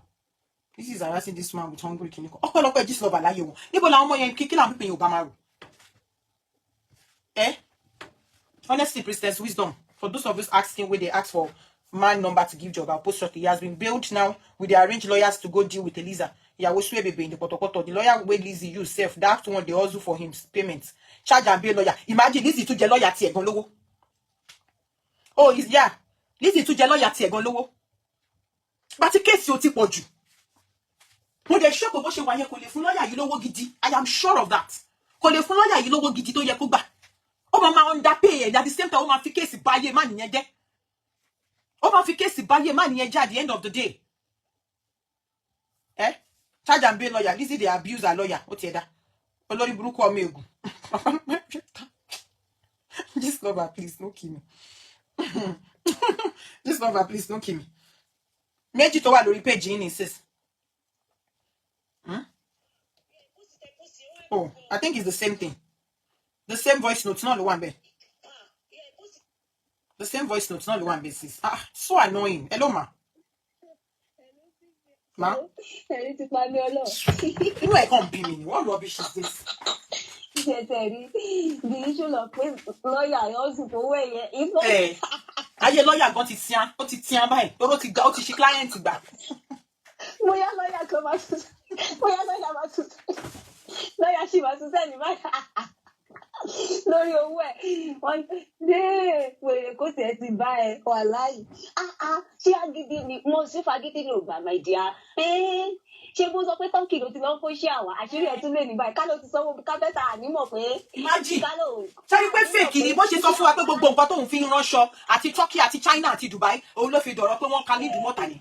[SPEAKER 2] This is harassing this man with hungry clinic. Ọ̀pọ̀lọpọ̀ gist lover láyé wọn. Níbo làwọn ọmọ yẹn kí làwọn people yẹn ò bá máa rò. Honestly, Priestess Wisdom, for those of us asking where they ask for man number to give job, I'll post shortly. He has been bailed now with the arranged lawyers to go deal with Eliza. Yeah, we swear baby in the potopoto. The lawyer where Lizzie use self, that one they also for him payments. Charge and bail lawyer. Imagine Lizzie to the lawyer tie gon lowo. Oh, yeah. Lizzie to the lawyer tie gon lowo. But the case you ti pọ̀jù. Mo dey sure ko bó ṣe wà yẹn kò lè fún lawyer yìí lówó gidi. I am sure of that. Kò lè fún lawyer yìí lówó gidi tó yẹ kó gbà. Ó máa underpay and at the same time ó máa fi case báyé má nìyẹn jẹ́. Ó máa fi case báyé má nìyẹn jẹ́ at the end of the day. Charge and bail lawyer. This is the abuser lawyer. Ó ti ẹ̀dá. Olori burúkú ọmọ Ogun. This lover, please, don't kill me. This lover, please, don't kill me. Méjì tó wà lórí page yín ni sis. Oh, I think it's the same thing. The same voice note, not the one bed. The same voice note, not the one basis. Ah, so annoying. Hello, ma. Ma? You ain't gonna be me. What rubbish is this?
[SPEAKER 3] The issue of lawyer also to weigh it.
[SPEAKER 2] Hey, aye lawyer got it sian, ó ti tian báyìí. Ó ti gba, ó ti ṣe client gbà.
[SPEAKER 3] Bóyá lawyer kan máa tún. Bóyá lawyer máa tún. Lawyer ṣì máa tún sẹ́ni báyìí. Lórí owó ẹ̀ wọ́n dé wèrè kó tiẹ̀ ti bá ẹ wà láyìí. Ṣé agídí ni mo sì fagídí ní ògbà my dear? Ṣé bó sọ pé tọ́kì ló ti lọ́ kó ṣe àwà àṣírí ẹ̀ tún lè ní báyìí ká ló ti sanwó kápẹ́tà ànímọ̀ pé.
[SPEAKER 2] Imagine ṣé pé fake ni bó ṣe sọ fún wa pé gbogbo nǹkan tóun fi ń ránṣọ àti Turkey àti China àti Dubai òun ló fi dọ̀rọ̀ pé wọ́n ka ní ìdúmọ̀tà ni.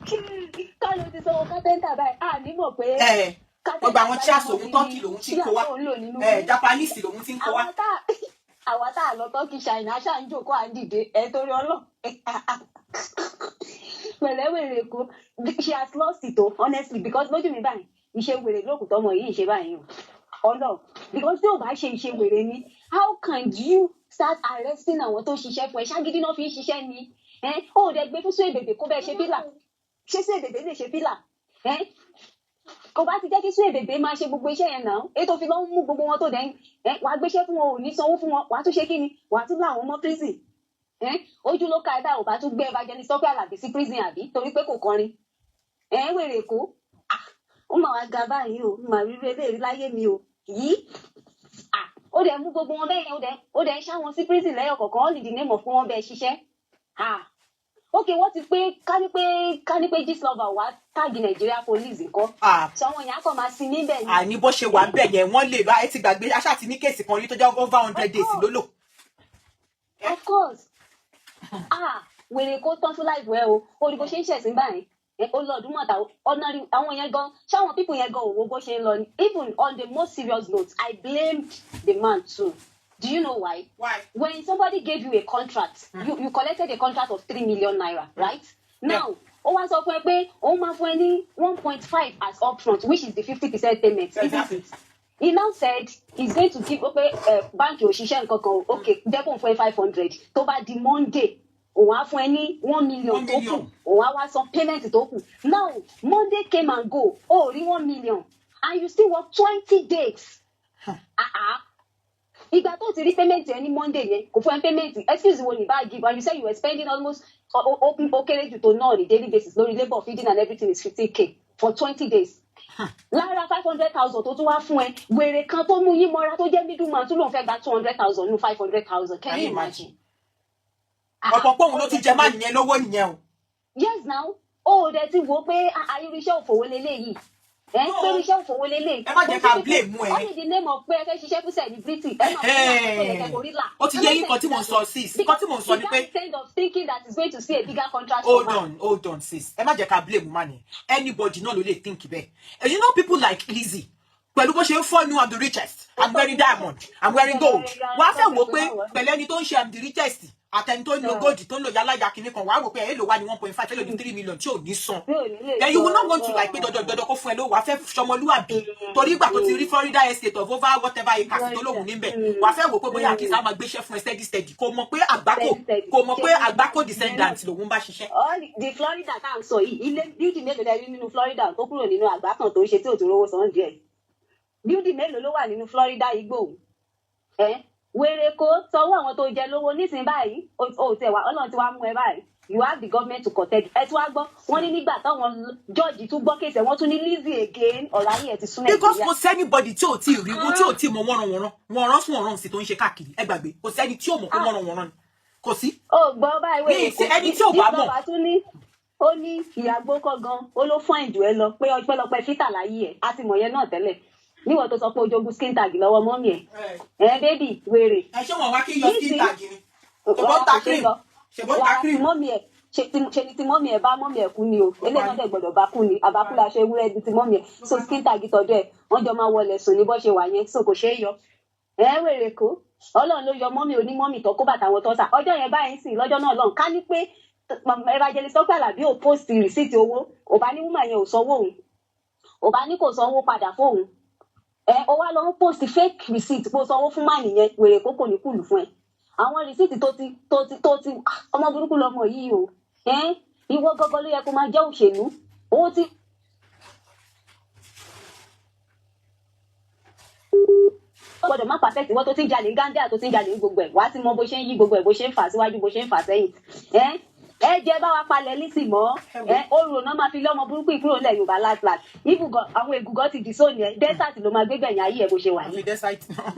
[SPEAKER 3] Ká ló ti sanwó kápẹ́tà báyìí ànímọ̀ pé.
[SPEAKER 2] Gbogbo àwọn chairs òun Turkey lòun ti ń kó wá. Japanese lòun ti ń kó wá.
[SPEAKER 3] Àwa tá a lọ Turkey China ṣáà ń jókòó à ń dìde ẹ̀ torí Ọlọ́run. Pẹ̀lẹ́wèrè kú she has lost it o honestly because lójú mi báyìí ìṣe wèrè lókùtọ́ ọmọ yìí ìṣe báyìí o Ọlọ́run because tí ò bá ṣe ìṣe wèrè ni how can you start arresting àwọn tó ṣiṣẹ́ fún ẹ ṣágídí náà fi ń ṣiṣẹ́ ni ó dẹ̀ gbé fún Suebebe kó bẹ́ẹ̀ ṣe fílà ṣé Suebebe lè ṣe fílà kò bá ti jẹ́ kí Suebebe máa ṣe gbogbo iṣẹ́ yẹn náà ètò fi lọ́ mú gbogbo wọn tó dẹ̀ wàá gbéṣẹ́ fún wọn ò ní sanwó fún wọn wàá tún ṣe kí ni wàá tún láwọn ọmọ prison ojú ló ka ẹ̀dá ò bá tún gbé evangelist Tọ́pẹ́ Àlàbí sí prison àbí torí pé kò kọrin wèrè kó ó mà wá ga báyìí o mà rí eléyìí láyé mi o yìí ó dẹ̀ mú gbogbo wọn bẹ́ẹ̀ yẹn ó dẹ̀ ń ṣá wọn sí prison lẹ́yọ̀ kọ̀ọ̀kan all in the name of fún wọn bẹ́ẹ̀ ṣiṣẹ́ okay wọ́n ti pé ká ní pé gist lover wá táàgì Nigeria police nǹkan sọ àwọn èèyàn kàn máa sin níbẹ̀ ni.
[SPEAKER 2] Àní bó ṣe wà ń bẹ̀ yẹn wọ́n lè bá ẹ ti gbàgbé aṣáà ti ní kéèsì kan rí tó jẹ́ over 100 days lólò.
[SPEAKER 3] Of course wèrè kó tán fún láìpẹ́ ẹ o orí bó ṣe ń ṣẹ̀sìn báyìí ó lọ ọdún mọ̀ta ordinary àwọn yẹn gan ṣáwọn people yẹn gan òwò bó ṣe ń lọ ni even on the most serious note I blamed the man too. Do you know why?
[SPEAKER 2] Why?
[SPEAKER 3] When somebody gave you a contract, you collected a contract of 3 million naira, right? Now, ó wá sọ fún ẹ pé ó máa fún ẹ ní 1.5 as upfront, which is the 50% payment.
[SPEAKER 2] Exactly.
[SPEAKER 3] He now said he's going to give bank òṣìṣẹ́ nǹkan kan okay dẹ́kun fún ẹ 500 tó bá di Monday òun á fún ẹ ní 1 million tó kù òun á wá san payment tó kù. Now Monday came and go ó rí 1 million and you still work 20 days. Ìgbà tó ti rí payment ẹ ní Monday yẹn kò fún ẹ payment excuse wo ni bá give and you say you were spending almost ó kéré jù tó náà on a daily basis lórí labour feeding and everything is 50k for 20 days. Lára 500,000 tó tún wá fún ẹ wèrè kan tó mú yín mọ́ra tó jẹ́ middleman tó lóun fẹ́ gba 200,000 nínú 500,000 can you imagine?
[SPEAKER 2] Ọ̀pọ̀ pọ̀ òun ló tún jẹ má nìyẹn lówó nìyẹn o.
[SPEAKER 3] Yes now
[SPEAKER 4] ó dẹ̀ ti wò pé irúṣẹ́ òfòwò leléyìí pé irúṣẹ́ òfòwò leléyìí.
[SPEAKER 2] ẹ má jẹ́ ká blame ẹ.
[SPEAKER 4] only the name of pé ẹ fẹ́ ṣiṣẹ́ fún celebrity ẹ máa fún gorilla.
[SPEAKER 2] ó ti yẹ yín kan tí mò ń sọ sis nǹkan tí mò ń sọ ni pé.
[SPEAKER 4] because kind of thinking that is going to see a bigger contract.
[SPEAKER 2] hold on sis ẹ má jẹ́ ká blame woman yẹn anybody náà ló lè think bẹ́ẹ̀ and you know people like Lizzy pẹ̀lú bó ṣe ń fọ́ nu I'm the richest I'm wearing diamond I'm wearing gold wọ́n á fẹ́ wò pé pẹ̀lú ẹni tó ń ṣe I'm the richest àtẹni tó ń lo gold tó ń lo yálàyà kìíní kan wàá wò pé èlò wa ní 1.5 èlò ní 3 million tí ò ní san then you will not want to like pé dọdọ kó fún ẹ lówó wàá fẹ́ ṣọmọlúwàbí torí ìgbà tó ti rí Florida estate of over whatever acres tó lóhùn níbẹ̀ wàá fẹ́ wò pé bóyá kí sáà máa gbéṣẹ́ fún ẹ steady kò mọ̀ pé àgbákò descendant lòun bá ṣiṣẹ́.
[SPEAKER 4] the Florida tá à ń sọ yìí ilé bíúdì mélòó lẹ rí nínú Florida tó kúrò nínú àgbá kan tó ń ṣe tí ò tó rówó san díẹ̀ bíúdì mélòó ló wà nínú Florida igbó wèrè kó sọwọ́ àwọn tó jẹ lówó nísìnyí báyìí o tẹ wá Ọlọ́run ti wá mú ẹ báyìí you have the government to protect ẹ tí wàá gbọ́ wọ́n ní nígbà táwọn jọ́ọ̀jì tún gbọ́ kéèsì wọ́n tún ní Lizzy again ọ̀rọ̀ ayé ẹ̀ ti sún Nàìjíríà.
[SPEAKER 2] because kò sẹ́ni bọ́dì tí ò tí ì rí wọ́n tí ò tí ì mọ wọ́nran fún ọ̀ràn sí tó ń ṣe káàkiri ẹ gbàgbé kò sẹ́ni tí ò mọ̀ pé wọ́nran ni kò sí.
[SPEAKER 4] ó gbọ́ báyìí wèrè kó
[SPEAKER 2] ẹni tí ò bá mọ̀
[SPEAKER 4] ó ní ìyàgbó kọ́ gan ó ló fún ìjù ẹ lọ pé ọpẹ́lọpẹ́ fítà láyé ẹ̀ á ti mọ̀ yẹn náà tẹ́lẹ̀ níwọ̀n tó sọ pé ojogun skin tag lọ́wọ́ mọ́mí ẹ̀ bébì wèrè.
[SPEAKER 2] ẹ ṣé wọn wá kí yọ skin tag ni ṣùgbọ́n ta cream
[SPEAKER 4] mọ́mí ẹ̀ ṣe ni ti mọ́mí ẹ̀ bá mọ́mí ẹ̀ kú ni o eléyìí náà dẹ̀ gbọ́dọ̀ bá kú ni àbákú la ṣe ewúrẹ́ di ti mọ́mí ẹ̀ so skin tag tọ́jú ẹ̀ wọ́n jọ máa wọlé sùn ní bó ṣe wà yẹn so kò ṣeé yọ. wèrè kó Ọlọ́run ló yọ mọ́mí onímọ́mí tó kó bàtà wọn tọ́sà ọjọ́ yẹn báyìí sìn lọ́jọ́ náà lọ́hùn ká ní pé evangelist Tọ́pẹ́ Àlàbí ò post receipt owó ò bá ní woman yẹn ò sanwó òun ò bá ní kò sanwó padà fóun ó wá lọ ń post fake receipt kó sanwó fún máà nìyẹn wèrè kó kò ní kùlù fún ẹ àwọn receipt tó ti ọmọ burúkú lọmọ yìí o ìwọ gọgọ ló yẹ kó máa jẹ òṣèlú owó tí. gbọ́dọ̀ má perfect ìwọ tó ti ń jalè gánjà tó ti ń jalè gbogbo ẹ̀ wá ti mọ bó ṣe ń yí gbogbo ẹ̀ bó ṣe ń fà síwájú bó ṣe ń fà sẹ́yìn ẹ jẹ́ bá wa palẹ̀ Lizzy mọ́ oru náà máa fi lọ́mọ burúkú ìkúrò ńlẹ̀ Yorùbá last ibùgọ̀ àwọn ègùgọ́ ti dì sóòní ẹ desert ló máa gbé gbẹ̀yìn ayé ẹ bó ṣe wà yìí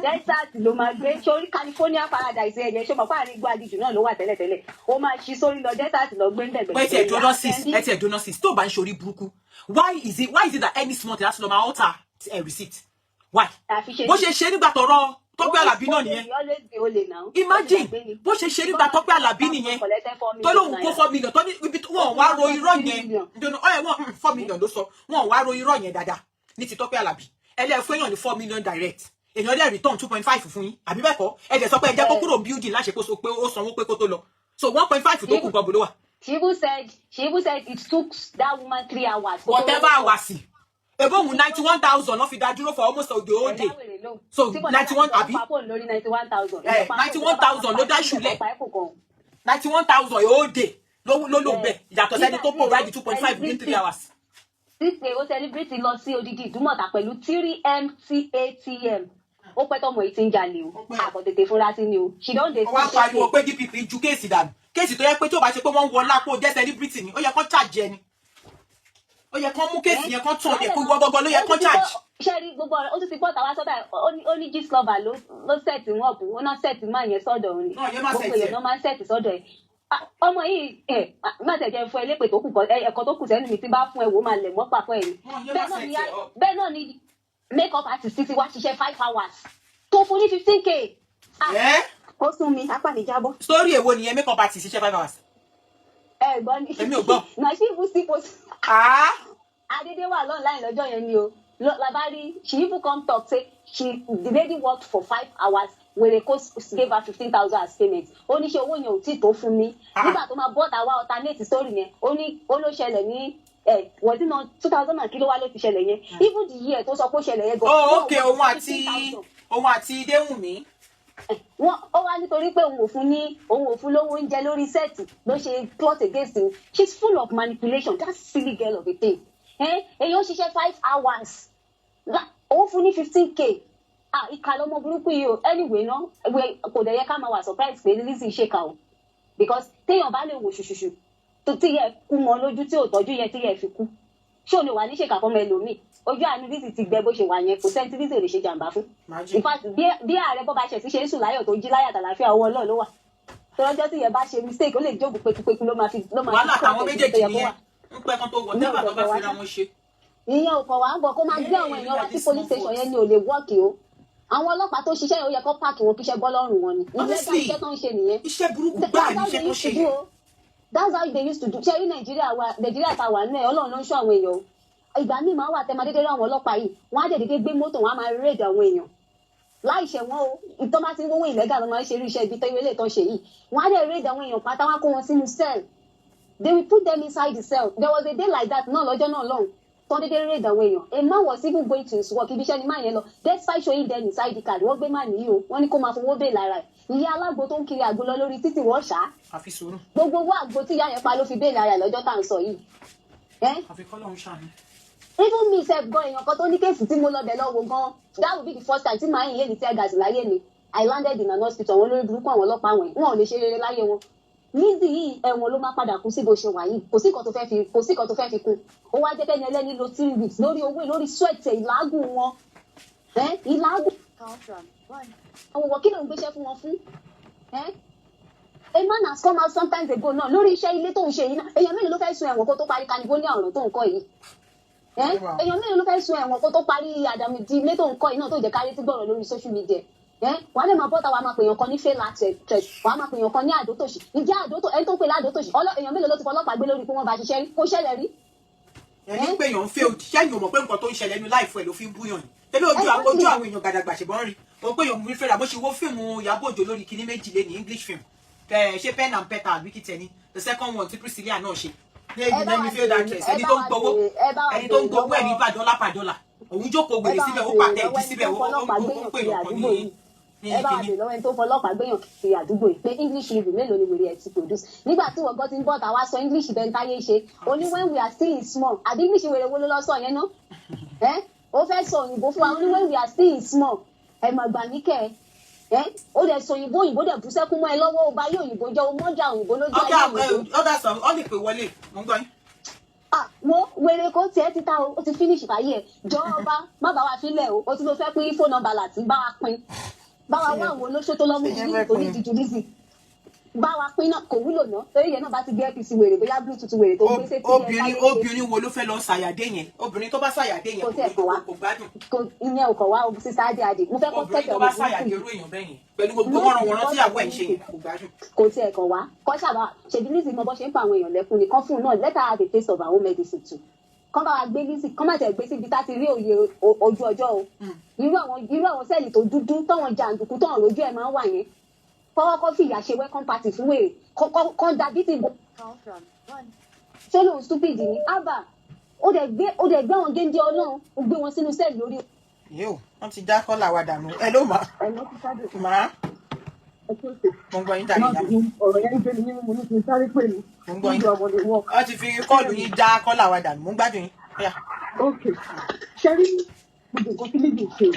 [SPEAKER 4] desert ló máa gbé sórí California paradise ẹ̀yẹ ṣé mo pààrin igbó adijù náà ló wà tẹ́lẹ̀tẹ́lẹ̀ ó máa ṣí sórí lọ desert lọ gbé ńbẹ̀gbẹ̀.
[SPEAKER 2] ẹ ti ẹ̀ donosis tó bá ń ṣorí burúkú why is it that any small thing has to máa alter receipt why bó ṣe ṣe nígbà tọrọ Tọ́pẹ́ Àlàbí náà nìyẹn imagine bó ṣe ṣe nígbà Tọ́pẹ́ Àlàbí nìyẹn tó lóun kó 4 million tó ní ibi tí wọ́n wá ro irọ́ yẹn wọ́n 4 million ló sọ wọ́n wá ro irọ́ yẹn dáadáa ní ti Tọ́pẹ́ Àlàbí ẹlẹ́fún èèyàn ní 4 million direct èèyàn dẹ̀ return 2.5 fún yín àbí bẹ́ẹ̀ kọ́ ẹ jẹ́ sọ pé ẹ jẹ́ kó kúrò building láṣẹ kó so pé ó sanwó pé kó tó lọ so 1.5 tó kù gbọ́ bó ló wà.
[SPEAKER 4] She even said it took that woman 3 hours.
[SPEAKER 2] whatever hours ebóhun 91,000 ló fi dá dúró for almost the whole day so 91 àbí 91,000 ló dá ṣùlẹ̀ 91,000 whole day ló lò bẹ́ẹ̀ yàtọ̀ sẹ́ni tó provide 2.5 within 3 hours.
[SPEAKER 4] Sísè ó celebrity lọ sí odidi Ìdúmọ̀tà pẹ̀lú 3MTATM ó pẹ́ tọmọ yìí ti ń jalè o àkọ́tètè fúnra sí ni o she don dey.
[SPEAKER 2] wọ́n á pariwo pé DPP ju kéèsì dànù kéèsì tó yẹ pé tí ò bá ṣe pé wọ́n ń wọlá kó jẹ́ celebrity ni ó yẹ kó charge ẹni ó yẹ kán mú kéèsì yẹn kán tún ọdẹ kó wọ gbọgbọ ló yẹ kán charge.
[SPEAKER 4] ṣé rí gbogbo ọ̀rọ̀ ó tún ti pọ̀ tàwa sọ́dọ̀ ó ní gist lover ló set wọn up ó náà set máa yẹn sọ́dọ̀ òun ni gbogbo èèyàn náà máa ń set sọ́dọ̀ ẹ̀ ọmọ yìí má tẹ̀ jẹ́ fún ẹ lépè tó kù ẹ̀kọ́ tó kù sẹ́nu mi tí bá fún ẹ wò ó máa lẹ̀ mọ́ pàpọ̀ ẹ̀ ni bẹ́ẹ̀ náà ni make up artist ti wá ṣiṣẹ́ 5 hours tó fún ní 15k ó sún mi apá mi jábọ́.
[SPEAKER 2] story èwo nìyẹn make up artist ṣiṣẹ́ 5 hours.
[SPEAKER 4] ẹ gbọ́ ni
[SPEAKER 2] èmi ò gbọ́.
[SPEAKER 4] na she even still post. Adede wà online lọ́jọ́ yẹn ni o labari she even come talk say the lady worked for 5 hours wèrè kó gave her 15,000 as payment ó ní ṣe owó yẹn ò tí tó fún mi nígbà tó máa bọ́ta wá alternate story yẹn ó ló ṣẹlẹ̀ ní wọ́n ti ná 2,000 kí ló wá ló ti ṣẹlẹ̀ yẹn even the year tó sọ pé ó ṣẹlẹ̀ yẹn gan.
[SPEAKER 2] ok òun àti Déwùnmí.
[SPEAKER 4] ó wá nítorí pé òun ò fún lówó oúnjẹ lórí sẹ́ẹ̀tì ló ṣe plot against him she's full of manipulation that silly girl of a thing èyàn ṣiṣẹ́ 5 hours òun fún ní 15k ìkà lọmọ burúkú yìí o anyway náà kò dẹ̀ yẹ ká máa wà surprise pé Lizzy ṣèkà o because téèyàn bá lè wò ṣùṣùṣù tó tí yẹ kú mọ lójú tí ò tọ́jú yẹ tí yẹ fi kú ṣé o lè wà ní ṣèkà fọmọ ẹlòmíì ojú àánú Lizzy ti gbẹ bó ṣe wà yẹn kò sẹ́ni tí Lizzy ò lè ṣe jàǹbá fún in fact bí ààrẹ bọ́ bá ṣe ti ṣe é sùn láyọ̀ tó jí láyà tàlàfíà ọwọ́ Ọlọ́run ló wà tọ́jọ́ tí yẹn bá ṣe mistake ó lè jókòó pekupeku ló máa fi
[SPEAKER 2] wàhálà àwọn méjèèjì nìyẹn ń pẹ́ kan tó wọ̀ tẹ́bà tó bá fi ra wọn ṣe.
[SPEAKER 4] ìyẹn ò kọ̀ wá ń bọ̀ kó máa gbé àwọn èèyàn wá sí police station yẹn ni ò lè wọ́ọ̀kì o àwọn ọlọ́pàá tó ṣiṣẹ́ yẹn ó yẹ kó páàkì wọn kíṣẹ́ bọ́ lọ́rùn wọn ni
[SPEAKER 2] Honestly,
[SPEAKER 4] iṣẹ́ tó ń ṣe nìyẹn.
[SPEAKER 2] iṣẹ́ burúkú gbáà ní iṣẹ́ tó ṣe yẹn.
[SPEAKER 4] That's how they used to do. Ṣé rí Nàìjíríà ta wà nínú ẹ̀ Ọlọ́run ló ń ṣọ́ àwọn èèyàn o. Ìgbà míì máa wà tẹ́ máa dédé rí àwọn ọlọ́pàá yìí. Wọ́n á dédé gbé mọ́tò wọn á máa rédè àwọn èèyàn. Láì ṣẹ̀ wọ́n o. Ìtọ́ bá ti ń wọ́wọ́ ìlẹ́gà ló máa ń ṣe irú iṣẹ́ ibi tó ilé ìtọ́ ṣe yìí. Wọ́n á dẹ̀ rédè àwọn èèyàn pátá wọ́n á kó wọn sínú cell. They will put them inside the cell. There was a day like that náà lọ́jọ́ náà lọ́hùn. Tọ́ dédé rédè àwọn èèyàn. A man was even going to his work. Ibi iṣẹ́ ni máa yẹn lọ. Despite showing them inside the card. Wọ́n gbé máa nìyí o. Wọ́n ní kó máa fowó bẹ́ẹ̀ lára ẹ̀. Ìyá alágbo tó ń kiri àgbo lọ lórí títì wọ́n ṣá.
[SPEAKER 2] Àfi sùúrù.
[SPEAKER 4] Gbogbo owó àgbo tí ìyá yẹn pa ló fi bẹ́ẹ̀ lára ẹ̀ lọ́jọ́ tá à ń sọ yìí.
[SPEAKER 2] Àfi kọ́lọ́run ṣàánú.
[SPEAKER 4] Even me sef gan èèyàn kan tó ní kéèsì tí mo lọ bẹ̀ lọ́wọ́ gan that will be the first time tí màá yìn yé ní tear gas láyé mi I landed in an hospital àwọn olórí burúkú àwọn ọlọ́pàá wọ̀nyí wọn ò lè ṣe rere láyé wọn. Lizzy yìí ẹ̀wọ̀n ló máa padà kú sí bó ṣe wà yìí kò sí nǹkan tó fẹ́ fi kún ó wá jẹ́ kẹ́ni ẹlẹ́ni lo 3 weeks lórí owó lórí sweat ìlágùn wọn ìlágùn. àwọn òwò kí ló ń gbéṣẹ́ fún wọn fún. A man has come out sometimes ago náà lórí iṣẹ́ ilé tó ń ṣe yìí náà èèyàn mélòó ló fẹ́ sun ẹ̀wọ̀n kó tó parí California ọ̀ràn tó ń kọ́ yìí. Èèyàn mélòó ló fẹ́ sun ẹ̀wọ̀n kó tó parí àdàmìdì ilé tó ń kọ́ yìí náà tó jẹ́ kárí tí gbọ́rọ̀ lórí social media. Wàá lè máa bọ́ta wàá máa pèèyàn kan ní fail actress wàá máa pèèyàn kan ní àdótòṣì ìjẹ́ ẹni tó ń pè ládótòṣì èèyàn mélòó ló ti fọlọ́pàá gbé lórí pé wọ́n bá ṣiṣẹ́ rí kó ṣẹlẹ̀ rí.
[SPEAKER 2] Ẹni pé èèyàn ń fẹ́ òdì ṣẹ́yìn ò mọ̀ pé nǹkan tó ń ṣẹlẹ̀ nínú láìfọ ẹ̀ ló fi ń búyàn yìí. Tẹ́lẹ̀ ojú àwọn èèyàn gàdàgbà ṣèbọn rí. Òun pé èèyàn mú mi fẹ́ra bó ṣe wo fíìmù Ìyábọ̀ Òjó lórí kinní méjì lé ní English film. Ṣé pen and petal àbí kìtẹ̀ ni the second one tí Priscilla náà ṣe. Let me feel that dress. Ẹni tó ń gbowó ẹ̀ ní pàdọ́là pàdọ́là. Òun jókòó wèrè síbẹ̀ ó pàtẹ́ ìdí síbẹ̀ ó pè yàn kan ní
[SPEAKER 4] ẹ bá wà lè lọ́wọ́ ẹni tó fọlọ́pàá gbéyàn kiri àdúgbò yìí pé English review mélòó ni wèrè ẹ̀ ti produce nígbà tí wọ́n gbọ́ ti ń bọ̀ tàwa sọ English bẹ́ẹ̀ táyé ṣe ó ní when we are still in small àbí English wèrè wo ló lọ sọ yẹn náà ó fẹ́ sọ òyìnbó fún wa ó ní when we are still in small ẹ̀ mà gbà mí kẹ́ ó dẹ̀ sọ òyìnbó dẹ̀ bú sẹ́kún mọ́ ẹ lọ́wọ́ ó bá yé òyìnbó jẹ́ ó mọ́jà òyìnbó ló jẹ́ ayé òyìnbó.
[SPEAKER 2] ọ̀gá sọ ọ́ lè pè wọlé mo ń gbọ́ yín.
[SPEAKER 4] wo wèrè kó tiẹ̀ ti ta o ó ti finish fàyè ẹ̀ jọ ọba má bá wa filẹ̀ o ó ti lọ fẹ́ pín phone number láti bá wa pín báwa wá àwọn olóṣó tó lọ́mú yìí torí ìdíjú Lizzy báwa pín náà kò wúlò náà torí yẹn náà bá ti gbé APC wèrè bóyá bluetooth wèrè tó gbé sétí ẹ̀
[SPEAKER 2] obìnrin wo ló fẹ́ lọ ṣàyàdé yẹn obìnrin tó bá ṣàyàdé yẹn kò gbádùn.
[SPEAKER 4] ìyẹn ò kọ̀ wá o sísá adé mo fẹ́ kọ́
[SPEAKER 2] obìnrin
[SPEAKER 4] kẹ́kẹ́
[SPEAKER 2] tó bá ṣàyàdé irú èèyàn bẹ́ẹ̀ yẹn pẹ̀lú gbogbo wọ́nranwọ̀nran tí ìyàwó ẹ̀ ń ṣe yẹn kò gbádùn.
[SPEAKER 4] kò tiẹ̀ kọ̀ wá kọ́ ṣàbà ṣèbí Lizzy mọ bọ́ ṣe ń pa àwọn èèyàn lẹ́kùn ni kán fún un náà let her have a taste of her own medicine too kán bá wa gbé Lizzy kán má tẹ̀ gbé síbi tá ti rí òye ojú ọjọ́ o irú àwọn sẹ́ẹ̀lì tó dúdú táwọn jàǹdùkú táwọn lójú ẹ̀ máa ń wà yẹn kọ́kọ́ fìyà ṣe welcome party fún wèrè kọ́ dàbí ti bọ̀. ṣé lóun stupid ni abba ó dẹ̀ gbé àwọn géńdé ọlọ́run ó gbé wọn sínú sẹ́ẹ̀lì lórí.
[SPEAKER 2] yóò wọ́n ti já kọ́là wa dànù ẹ ló mà. mà á. mo ń gbọ́ yín dàbí ìyá.
[SPEAKER 5] ọ̀rọ̀ yẹn ń gbé mi nínú mo ní kí n sáré pè mí.
[SPEAKER 2] mo ń gbọ́ yín. wọ́n ti fi kọ́ọ̀lù yín já kọ́là wa dànù mo ń gbádùn yín.
[SPEAKER 5] ok ṣe rí gbogbo nǹkan tí Lizzy ṣe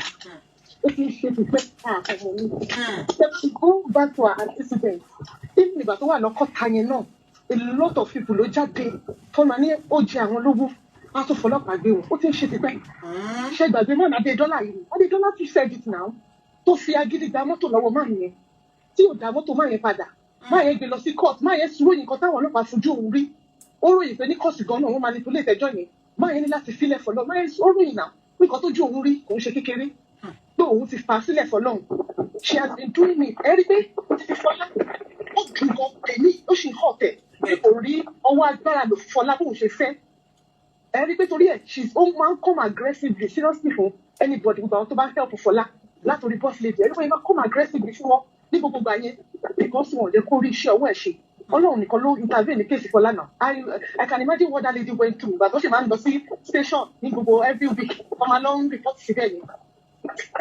[SPEAKER 5] ó ti ṣe ti pẹ́ àkọ́mọ mi. ṣe go back to our antecedent even ìgbà tó wà lọ́kọ̀ta yẹn náà a lot of people ló jáde tọ́nà ní ó jẹ àwọn lówó wọ́n á tún fọlọ́pàá gbé wọn ó ti ń ṣe ti pẹ́. ṣe gbàgbé mọ́ Adédọ́là yìí Adédọ́là tún said it now tó fi agídí gba mọ́tò lọ́wọ́ máa yẹn tí ò dá mọ́tò máa yẹn padà máa yẹn gbé lọ sí court máa yẹn sùúrù nǹkan táwọn ọlọ́pàá fojú òun rí ó ròyìn pé ní kọ́ọ̀sì gan-an wọ́n manipulate ẹjọ́ yẹn máa yẹn ní láti filẹ̀ fọlọ́ máa yẹn ó ròyìn náà nǹkan tójú òun rí kò ń ṣe kékeré pé òun ti fà á sílẹ̀ fọlọ́run she has been doing it ẹ rí pé ti fọlá ó dùn gan tẹ̀lé ó sì ń hàn tẹ̀ pé kò rí ọwọ́ agbára lò fọlá bóun ṣe fẹ́ ẹ rí pé torí ẹ̀ ó máa ń come aggressively seriously fún anybody gbogbo àwọn tó bá help fọlá látòrí boss lady ẹ rí pé máa come aggressively fún wọn ní gbogbo gbà yẹn because wọn ò lè kó rí iṣẹ́ ọwọ́ ẹ̀ ṣe Ọlọ́run nìkan ló intervene ní kéèsì fọlá náà I can imagine what that lady went through but ó sì máa ń lọ sí station ní gbogbo every week ọmọ alọ́ ń report sí bẹ́ẹ̀ ni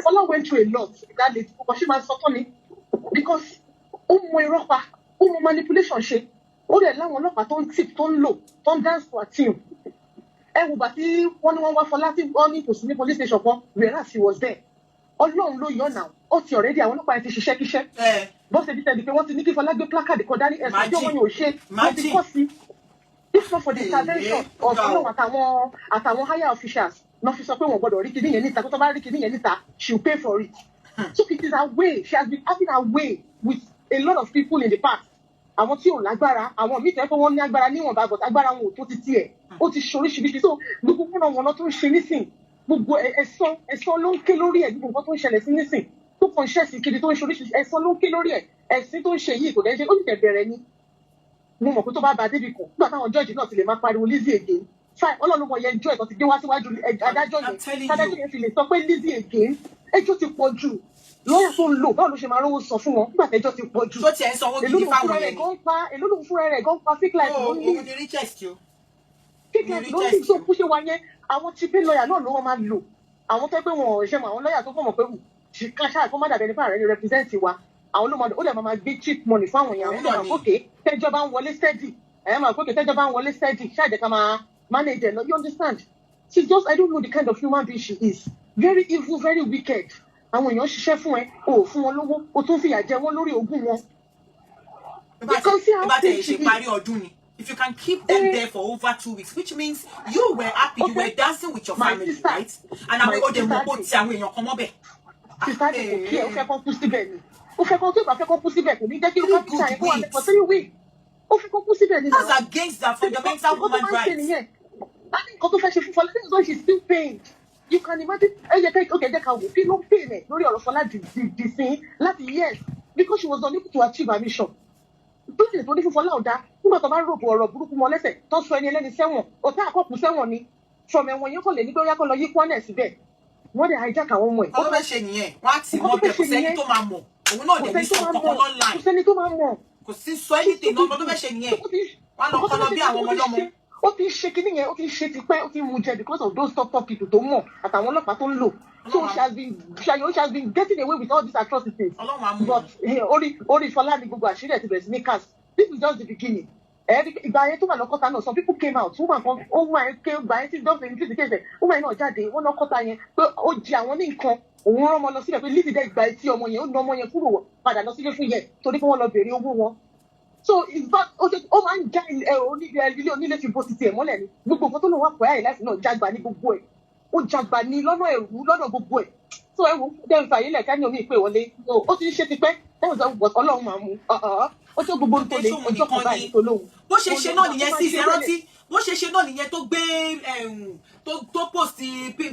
[SPEAKER 5] Fọlá went through a lot that lady because she máa sọ tán ni because ó mọ irọ́ pa ó mọ manipulation ṣe ó dẹ̀ láwọn ọlọ́pàá tó ń tip tó ń lò tó ń dance for a team ẹ wò bá tí wọ́n ní wọ́n wá Fọlá tí wọ́n ní kò sí ní police station kan whereas he was there Ọlọ́run ló yọ̀ náà ó ti already àwọn ọlọ́pàá yẹn ti ṣiṣẹ́ kíṣẹ́ bọ́sẹ̀ bí tẹ̀lé pé wọ́n ti ní kí Fọlá gbé placard kan dání ẹ̀sùn àjọ wọn yóò ṣe wọ́n ti kọ́ sí if not for the intervention of Ọlọ́run àtàwọn higher officials náà fi sọ pé wọ́n gbọ́dọ̀ rí kinní yẹn níta tó bá rí kinní yẹn níta she will pay for it so it is her way she has been having her way with a lot of people in the past àwọn tí ò lágbára àwọn míì tẹ́ pé wọ́n ní agbára níwọ̀nba but agbára wọn ò tó ti tiẹ̀ ó ti ṣe oríṣiríṣi so gbogbo wọn tó ń ṣe nísìn gbogbo ẹ̀sán ló ń ké lórí ẹ̀ gbogbo nǹkan tó ń ṣẹlẹ̀ sí nísìn tó kàn ṣẹ̀sìn kiri tó ń ṣe oríṣiríṣi ẹ̀sán ló ń ké lórí ẹ̀ ẹ̀sìn tó ń ṣe yìí kò dẹ́ ṣe ó sì tẹ̀ bẹ̀rẹ̀ ni mo mọ̀ pé tó bá ba débi kan nígbà táwọn jọ́ọ̀jì náà ti lè máa pariwo Lizzy again fine ọlọ́run mọ̀ yẹn ẹjọ́ ẹ̀tọ́ ti gbé wá síwájú adájọ́ yẹn adájọ́ yẹn fi lè sọ pé Lizzy again ẹjọ́ ti pọ̀ jù lọ́yà tó ń lò báwo ló ṣe máa rówó sọ fún wọn nígbà tẹ́jọ́ ti pọ̀ jù
[SPEAKER 2] tó tiẹ̀ sanwó gidi fáwọn yẹn
[SPEAKER 5] èló ló ń fúnra rẹ̀ gan pa fake life ló ń ní
[SPEAKER 2] òun ni richest o
[SPEAKER 5] fake life ló ń ní tó kú ṣe wá yẹn àwọn chipe lọ́yà náà ló wọ́n máa lò àwọn tó pé wọn ò ṣe mọ àwọn lọ́yà tó fọmọ pé ṣáà kó má dàbẹ̀ nípa rẹ̀ ní represent wa àwọn ló dẹ̀ máa gbé cheap money fáwọn èèyàn àwọn ló máa kókè tẹ́jọ́ bá ń wọlé steady ẹ̀yà máa kókè tẹ́jọ́ bá ń wọlé steady ṣáàjẹ́ ká máa manage ẹ̀ lọ you understand she's just I don't know the kind of human being she is very evil very wicked àwọn èèyàn ṣiṣẹ́ fún ẹ o ò fún wọn lówó o tún fìyà jẹ wọn lórí ogún wọn.
[SPEAKER 2] Ìbá tẹ̀ ṣe parí ọdún ni. If you can keep them there for over 2 weeks, which means you were happy, you were dancing with your family, right? And àwọn òde mọ̀ bó ti àwọn èèyàn kan mọ́ bẹ̀.
[SPEAKER 5] Sísá ni kò kí ẹ, ó fẹ́ kán kú síbẹ̀ ni. Ó fẹ́ kán tó ìgbà fẹ́ kán kú síbẹ̀ kò ní jẹ́ kí ó ká kíkà ẹ̀ kó wà lẹ́kọ̀ọ́ 3 weeks. Ó fẹ́ kán kú síbẹ̀ ni.
[SPEAKER 2] That's against the fundamental human rights.
[SPEAKER 5] A ní nǹkan tó fẹ́ ṣe fún Fọlá, this is why she's still pained. You can imagine, ẹ yẹ kẹ́ okay jẹ́ ká wò kí ló ń pè mẹ́ lórí ọ̀rọ̀ Fọlá di sin láti years because she was unable to achieve her mission. Bísí tó ní fún Fọlá ọ̀dà nígbà tó bá rògbò ọ̀rọ̀ burúkú mọ́ lẹ́sẹ̀ tó sọ ẹni ẹlẹ́ni sẹ́wọ̀n ọ̀tá àkọ́kù sẹ́wọ̀n ni from ẹ̀wọ̀n yẹn kò lè ní pé ó yá kó lọ yí kwánẹ̀ síbẹ̀ wọ́n dẹ̀ hijack àwọn ọmọ ẹ̀.
[SPEAKER 2] Ọlọ́ fẹ́ ṣe nìyẹn wọ́n á tì mọ́ bẹ́ẹ̀ kò sẹ́ni tó máa mọ̀ òun náà dẹ̀ ní sọ kankan online
[SPEAKER 5] kò sẹ́ni tó máa mọ̀
[SPEAKER 2] kò sí sọ anything náà tó fẹ́ ṣe nìyẹn wọ́n á lọ kọ́ lọ bí àwọn ọmọ ọlọ́mọ.
[SPEAKER 5] Ó ti ṣe kinní yẹn ó ti ṣe tipẹ́ ó ti mú jẹ because of those top people tó mọ̀ àtàwọn ọlọ́pàá tó ń lò so she has been getting away with all these atrocities but orí Fọlá ni gbogbo àṣírí ẹ̀ ti bẹ̀rẹ̀ sí ní cast this is just the beginning. Ìgbà yẹn tó wà lọ́kọ́ta náà some people came out woman kan ó wà ké gbà yẹn tí dọ́kítà ní tìsí kéṣẹ̀ woman náà jáde wọ́n lọ́kọ́ta yẹn pé ó jẹ àwọn ní nǹkan òun rán ọmọ lọ sílẹ̀ pé Lizzy dẹ́ ìgbà etí ọmọ yẹn ó na ọmọ yẹn kúrò padà lọ sílé fún yẹn torí pé wọ́n lọ béèrè owó wọn. So ó máa ń já ilé onílé fi bó ti tiẹ̀ mọ́lẹ̀ ni gbogbo nǹkan tó lọ wà pọ̀ ẹ̀ láìsí náà jágba ní gbogbo ẹ̀ ó jágba ní lọ́nà ẹ̀rú lọ́nà gbogbo ẹ̀ so ẹ wo dẹ́n fàyè lẹ̀ ká ní omi ìpè wọlé ó ti ń ṣe tipẹ́ Ọlọ́run máa mú ó tó gbogbo ń tó lé ọjọ́ kan báyìí tó lóhùn.
[SPEAKER 2] Bó ṣe ṣe náà nìyẹn sí ìṣẹ́rántí bó ṣe ṣe náà nìyẹn tó gbé tó post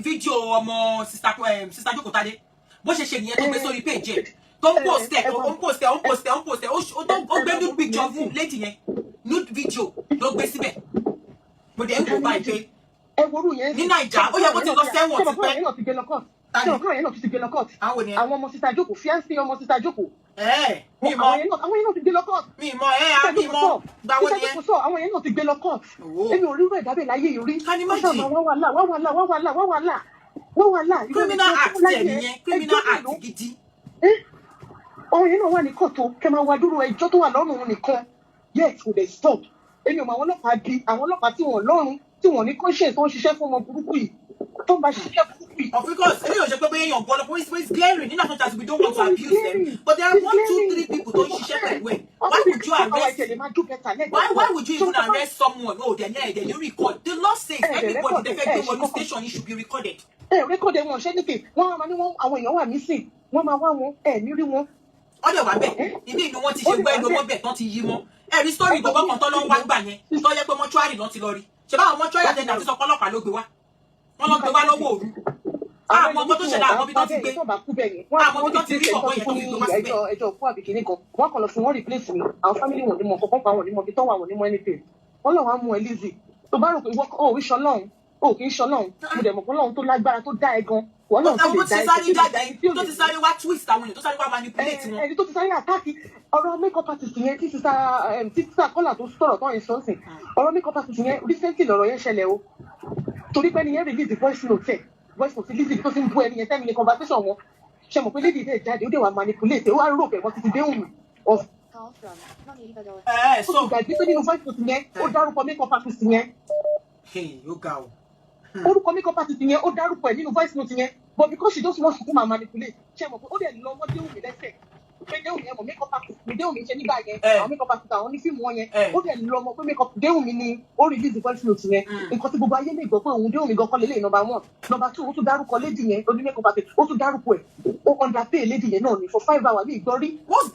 [SPEAKER 2] fídíò ọmọ sista Jókòtádé bó ṣe ṣe nìyẹn tó gbé sórí page ẹ̀ tó ń post ẹ̀ ó gbé nude picture fún lady yẹn nude video ló gbé síbẹ̀ mo dẹ̀ ń kó báyìí pé ní Naija ó yẹ kó ti lọ sẹ́wọ̀n ti pẹ́.
[SPEAKER 5] Ṣé ọkùnrin yẹn náà ti gbé lọ court? Àwọn ọmọ sista Jókòó fiancé ọmọ sista Jókòó. Àwọn yẹn náà ti gbé lọ court.
[SPEAKER 2] Mi mọ̀ mi mọ̀ gbàwó ni ẹ.
[SPEAKER 5] Àwọn yẹn náà ti gbé lọ court. Èmi ò rí rẹ̀ dábẹ́ láyé yìí rí. Wọ́n wà láà.
[SPEAKER 2] Criminal act ẹ̀ nìyẹn criminal act gidi.
[SPEAKER 5] Àwọn yẹn náà wà ní kóòtù kẹ́ máa wá dúró ẹjọ́ tó wà lọ́rùn nìkan. Yes, kò dẹ̀ stop. Èmi ò mọ àwọn ọlọ́pàá tí wọ́n lọ́rùn tí wọ́n ní conscience tó ń ṣiṣẹ́ fún ọmọ burúkú yìí. Tó ń bá ṣiṣẹ́ burúkú yìí.
[SPEAKER 2] Of course, any of the people in is glaring. In as much as we don't want to abuse them, but there are 1, 2, 3 people don't share that way. Why would you arrest? Why would you even arrest someone? Oh, then you record. The law says everybody the federal police station should be recorded.
[SPEAKER 5] Record them on anything. Wọ́n máa ní wọ́n àwọn èèyàn wà missing. Wọ́n máa wá wọn ní rí wọn.
[SPEAKER 2] Ọdẹ wà bẹ́ẹ̀. Ibi inú wọn ti ṣe gbẹ lọ́wọ́ bẹ́ẹ̀ tán ti yí wọn. Every story gbogbo kan tó lọ wá gbà yẹn. Tó yẹ pé mọ́túárì lọ ti lọ rí. Ṣé báwọn mọ́túárì àtẹnà ti sọ ọlọ́pàá ló gbé wá. Wọ́n lọ gbé wá lọ́wọ́ òru. Àwọn ọmọ tó ṣẹlẹ̀ àwọn bí tó ti gbé. Àwọn bí tó ti rí ọ̀pọ̀ yẹn tó fi gbé wá síbẹ̀.
[SPEAKER 5] Ẹjọ́ fún àbíkíní kan. Wọ́n kàn lọ fún wọn replace mi. Àwọn family wọn ní mọ̀ kọ́kọ́ pa wọn ní mọ̀ bí tó wà wọn ní mọ̀ anything. Wọ́n lọ wá mú ẹ Lizzy. Tó bá rò pé ó rí ṣọlọ́run. Ó kì í ṣọlọ́run. Mo dẹ̀ mọ̀ pé Ọlọ́run tó lágbára tó dá ẹ gan. Wọ́n náà ti lè dá ẹ.
[SPEAKER 2] Tó ti sáré wá twist àwọn èèyàn tó sáré wá manipulate wọn.
[SPEAKER 5] Ẹni tó ti sáré àtàkì ọ̀rọ̀ makeup artist yẹn tí sísá kọ́là tó sọ̀rọ̀ tó ń sọ sìn. Ọ̀rọ̀ makeup artist yẹn recently lọ̀rọ̀ yẹn ṣẹlẹ̀ o. Torí pé ẹni yẹn release the voice note voice note Lizzy tó ti ń bú ẹni yẹn 10 minute conversation wọn. Ṣé mọ̀ pé lady dẹ̀ jáde ó dẹ̀ wá manipulate ó wá rò pé wọ́n ti dé òun of.
[SPEAKER 2] So
[SPEAKER 5] ìgbàgbé pé nínú voice note yẹn ó dárúkọ makeup artist yẹn.
[SPEAKER 2] Ó ga o.
[SPEAKER 5] Orúkọ makeup artist yẹn ó dárúkọ ẹ̀ nínú voice note yẹn but because she just wants to come and manipulate ṣe mọ̀ pé ó dẹ̀ lọ wọ́n déhùn mi lẹ́sẹ̀ pé déhùn yẹn mọ̀ makeup artist mi déhùn mi ṣe nígbà yẹn àwọn makeup artist àwọn ní fíìmù wọn yẹn ó dẹ̀ lọ mọ̀ pé makeup déhùn mi ni ó release the voice note yẹn nǹkan tí gbogbo ayé lè gbọ́ pé òun déhùn mi gan kọ́ lélẹ̀ number 1 number 2 ó tún dárúkọ lady yẹn ó ní makeup artist ó tún dárúkọ ẹ̀ ó underpay lady yẹn náà ni for 5 hours ní ìgbọ́rí.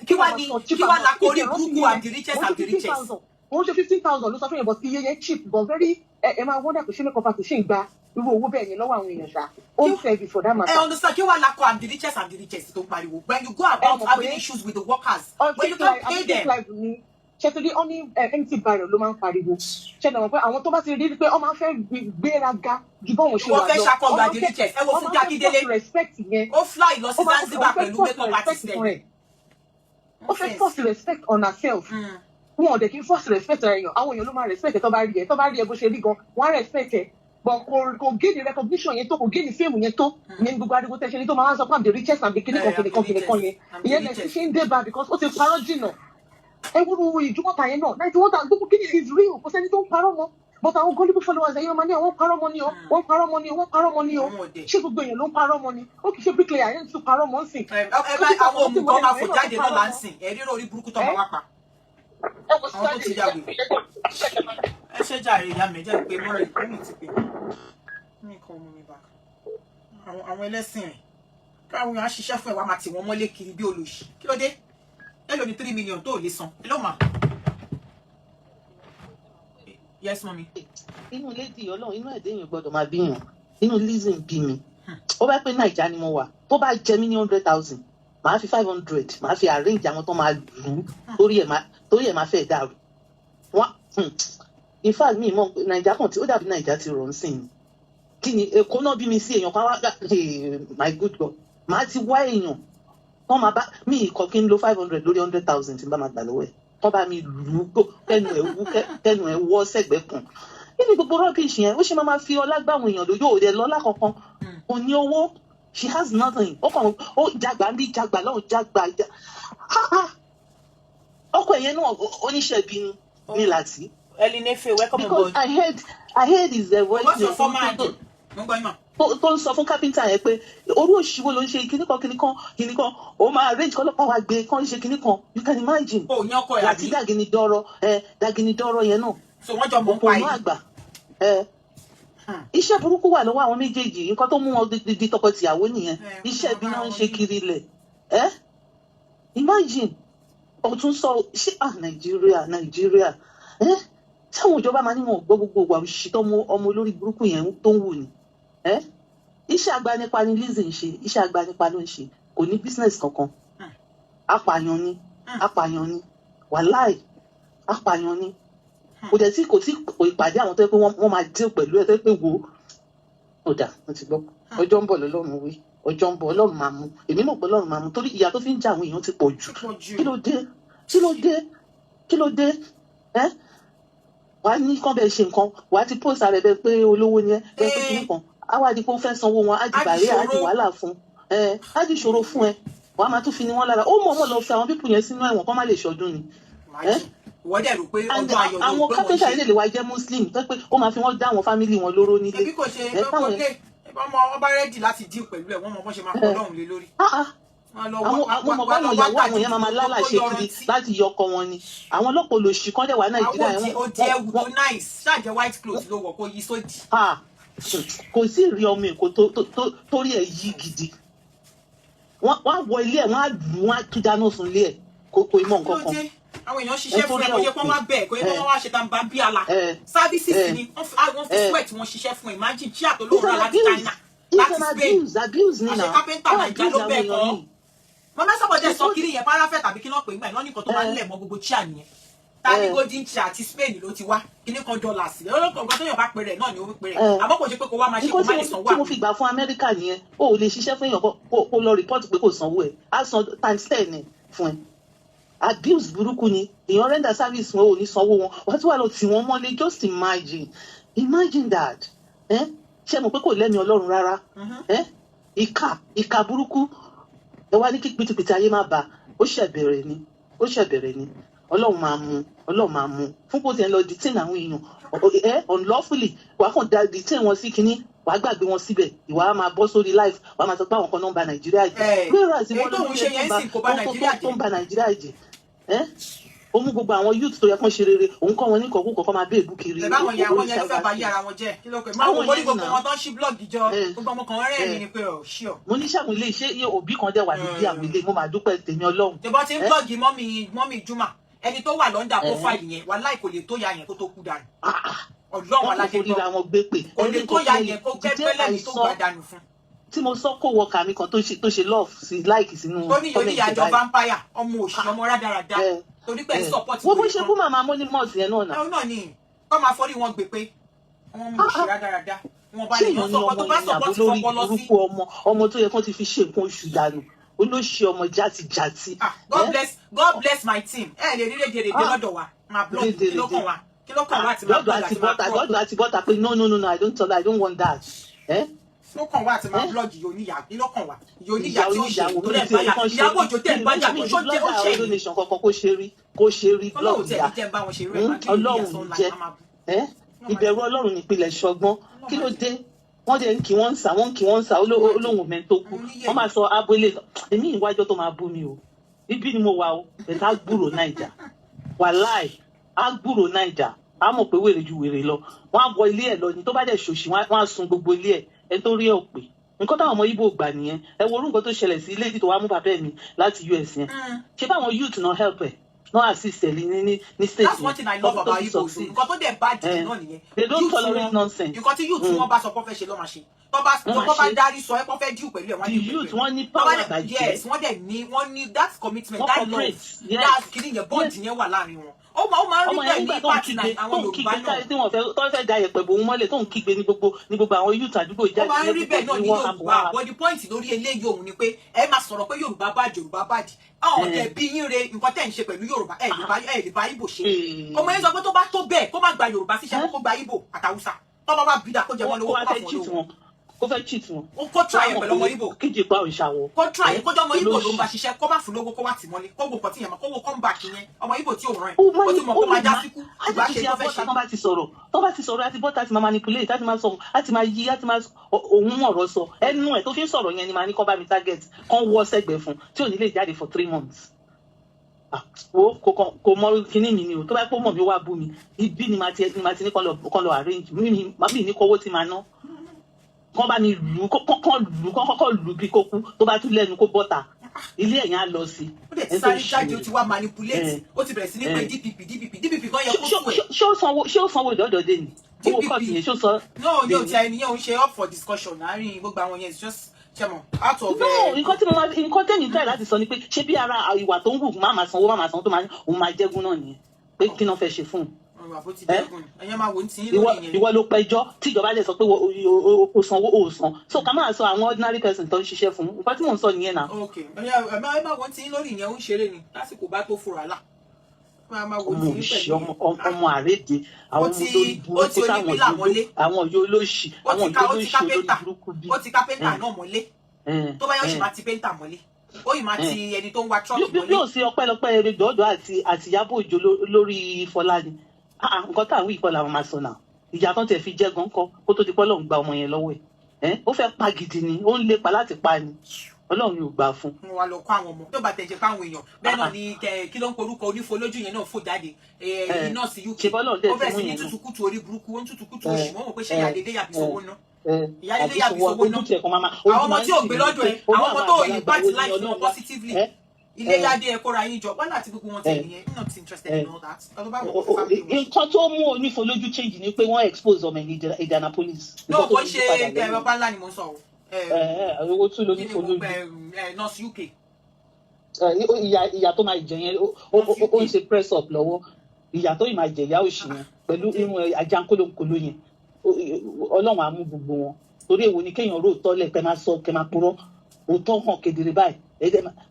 [SPEAKER 2] Kí wá lákòrí burúkú and the richest and the richest.
[SPEAKER 5] wọ́n ṣe 15,000 ló sọ fún yẹn but iye yẹn cheap but very ẹ máa wọ́n dàpọ̀ ṣé makeup artist ṣì ń gba irú owó bẹ́ẹ̀ yẹn lọ́wọ́ àwọn èèyàn ṣá home service for that matter.
[SPEAKER 2] I understand kí wàá lakọ I'm the richest tó pariwo when you go about having issues with the workers when you don't pay them.
[SPEAKER 5] ṣètìlí ọ ní empty barrel ló máa ń pariwo ṣẹlẹ̀ wọn pé àwọn tó bá ti rí pé ọ máa fẹ́ gbéraga ju bọ́wọn ṣe wà lọ
[SPEAKER 2] wọ́n fẹ́ ṣàkọlù àdé richest ẹ wo fún Akíndélé ó fly lọ sí Zanzibar pẹ̀lú makeup artist rẹ̀
[SPEAKER 5] ó fẹ́ force respect on herself wọn ò dẹ̀ kí force respect èèyàn àwọn èèyàn ló máa respect ẹ tó bá rí ẹ bó ṣe rí gan wọn á respect ẹ but kò gain recognition yẹn tó kò gain fame yẹn tó ìyẹn gbogbo ariwo tẹ́ṣe ní tó máa ń sọ pé I'm the richest and the kìnìkan yẹn ìyẹn lè ṣe ń dé bá because ó ti parọ́ jìnnà ẹ wúru ìjùmọ̀ta yẹn náà náà ìjùmọ̀ta gbogbo kí ni is real kò sẹ́ni tó ń parọ́ mọ́ but àwọn gullible followers ẹ̀yìn ọmọ ní àwọn parọ́ mọ́ ni o wọ́n parọ́ mọ́ ni o wọ́n parọ́ mọ́ ni o ṣé gbogbo èèyàn ló ń parọ́ mọ́ ni ó kì í ṣe bricklayer yẹn tún parọ́ mọ́ ń sìn.
[SPEAKER 2] àwọn òmùgọ̀ máa fò jáde náà là ń sìn ẹ̀rí orí burúkú tó máa wá pa àwọn tó ti yàgò ẹ ṣe jàre ìyá mi jẹ́ pé mọ́mì ti pè mí kọ́ ọmọ mi bá àwọn ẹlẹ́sìn rẹ̀ káwọn èèyàn á ṣiṣẹ́ fún ẹ̀ wá máa tì wọ́n mọ́lé kiri bí olóṣì kí ló dé ẹ lò ní 3 million tó lè san ẹ ló mà. Yes, mommy.
[SPEAKER 6] Inú lady Ọlọ́run inú ẹ̀dẹ́ èèyàn gbọ́dọ̀ máa bí yàn inú Lizzy ń bí mi ó bá pé Naija ni mo wà tó bá jẹ mí ní 100,000 màá fi 500 màá fi arrange àwọn tó máa lù ú torí ẹ̀ máa fẹ́ dàrú wọn in fact mi mọ Naija kan tí ó dàbí Naija ti rọ̀ ń sìn ni kí ni Èkó náà bí mi sí èèyàn kan wá my good God màá ti wá èèyàn wọ́n máa bá mi ìkọ́ kí n lo 500 lórí 100,000 tí n bá máa gbà lọ́wọ́ ẹ̀ wọ́n bá mi lù ú kẹ́nu ẹ̀ wọ́ sẹ́gbẹ̀ẹ́ kan nínú gbogbo rubbish yẹn ó ṣe máa fi ọlá gbà àwọn èèyàn lójú òde lọ́lá kankan kò ní owó she has nothing ó kàn ó jàgbá bí jàgbá lọ́hùn jàgbá ọkọ ẹ̀yẹn náà oníṣẹ́bí ní láti.
[SPEAKER 2] Elinefe welcome on board.
[SPEAKER 6] Because I heard his voice.
[SPEAKER 2] What's your former agent?
[SPEAKER 6] tó ń sọ fún kápẹ́ńtà yẹn pé orú òṣìwò ló ń ṣe kíníkan ó máa arrange kọ́lọ́pàá wa gbé kán ṣe kíníkan you can imagine.
[SPEAKER 2] ó yan ọkọ ẹ àbí
[SPEAKER 6] láti dàgìnìdọ́rọ̀ yẹn náà.
[SPEAKER 2] so wọ́n jọ mọ̀ pa yìí.
[SPEAKER 6] òpònú àgbà iṣẹ́ burúkú wà lọ́wọ́ àwọn méjèèjì nǹkan tó mú wọn di tọkọtìyàwó nìyẹn iṣẹ́ bí wọ́n ń ṣe kiri lẹ̀ imagine ọ̀tún sọ ṣé Nàìjíríà táwọn ìjọba máa ní wọn gbọ́ gbogbo ìwà òṣìṣẹ́ ọmọ olórí burúkú yẹn tó ń wù ní. Iṣẹ́ agbanipa ni Lizzy ń ṣe iṣẹ́ agbanipa ló ń ṣe kò ní business kankan apààyàn ni wàláì apààyàn ni kò sí ìpàdé àwọn tó yẹ pé wọ́n máa dé pẹ̀lú ẹ̀ tó yẹ pé wo ọ̀dà mo ti gbọ́ ọjọ́ ń bọ̀ lọ́lọ́run wí ọjọ́ ń bọ̀ Ọlọ́run máa mú èmi mọ̀ pé Ọlọ́run máa mú torí ìyà tó fi ń jà àwọn èèyàn ti pọ̀ jù kí ló dé wàá ní kán bẹ́ẹ̀ ṣe nǹkan wàá ti post ara ẹ̀ bẹ́ẹ̀ pé olówó ni ẹ bẹ́ẹ̀ pé kí nìkan àwa àdìpọ̀ fẹ́ sanwó wọn á di bàrẹ́ á di wàhálà fún á di ìṣòro fún ẹ wàá máa tún fi ní wọn lára ó mọ̀ lọ fi àwọn pípù yẹn sínú ẹ̀wọ̀n kán má lè ṣọdún ni.
[SPEAKER 2] wọ́n dẹ̀ rò pé ọjọ́ ayọ̀ ló
[SPEAKER 6] àwọn kápẹ́ńtà ilé wa jẹ́ muslim tó pé ó máa fi wọ́n dá àwọn fámìlì wọn lóró nílé.
[SPEAKER 2] ẹbí kò ṣe ọmọ ọba rẹ́dì láti dín pẹ̀lú ẹ̀ wọ́n mọ bó ṣe máa kọ́ Ọlọ́run lé lórí.
[SPEAKER 6] àwọn ọmọ báwọn ìyàwó àwọn yẹn máa lálà ṣe kiri láti yọ ọkọ wọn ni àwọn ọlọ́pàá olóṣì kan dẹ̀ wà Nàìjíríà
[SPEAKER 2] yẹn. àwọn òdi ẹwù tó nice ṣáàjẹ white cloth ló wọ̀ kó yí sódì.
[SPEAKER 6] kò sí ìrí ọmọ Èkó torí ẹ̀ yí gidi wọ́n á wọ ilé ẹ̀ wọ́n á lù wọ́n á tún dáná sun ilé ẹ̀ kò ìmọ̀ nǹkan kan.
[SPEAKER 2] àwọn èèyàn ṣiṣẹ́ fún ẹ kò yẹ kó wá bẹ̀ kò yẹ kó wá ṣe tàǹbà bí ala services ni wọ́n fi sweat wọn ṣiṣẹ́ fún imagine tí àtolóòrò láti China láti Spain àṣẹ kápẹ́ńtà Nàìjíríà ló bẹ̀ kọ́ mọ́mọ́ sọ́kọ̀jẹ́ sọ kiri yẹn parafet tàbí kí náà pè nígbà ìlọ́nìkan tó máa ń lẹ̀ mọ́ gbogbo chia nìyẹn tani golden chia àti Spain ló ti wá kíní kan dọ́là sí ọlọ́kọ̀ nǹkan tó yàn bá pè rẹ̀ náà ni ó pè rẹ̀ àmọ́ kò ṣe pé kó wá máa ṣe kó má lè sanwó àpò.
[SPEAKER 6] tí mo fi gbà fún Amẹ́ríkà nìyẹn o ò lè ṣiṣẹ́ fún èèyàn kó lọ rìpọ́ọ̀tì pé kò sanwó ẹ̀ á san times 10 ẹ̀ fún ẹ abuse burúkú ni èèyàn render service wọn ò ní sanwó wọn wọ́n ti wà lọ tì wọ́n mọ́lé just imagine that ṣé mo pé kò lẹ́mi Ọlọ́run rárá ìkà burúkú ẹ wá ní kí pìtìpìtì ayé má ba ó ṣẹ̀bẹ̀rẹ̀ ni Ọlọ́run máa mú fún kó tiẹ̀ lọ detain àwọn èèyàn unlawfully wàá kàn da detain wọn sí kínní wàá gbàgbé wọn síbẹ̀ ìwà á máa bọ́ sórí live wàá máa sọ pé àwọn kan náà ń ba Nàìjíríà jẹ́ whereas ìwọ ló ń ba Nàìjíríà jẹ́ ó mú gbogbo àwọn youth tó yẹ kán ṣe rere òun kọ́ wọn ní kọ̀ọ̀kú kọ̀ọ̀kan máa bẹ́ẹ̀ bú kiri.
[SPEAKER 2] báwọn yẹn àwọn yẹn ló fẹ́ bá yí ara wọn jẹ́ kí ló pè máa wọ orí gbogbo wọn tó ń ṣí blọọgì jọ gbogbo ọmọ kan rẹ̀ mi ni pé ọ̀ ṣí ọ.
[SPEAKER 6] mo ní sàmù ilé iṣẹ́ òbí kan dẹ̀ wà níbi àwọn ilé mo máa dúpẹ́ tèmi Ọlọ́run.
[SPEAKER 2] tèbọ́ ti ń blọọgì mọ́mì Juma ẹni tó wà lọ́ndà profile yẹn wàláì kò lè tó ya yẹn kó tó kú dànù. Ọlọ́run aláṣẹ
[SPEAKER 6] gbọ́ wọn gbé pè
[SPEAKER 2] kò lè tó ya yẹn kó gbẹ́gbẹ́lẹ́ mi tó gbà dànù fún.
[SPEAKER 6] Tí mo sọ kó wọkà mi kan tó ṣe love sí like sínú.
[SPEAKER 2] Tó ní yorí àjọ vampire ọmọ òṣì ọmọ rádaràda torí pé support.
[SPEAKER 6] Wọ́n bó ṣe kú màmá Anonymous yẹn náà náà.
[SPEAKER 2] Náà ni kọ́ máa forí wọn gbé pé ọmọ òṣì rádaràda. Wọ́n bá lè yàn sọ́kọ́ tó bá support fọpọlọ sí.
[SPEAKER 6] Ọmọ tó yẹ kó ti fi ṣe nǹkan oṣù dànù. Olóṣì ọmọ játijàti.
[SPEAKER 2] God bless my team. Ẹ lè rí rédèrèdè lọ́dọ̀ wa. Máa blog kí ló kàn wá. Kí ló kàn wá àti máa blog àti máa blog.
[SPEAKER 6] God àti bọ́tà pé no, I don't want that.
[SPEAKER 2] Ló kàn wá àti máa blog ìyóníyà. Kí ló kàn wá? Ìyóníyà tí ó ṣe tó lẹ̀ báyà. Ìyàwó òjò tẹ̀ ń bájà tó ṣó jẹ́ ó ṣe yìí.
[SPEAKER 6] Donation kankan kó ṣe rí blog ìyá. Ọlọ́run jẹ́. Ìbẹ̀rù Ọlọ́run nípìnlẹ̀ ṣọgbọ́n. Kí ló dé? Wọ́n dẹ̀ ń kí wọ́n ń sà olóhùn mẹ́ tó kú. Wọ́n máa sọ abúlé èmi ìwájọ́ tó máa bú mi o. Ibi ni mo wà o. Ẹ̀ka gbúrò Naija. Wàláì, á gbúrò Naija. Á mọ̀ pé wèrè ju wèrè lọ. Wọ́n á wọ ilé ẹ̀ lọ ni tó bá dẹ̀ ṣòṣì wọ́n á sun gbogbo ilé ẹ̀. Ẹni tó rí ẹ̀ ò pé. Nǹkan táwọn ọmọ Igbo gbà nìyẹn. Ẹ wo orú nǹkan tó ṣẹlẹ̀ sí ilé tó wá mú bàbá mi láti US yẹn. Ṣé báwọn youth náà help ẹ̀? Náà assist ẹ̀ ní state.
[SPEAKER 2] That's one thing I love about Igbo. Nǹkan tó dẹ̀ bá jù náà nìyẹn.
[SPEAKER 6] They don't tolerate nonsense.
[SPEAKER 2] Nǹkan tí youth wọn bá sọ pé fẹ́ ṣe ló máa ṣe. Tó bá dárí sọ ẹ kó fẹ́ díù pẹ̀lú ẹ̀ wọ́n á díù pẹ̀lú ẹ̀.
[SPEAKER 6] Youth wọ́n ní power àbàjẹ́.
[SPEAKER 2] Yes, wọ́n ní that commitment, that love, that kìíní yẹn bond yẹn wà láàrin wọn. Ó máa ń rí bẹ́ẹ̀ ní pàtì àwọn Yorùbá náà.
[SPEAKER 6] Tí wọ́n fẹ́ da yẹ̀pẹ̀ bò ń mọ́lẹ̀ tó ń kígbe ní gbogbo àwọn youth àdúgbò jáde.
[SPEAKER 2] Ó máa ń rí bẹ́ẹ̀ náà ní Yorùbá. But the point lórí eléyìí òun ni pé ẹ máa sọ̀rọ̀ pé Yorùbá bàjẹ́. Àwọn ọ̀dẹ̀ bí yín re nǹkan tẹ̀ ń ṣe pẹ̀lú Yorùbá ẹ̀ lè bá Ìgbò ṣe. Ọmọ yẹn sọ pé tó bá tó bẹ́ẹ̀ kó má gba Yorùbá síṣẹ́ kó gba Ìgbò àtàwùsá. Tó bá wá bídà kó jẹ wọn lówó kó bá fọ̀ lówó.
[SPEAKER 6] Kó fẹ́ cheat wọn.
[SPEAKER 2] Kó try ẹ̀ pẹ̀lú ọmọ Ìgbò.
[SPEAKER 6] Kíjì pa òǹṣàwọ̀.
[SPEAKER 2] Kó try ẹ̀ kó jẹ́ ọmọ Ìgbò ló ń bá ṣiṣẹ́ kó má fún lówó kó wá tì mọ́lé kó wo nǹkan tí yẹn mọ́ kó wo comeback yẹn ọmọ Ìgbò tí ò rán ẹ̀. Ó ti mọ̀ kó máa já síkú. Ìgbà ṣe tó fẹ́ ṣe.
[SPEAKER 6] Tó bá ti sọ̀rọ̀ àti bọ́tà àti máa manipulate àti máa sọ àti máa yí àti máa òun ọ̀rọ̀ sọ ẹnu ẹ̀ tó fi ń sọ̀rọ̀ yẹn ni màá ní kó bá mi target kán wọ́ sẹ́gbẹ̀ẹ́ fún tí ò ní lè jáde for 3 months. Kò mọ kíní mi ni o tó bá pọ̀ mọ̀ mi wá bú mi ibi ni màá ti ní kán lọ arrange mi ní kówó tí màá ná kán bá mi lù kán lù bí kó kú tó bá tún lẹ́nu kó bọ́ta ilé ẹ̀yìn á lọ sí.
[SPEAKER 2] Ó dẹ̀ ti sáré jáde ó ti wá manipulate ó ti bẹ̀rẹ̀ sí ní pé DPP kan yẹ kó fún ẹ̀.
[SPEAKER 6] Ṣé ó sanwó ìdọ́dọ̀dé ni? Owó kọ́ọ̀tì yẹn ṣó sọ.
[SPEAKER 2] No yóò ti ẹni yẹn ò ń ṣe up for discussion láàrin gbogbo àwọn yẹn just ṣẹmọ out of.
[SPEAKER 6] No nǹkan tẹ́mi try láti sọ ni pé ṣé bí ara ìwà tó ń wù má máa sanwó tó máa òun máa jẹ́gun náà nìyẹn pé kí náà fẹ́ ṣe fún un. Ìwọ ló pẹjọ́ tíjọba lè sọ pé o sanwó o san so ká máa sọ àwọn ordinary person tó ń ṣiṣẹ́ fún nǹkan tí mò ń sọ nìyẹn náà.
[SPEAKER 2] Ok ẹ máa wọ́n ti ń lórí ìyẹn ń ṣeré ni lásìkò bá tó fura là.
[SPEAKER 6] Ọmọ àrédè àwọn olórí burúkú àwọn yóò lóṣì àwọn yóò lóṣì olórí burúkú bí.
[SPEAKER 2] Ó ti ká pẹ́ńtà náà mọ́lé tó bá yọ̀ ṣì máa ti pẹ́ńtà mọ́lé ó yìí máa ti ẹni tó ń wa trọ́ọ̀kì mọ́lé.
[SPEAKER 6] Yóò sí ọpẹ́lọpẹ́ eré dọ́dọ̀ àti Ìyábọ̀ Òjó lórí Fọlá ni nǹkan táwọn ìkọ́ làwọn máa sọ náà ìjà tó tẹ̀ fi jẹ́ gan kọ́ kó tó di pé Ọlọ́run gba ọmọ yẹn lọ́wọ́ ẹ̀ ó fẹ́ pa gidi ni ó ń lépa láti pa ni Ọlọ́run yóò gbà fún.
[SPEAKER 2] Mo wá lọ kọ́ àwọn ọmọ tó bá tẹ̀jẹ̀ fáwọn èèyàn bẹ́ẹ̀ náà ni kí ló ń porúkọ onífolójú yẹn náà fò jáde nọ́ọ̀sì UK ó bẹ̀rẹ̀ sí ní tútùkùtù orí burúkú ó ń tútùkùtù oṣù wọ́n mọ̀ pé ṣé ìyálédé yàbí sówó ná ìyálédé yàbí sówó ná àwọn ọmọ tí ò gbé lọ́dọ̀ ẹ̀ àwọn ọmọ tó impact life wọn positively ilé yáde ẹ kóra yín jọ wọn láti gbogbo wọn tẹ̀lé yẹn not interested in all that.
[SPEAKER 6] Nǹkan tó mú onífolójú change ni pé wọ́n expose ọmọ Indianapolis.
[SPEAKER 2] No kò ṣe bàbá ńlá ni mo sọ o.
[SPEAKER 6] Owó tún lónífolójú.
[SPEAKER 2] Nurse UK.
[SPEAKER 6] Ìyá tó máa jẹ yẹn ó ń ṣe press up lọ́wọ́ ìyá tó yìí máa jẹ ìyá òṣì yẹn pẹ̀lú irun ajankólókòló yẹn Ọlọ́run á mú gbogbo wọn torí èwo ni kéèyàn rò tọ́lẹ̀ kẹ́ máa sọ kẹ́ máa purọ́ òótọ́ hàn kedere báyìí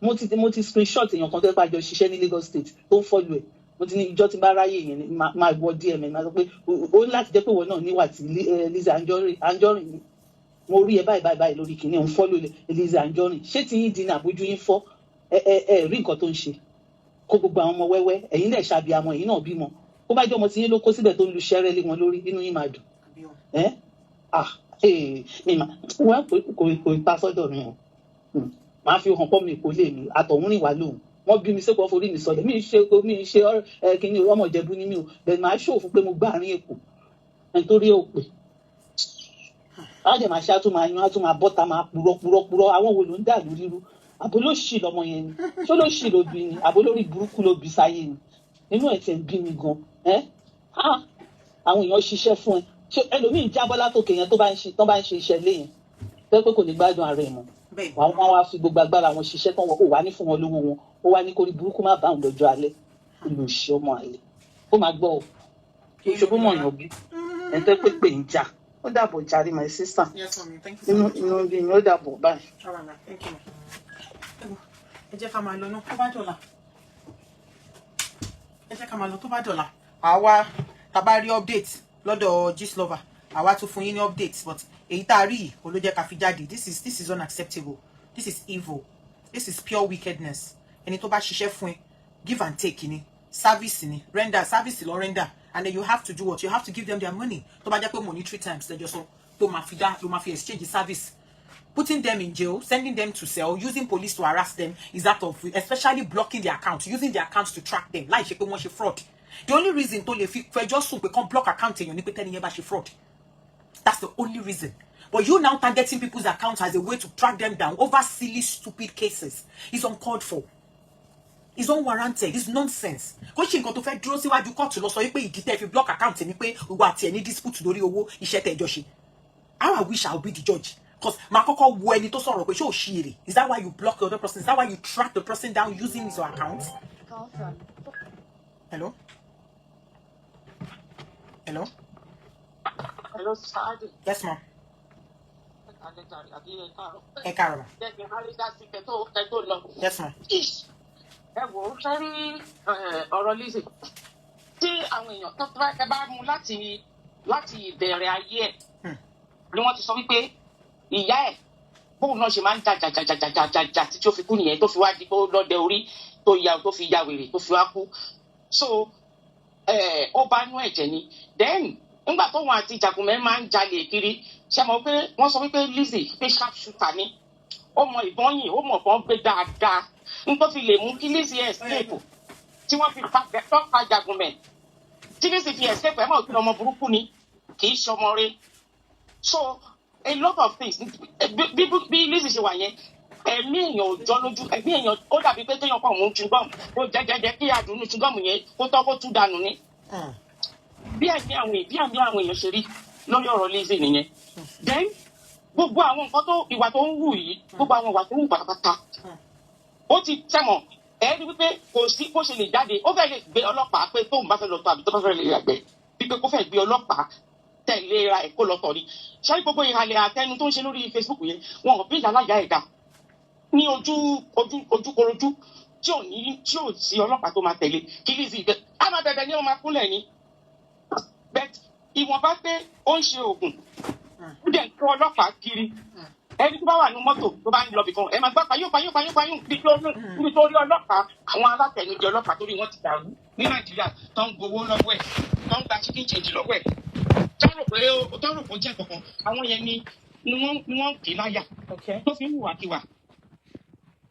[SPEAKER 6] mo ti screenshot èèyàn kan tó pa àjọ ṣiṣẹ́ ní Lagos State tó ń fọ́lù ẹ̀ mo ti ní ìjọ tí n bá ráyè yẹn máa wọ DM máa sọ pé ó ní láti jẹ́ pé ìwọ náà níwà tí Lizzy Anjorin ni mo rí ẹ báyìí lórí kìíní òun fọ́lù Lizzy Anjorin ṣé ti yín di ní àbójú yín fọ́ ẹ rí nǹkan tó ń ṣe kó gbogbo àwọn ọmọ wẹ́wẹ́ ẹ̀yin náà ṣàbíamọ ẹ̀yin náà bímọ kó bá jẹ́ ọmọ tí yín ló kó síbẹ̀ tó ń lu ṣẹ́rẹ́ lé wọn lórí inú yín máa dùn wọ́n kò pa sọ́dọ̀ mi o máa fi hàn pọ́ mi kò lè mi àtọ̀hún rìn wá lóhùn wọ́n bí mi sẹ́kọ̀ọ́ forí mi sọ̀lẹ̀ mi ń ṣe kíní ọmọ Ìjẹ̀bú ni mi o bẹ́ẹ̀ máa ṣòfò pé mo gbá àárín Èkó nítorí òpè àjẹ́ máa ṣe àtúmọ̀ àyàn àtúmọ̀ àbọ́ta máa purọ́ àwọn wo ló ń dà lórí rú àbó ló ṣì lọmọ yẹn ni ṣó ló ṣì ló bí ni àbó lórí burúkú ló bí sáyé ni nínú ẹ̀ tẹ̀ ń bí mi gan àwọn èèyàn ṣiṣẹ́ fún ẹ ṣé ẹlòmíín jábọ́ látòkè yẹn tó bá ń ṣe iṣẹ́ ilé yẹn tó pé kò ní gbádùn ara ẹ̀ mọ́ wọn wá fi gbogbo agbára wọn ṣiṣẹ́ tán wọn kò wá ní fún wọn lówó wọn ó wá ní kórí burúkú má bá òun lọ́jọ́ alẹ́ olùṣí ọmọ àlè ó máa gbọ́ ọ kí ṣubú mọ̀ yàn bí ẹ̀ tẹ́ pé pé ń jà ó dàbọ̀ jàre my sister inú bí mi ó dàbọ̀ báyìí.
[SPEAKER 2] ẹ jẹ́ ká máa lọ náà tó bá dọ̀la tó bá dọ̀la àwa tá bá rí update lọ́dọ̀ Gistlover àwa tún fún yín ní update but èyí tá a rí yìí ó ló jẹ́ ká fi jáde this is unacceptable, this is evil, this is pure wickedness. Ẹni tó bá ṣiṣẹ́ fún ẹ give and take ni service ni render service lọ render and then you have to do what you have to give them their money tó bá jẹ́ pé monetary times lẹ́jọ́ sọ tó máa fi exchange service. Putting them in jail, sending them to cell, using police to harass them is that of, especially blocking their account, using their accounts to track them. Láì ṣe pé wọ́n ṣe fraud. The only reason tó lè fi fẹjọ́ sùn pé kán block account èèyàn ni pé tẹ́ni yẹn bá ṣe fraud. That's the only reason. But you now targeting people's accounts as a way to track them down over silly, stupid cases is uncalled for. It's unwarranted. It's nonsense. Kò ṣe nǹkan tó fẹ́ dúró síwájú court lọ sọ wípé ìdí tẹ́ fi block account ni pé ìwà àti ẹni dispute lórí owó iṣẹ́ tẹ́ jọ ṣe. How I wish I would be the judge. Because Makoko wo ẹni tó sọ̀rọ̀ pé ṣé ò ṣí èrè. Is that why you block the other person? Is that why you track the person down using his account? Hello? Hello?
[SPEAKER 7] Hello, Sadi.
[SPEAKER 2] Yes, ma'am. Ẹ káàárọ̀. Yes, ma'am.
[SPEAKER 7] Ẹ wò ó fẹ́ rí ọ̀rọ̀ Lizzy tí àwọn èèyàn tó bá mú láti ìbẹ̀rẹ̀ ayé ẹ̀ ni wọ́n ti sọ wípé ìyá ẹ̀ bóun náà ṣe máa ń jà títí ó fi kú nìyẹn tó fi wá di pé ó lọ́dẹ orí tó fi ya wèrè tó fi wá kú so ó bá nú ẹ̀jẹ̀ ni then nígbà tóun àti Jàgùnmẹ́ máa ń jalè kiri ṣe mọ̀ pé wọ́n sọ wípé Lizzy pé sharp shooter ni ó mọ ìbọn yìí ó mọ̀ bọ́n gbé dáadáa nítorí fi lè mú kí Lizzy escape tí wọ́n fi pa Jàgùnmẹ́ tí Lizzy fi escape ẹ̀ mọ̀ pé ọmọ burúkú ni kì í ṣọmọ rẹ̀ so a lot of things bí Lizzy ṣe wà yẹn ẹ̀mí èèyàn ò jọ lójú ẹ̀mí èèyàn ó dàbí pé kéèyàn kàn mú chewing-gum ó jẹ́jẹ́jẹ́ kí àdùnnú chewing-gum yẹn kó tọ́ kó tú dànù ni bí àmì àwọn èèyàn ṣe rí lórí ọ̀rọ̀ Lizzy nìyẹn then gbogbo àwọn nǹkan tó ìwà tó ń wù yìí gbogbo àwọn ìwà tó ń wù pátápátá ó ti tẹ̀mọ̀ ẹ̀ ẹ́ wípé kò sí bó ṣe lè jáde ó fẹ́ lè gbé ọlọ́pàá pé tóun bá fẹ́ lọ tọ̀ àbí tó bá fẹ́ lè yàgbẹ́ wípé kó fẹ́ gbé ọlọ́pàá tẹ̀lé ra ẹ̀kọ́ lọ́tọ̀ ni ṣáà gbogbo ìhàlẹ̀ àtẹnu tó ń ṣe lórí Facebook yẹn wọn ò bí ìyálàyà ẹ̀dá ní ojúkorojú tí ò sí ọlọ́pàá tó máa tẹ̀lé kí Lizzy bẹ́ẹ̀ á máa bẹ̀bẹ̀ ní ọmọ akúnlẹ̀ ni bẹ́ẹ̀ ìwọ̀nba pé ó ń ṣe oògùn ó dẹ̀ ń kó ọlọ́pàá kiri ẹni tó bá wà ní mọ́tò tó bá ń lọ bìkan ẹ máa gbá payún níbi tó rí ọlọ́pàá àwọn alátẹnujẹ ọlọ́pàá tó rí wọn ti dàrú ní Nàìjíríà tó ń gbowó lọ́wọ́ ẹ̀ tó ń gba chicken change lọ́wọ́ ẹ̀ tọ́rọ̀ pé ó jẹ́ kankan àwọn yẹn ni wọ́n kì í láyà tó fi ń hùwàkiwà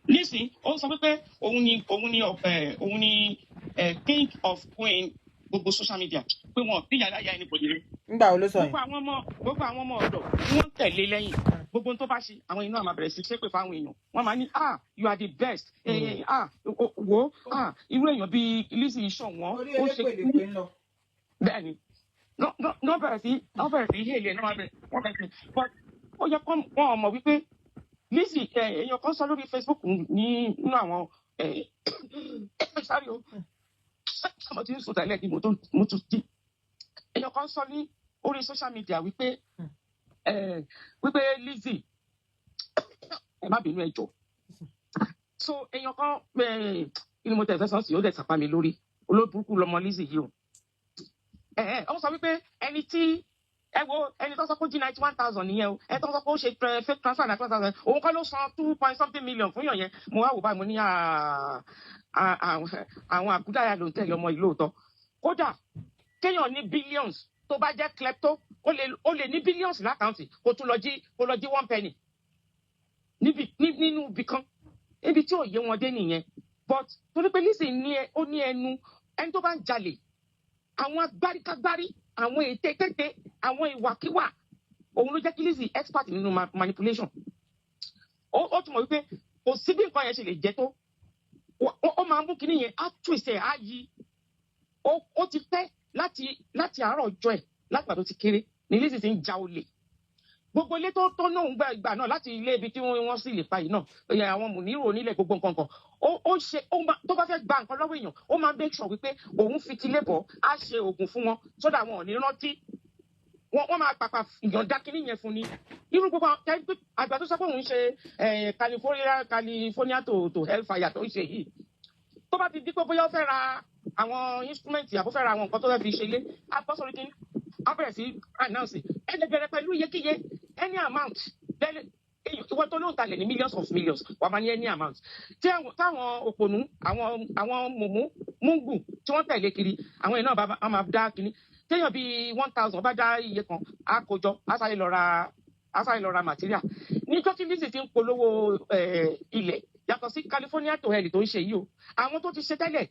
[SPEAKER 7] Lizzy ó sọ pé òun ni king of queen gbogbo social media pé wọn bí yàrá ya ẹni bòdì rẹ.
[SPEAKER 2] Nígbà wo ló sọ yẹn?
[SPEAKER 7] gbogbo àwọn ọmọ ọ̀dọ̀ wọ́n tẹ̀lé lẹ́yìn gbogbo tó bá ṣe àwọn inú àmà bẹ̀rẹ̀ sí ṣépè fáwọn èèyàn wọ́n máa ní you are the best irú èèyàn bíi Lizzy ṣọ̀wọ́n ó ṣe bẹ́ẹ̀ ni no bẹ̀rẹ̀ sí hélì ẹ̀ náà wọ́n bẹ̀rẹ̀ sí but ó yẹ kó wọ́n mọ̀ wípé Lizzy èèyàn kan sọ lórí Facebook nínú àwọn sáré o mo ti ń sùn tẹ́lẹ̀ kí mo tún jí èèyàn kan sọ ní orí social media wípé Lizzy ẹ má bínú ẹ jọ̀ọ́ so èèyàn kan inú mo tẹ̀ fẹ́ sọ sí ó dẹ̀ sàpá mi lórí olóburúkú lọmọ Lizzy yìí o ó sọ wípé ẹni tó sọ pé ó jí 91,000 nìyẹn o ẹni tó sọ pé ó ṣe fake transfer 91,000 òun kọ́ ló san 2.something million fún yàn yẹn mo wá wò báyìí mo ní àwọn àkúdàyà ló ń tẹ̀lé ọmọ yìí lóòótọ́ kódà kéèyàn ní billions tó bá jẹ́ klepto ó lè ní billions lákàntì kó tún lọ jí 1 penny nínú ibì kan ibi tí ò yé wọn dé nìyẹn but torí pé Lizzy ó ní ẹni tó bá ń jalè àwọn agbáríkágbárí àwọn ètekéte àwọn ìwàkiwà òun ló jẹ́ kí Lizzy expert nínú manipulation ó túmọ̀ wípé kò sí bí nǹkan yẹn ṣe lè jẹ́ tó ó máa ń mú kinní yẹn á twist ẹ̀ á yí ó ti pẹ́ láti àárọ̀ ọjọ́ ẹ̀ láti pàtó ti kéré ní Lizzy ti ń ja olè gbogbo ilé tó náà ń gba ìgbà náà láti ilé ibi tí wọ́n sì lè pa yìí náà àwọn mùnírò onílẹ̀ gbogbo nǹkan kan tó bá fẹ́ gba nǹkan lọ́wọ́ èèyàn ó máa ń make sure wípé òun fi ti lébọ̀ á ṣe oògùn fún wọn sódà wọn ò ní rántí wọ́n máa pàpà ìyọ̀ǹda kínní yẹn fún ni irú gbogbo àgbà tó sọ pé òun ṣe California to hellfire tó ń ṣe yìí tó bá ti di pé bóyá ó fẹ́ ra àwọn instrument àbó fẹ́ ra àwọn nǹkan tó fẹ́ fi ṣe lé abọ́sọ̀rọ̀ kínní á bẹ̀rẹ̀ sí announce ẹ̀ẹ́dẹ̀gbẹ̀rẹ̀ pẹ̀lú iyekíye any amount ìwọ tó lóun talẹ̀ ní millions of millions wà máa ní any amount tí táwọn òpònú àwọn mùmú múngù tí wọ́n tẹ̀lé kiri àwọn èèyàn náà bá máa dá kínní téèyàn bíi 1000 bá dá iye kan á kójọ á sáré lọ ra material níjọ́ tí Lizzy ti ń polówó ilẹ̀ yàtọ̀ sí California to hell tó ń ṣe yìí o àwọn tó ti ṣe tẹ́lẹ̀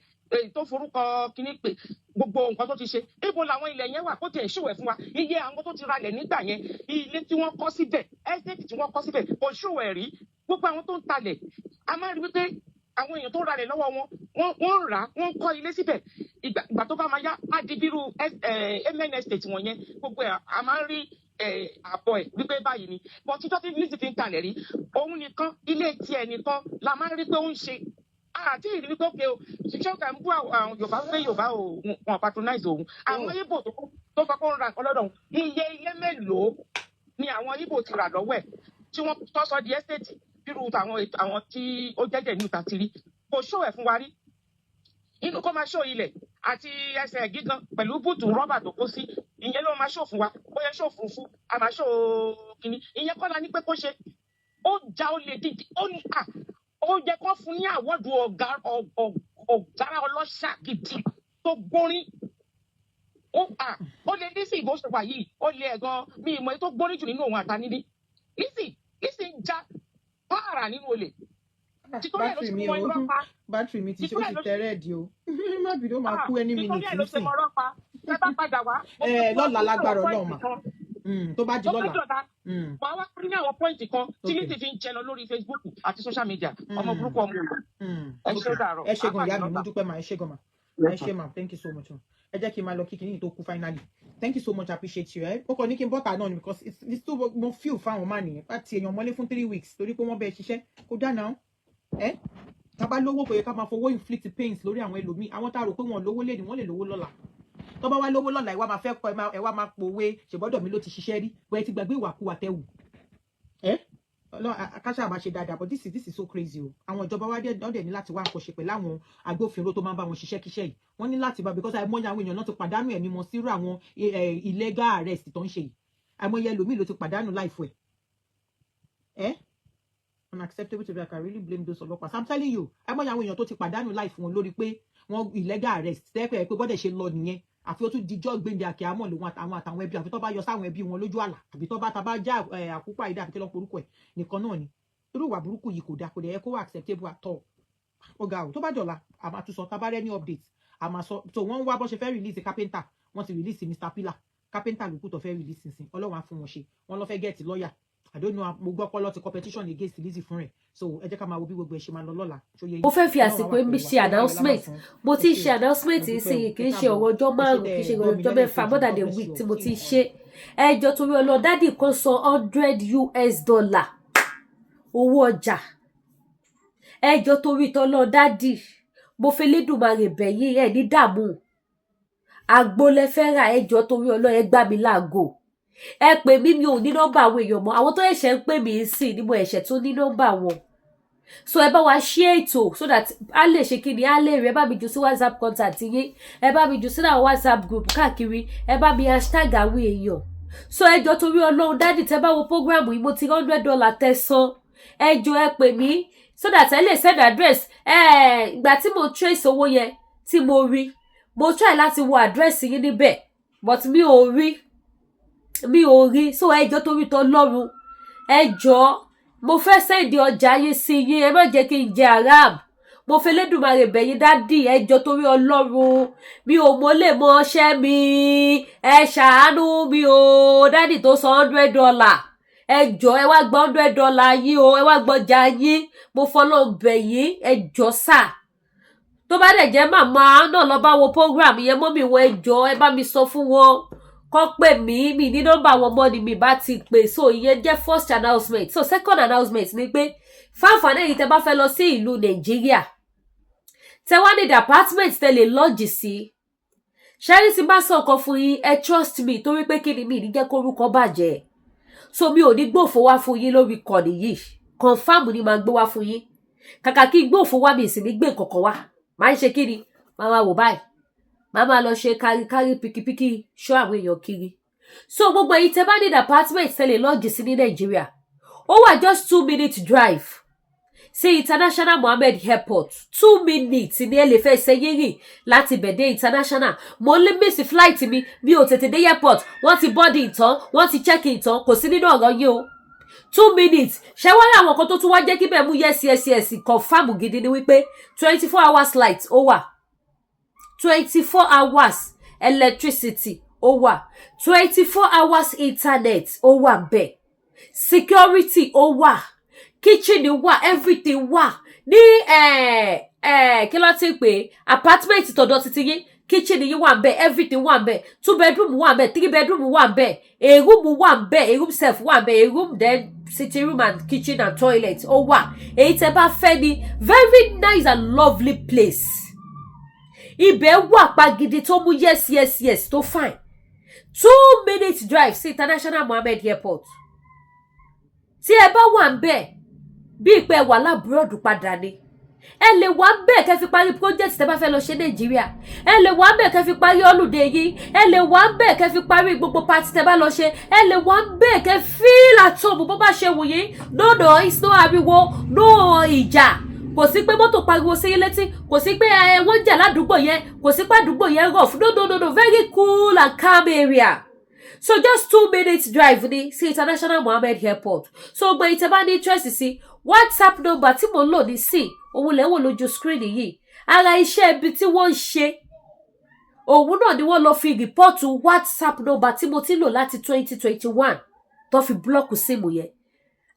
[SPEAKER 7] tó forúkọ kínní pé gbogbo nǹkan tó ti ṣe ibo làwọn ilẹ̀ yẹn wà kó tiẹ̀ ṣòwò fún wa iye àwọn tó ti ralẹ̀ nígbà yẹn ilé tí wọ́n kọ́ síbẹ̀ estate tí wọ́n kọ́ síbẹ̀ kò ṣòwò rí gbogbo àwọn tó ń talẹ̀ a máa rí wípé àwọn èèyàn tó ralẹ̀ lọ́wọ́ wọ́n rà á wọ́n kọ́ ilé síbẹ̀ ìgbà tó bá máa yá á di bírú MN estate wọ̀nyẹn gbogbo ẹ̀ a máa ń rí àbọ̀ ẹ̀ wípé báyìí ni but títọ́ tí Lizzy ti ń talẹ̀ rí òun nìkan ilé tiẹ̀ nìkan la máa ń rí pé ó ń ṣe àti ìrírí tó ké o ṣiṣẹ́ ọ̀gá ń bú àwọn Yorùbá pé Yorùbá wọn patronize òun àwọn Ìgbò tó kọ́kọ́ ń ra nǹkan lọ́dọ̀ òun iye ilé mélòó ni àwọn Ìgbò ti rà lọ́wọ́ ẹ̀ tí wọ́n tọ́sọ di estate bírú àwọn tí ó jẹ́jẹ́ ní ìta ti rí kò ṣó ẹ̀ fún wa rí inú kó máa ṣó ilẹ̀ àti ẹsẹ̀ gígan pẹ̀lú bùtù rọ́bà tó kó sí ìyẹn ló máa ṣó fún wa bóyá ṣó funfun a máa ṣó kínní ìyẹn kọ́ la ní pé kó ṣe ó já ó lè dídì ó yẹ kó fún ní àwọ́dù ọ̀gára ọlọ́ṣà gidi tó gbórin ó lè Lizzy bó ṣe wà yìí ó lè ẹ̀gan mi ìmọ̀ tó gbórin jù nínú òun àtàníní Lizzy ń já pààrà nínú olè
[SPEAKER 2] bátìrì mi ti ṣe ó ti tẹ́rẹ̀ di o má bìí ó máa kú ẹni minute nísìn lọ́la lágbára Ọlọ́run mà tó bá di lọ́la.
[SPEAKER 7] wàá wá rí ní àwọn pọ́ìntì kan tí Lizzy fi ń jẹ lọ lórí Facebook àti social media ọmọ burúkú ọmọ
[SPEAKER 2] ẹ ṣe gan ìyá mi mo dúpẹ́ mà ẹ ṣe gan mà ẹ ṣe mà thank you so much ẹ jẹ́ kí n máa lọ kíkì ní tó kú finally thank you so much appreciate you ó kàn ní kí n bọ́tà náà ni because it's too mo feel fáwọn máa nìyẹn bá ti èèyàn mọ́lé fún 3 weeks torí pé wọ́n bẹ́ẹ̀ ṣiṣẹ́ kó dáná tá bá lówó kò yẹ ká máa fowó inflict pains lórí àwọn ẹlòmíì àwọn tá a rò pé wọn lówó lé ní wọn lè lówó lọ́la tó bá wá lówó lọ́la ìwà máa fẹ́ kọ ẹ wá máa pòwe ṣèbọ́dọ̀ mi ló ti ṣiṣẹ́ rí bọ́ ẹ ti gbàgbé ìwàkuwà tẹ́ wù akáṣà máa ṣe dáadáa but this is so crazy o àwọn ìjọba wa dẹ̀ ní láti wá nǹkan ṣe pẹ̀lú àwọn agbófinró tó máa ń bá wọn ṣiṣẹ́ kíṣẹ́ yìí wọ́n ní láti bá because àìmọye àwọn èèyàn náà ti pàdánù ẹ̀mí wọn sírú àwọn illegal arrest tó ń ṣe yìí àìmọye ẹlòmíì ló ti pàdánù life ẹ̀ unacceptable to be I can really blame those ọlọ́pàá so I'm telling you àìmọye àwọn èèyàn tó ti pàdánù life wọn lórí pé wọ́n illegal arrest tẹ́pẹ́ pé bọ́dẹ̀ ṣe lọ nìyẹn àfi ó tún dijọ́ gbẹ̀ndẹ̀ àkè àmọ́ lòun àtàwọn ẹbí àfi tó bá yọ sáwọn ẹbí wọn lójú àlà àbí tó bá ta bá já àkúpà ìdá àbí tó lọ́ porúkọ ẹ̀ nìkan náà ni irú ìwà burúkú yìí kò dáa kò dẹ̀ yẹ kó wà acceptable at all ọ̀gá ò tó bá dọ̀la àmà tún sọ tabarẹ́ ní update àmà sọ so wọ́n ń wá bọ́ ṣe fẹ́ release carpenter wọ́n ti release Mr. Pillar carpenter lókù tó fẹ́ release nsìn ọlọ́run á fún wọn ṣe wọ́n lọ fẹ́ get lawyer I don't know mo gbọ́ pọ́lọ́ ti competition against Lizzy fún rẹ̀ so ẹ jẹ́ ká máa wo bí gbogbo ẹ̀ ṣe máa lọ lọ́la.
[SPEAKER 1] mo fẹ́ fi àsìkò mi ṣe announcement mo ti ṣe announcement sí kì í ṣe ọ̀rọ̀ ọjọ́ márùn-ún kì í ṣe ọ̀rọ̀ ọjọ́ mẹ́fà more than a week tí mo ti ṣe ẹjọ́ torí ọlọ́ dádì kan san $100 owó ọjà ẹjọ́ torí tọ́lọ́ dádì mo fẹ́ lédùmarè bẹ̀yìn ẹ̀ ní dààmú àgbo lẹ fẹ́ ra ẹjọ́ torí ọlọ́ ẹ gbá mi láago ẹ pè mí mi ò ní nọ́mbà àwọn èèyàn mọ́ àwọn tó ẹ̀ṣẹ̀ ń pè mí sí ni mo ẹ̀ṣẹ̀ tó ní nọ́mbà wọn so ẹ bá wa share ètò so that a lè ṣe kí ni a lè rí ẹ bá mi jù sí WhatsApp contact yín ẹ bá mi jù sí àwọn WhatsApp group káàkiri ẹ bá mi hashtag àwọn èèyàn so ẹjọ́ torí Ọlọ́run dádì tẹ́ bá wo program yìí mo ti $100 tẹ̀sán ẹjọ́ ẹ pè mí so that ẹ lè send address ìgbà tí mo trace owó yẹn tí mo rí mo try láti wo address yín níbẹ̀ but mi ò rí so ẹjọ́ torí t'Ọlọ́run ẹjọ́ mo fẹ́ sẹ́ndì ọjà yín sí yín ẹ má jẹ́ kí n jẹ haram mo fẹ́ lédùmarè bẹ̀yìn dádì ẹjọ́ torí Ọlọ́run mi ò mọ lè mọ ọṣẹ́ mi ẹ ṣàánú mi o dádì tó san $100 ẹjọ́ ẹ wá gba $100 yín o ẹ wá gbọ́jà yín mo fọlọ́ bẹ̀yìn ẹjọ́ sà tó bá dẹ̀ jẹ́ màmá náà lọ bá wo program yẹn mọ́mì wọn ẹ jọ̀ọ́ ẹ bá mi sọ fún wọn kọ́ pè mí mi ní nọ́mbà wọn mọ́ ni mi bá ti pè. So ìyẹn jẹ́ first announcement. So second announcement ni pé fáfàní èyí tẹ́ bá fẹ́ lọ sí ìlú Nàìjíríà tẹ́ wá ní department tẹ́ lè lọ́ọ̀jì sí. ṣẹ́rí tí bá sọ nǹkan fún yín ẹ trust me torí pé kí ni mi ní jẹ́ kórúkọ bàjẹ́. So mi ò ní gbòfò wá fún yín lórí kọ́ni yìí confam ni máa gbé wá fún yín. Kàkà kí gbòfò wá mi sì ní gbé nǹkan kan wá máa ń ṣe kí ni máa wò báyìí máa lọ ṣe kárí pikipiki ṣọ́ àwọn èèyàn kiri. So gbogbo èyí tẹ́ bá ní department tẹ́ lè lọ́ọ̀jì sí ní Nàìjíríà ó wà just 2 minutes drive sí International Mohammed Airport. 2 minutes ni ẹ lè fẹ́ ṣe yìí láti bẹ̀dẹ̀ International. Mo lè miss flight mi ò tètè dé airport wọ́n ti boarding tán wọ́n ti check in tán kò sí nínú ọ̀rọ̀ yìí o. 2 minutes ṣé wọ́n rí àwọn kan tó tún wá jẹ́ kí bẹ́ẹ̀ mú yes confam gidi ni wípé 24 hours flight ó wà 24 hours electricity ó wà 24 hours internet ó wà bẹ́ẹ̀ security ó wà kitchen wà everything wà ní kí ló ti pè apartment tọ̀dọ̀ títí yín kitchen yín wà bẹ́ẹ̀ everything wà bẹ́ẹ̀ 2 bedroom wà bẹ́ẹ̀ 3 bedroom wà bẹ́ẹ̀ a room wà bẹ́ẹ̀ a room self wà bẹ́ẹ̀ a room then sitting room and kitchen and toilet ó wà. Èyí tẹ́ bá fẹ́ ni very nice and lovely place. Ibẹ̀ wà pa gidi tó mú yes tó fine. 2 minutes drive sí International Mohammed Airport. Tí ẹ bá wà ńbẹ̀ bí ìpè wà lábúròdù padà ni. Ẹ lè wà ńbẹ̀ kẹ́ fi parí project tẹ́ bá fẹ́ lọ ṣe Nàìjíríà. Ẹ lè wà ńbẹ̀ kẹ́ fi parí holiday yín. Ẹ lè wà ńbẹ̀ kẹ́ fi parí gbogbo party tẹ́ bá lọ ṣe. Ẹ lè wà ńbẹ̀ kẹ́ feel at home bó bá ṣe wù yín. No noise, no ariwo, no ìjà. Kò sí pé mọ́tò pariwo sí yín létí, kò sí pé wọ́n jà ládùúgbò yẹn, kò sí pé àdúgbò yẹn rough. No, very cool and calm area. So just 2 minutes drive ni sí International Mohammed Airport. So gbé ìtẹ́ bá ní interest sí WhatsApp number tí mo ń lò ní sí òun lẹ́wọ̀n lójú screen yìí. Ara iṣẹ́ ibi tí wọ́n ń ṣe òun náà ni wọ́n lọ fi rìpọ́ọ̀tù WhatsApp number tí mo ti lò láti 2021 tó fi blọ́ọ̀kù síìmù yẹn.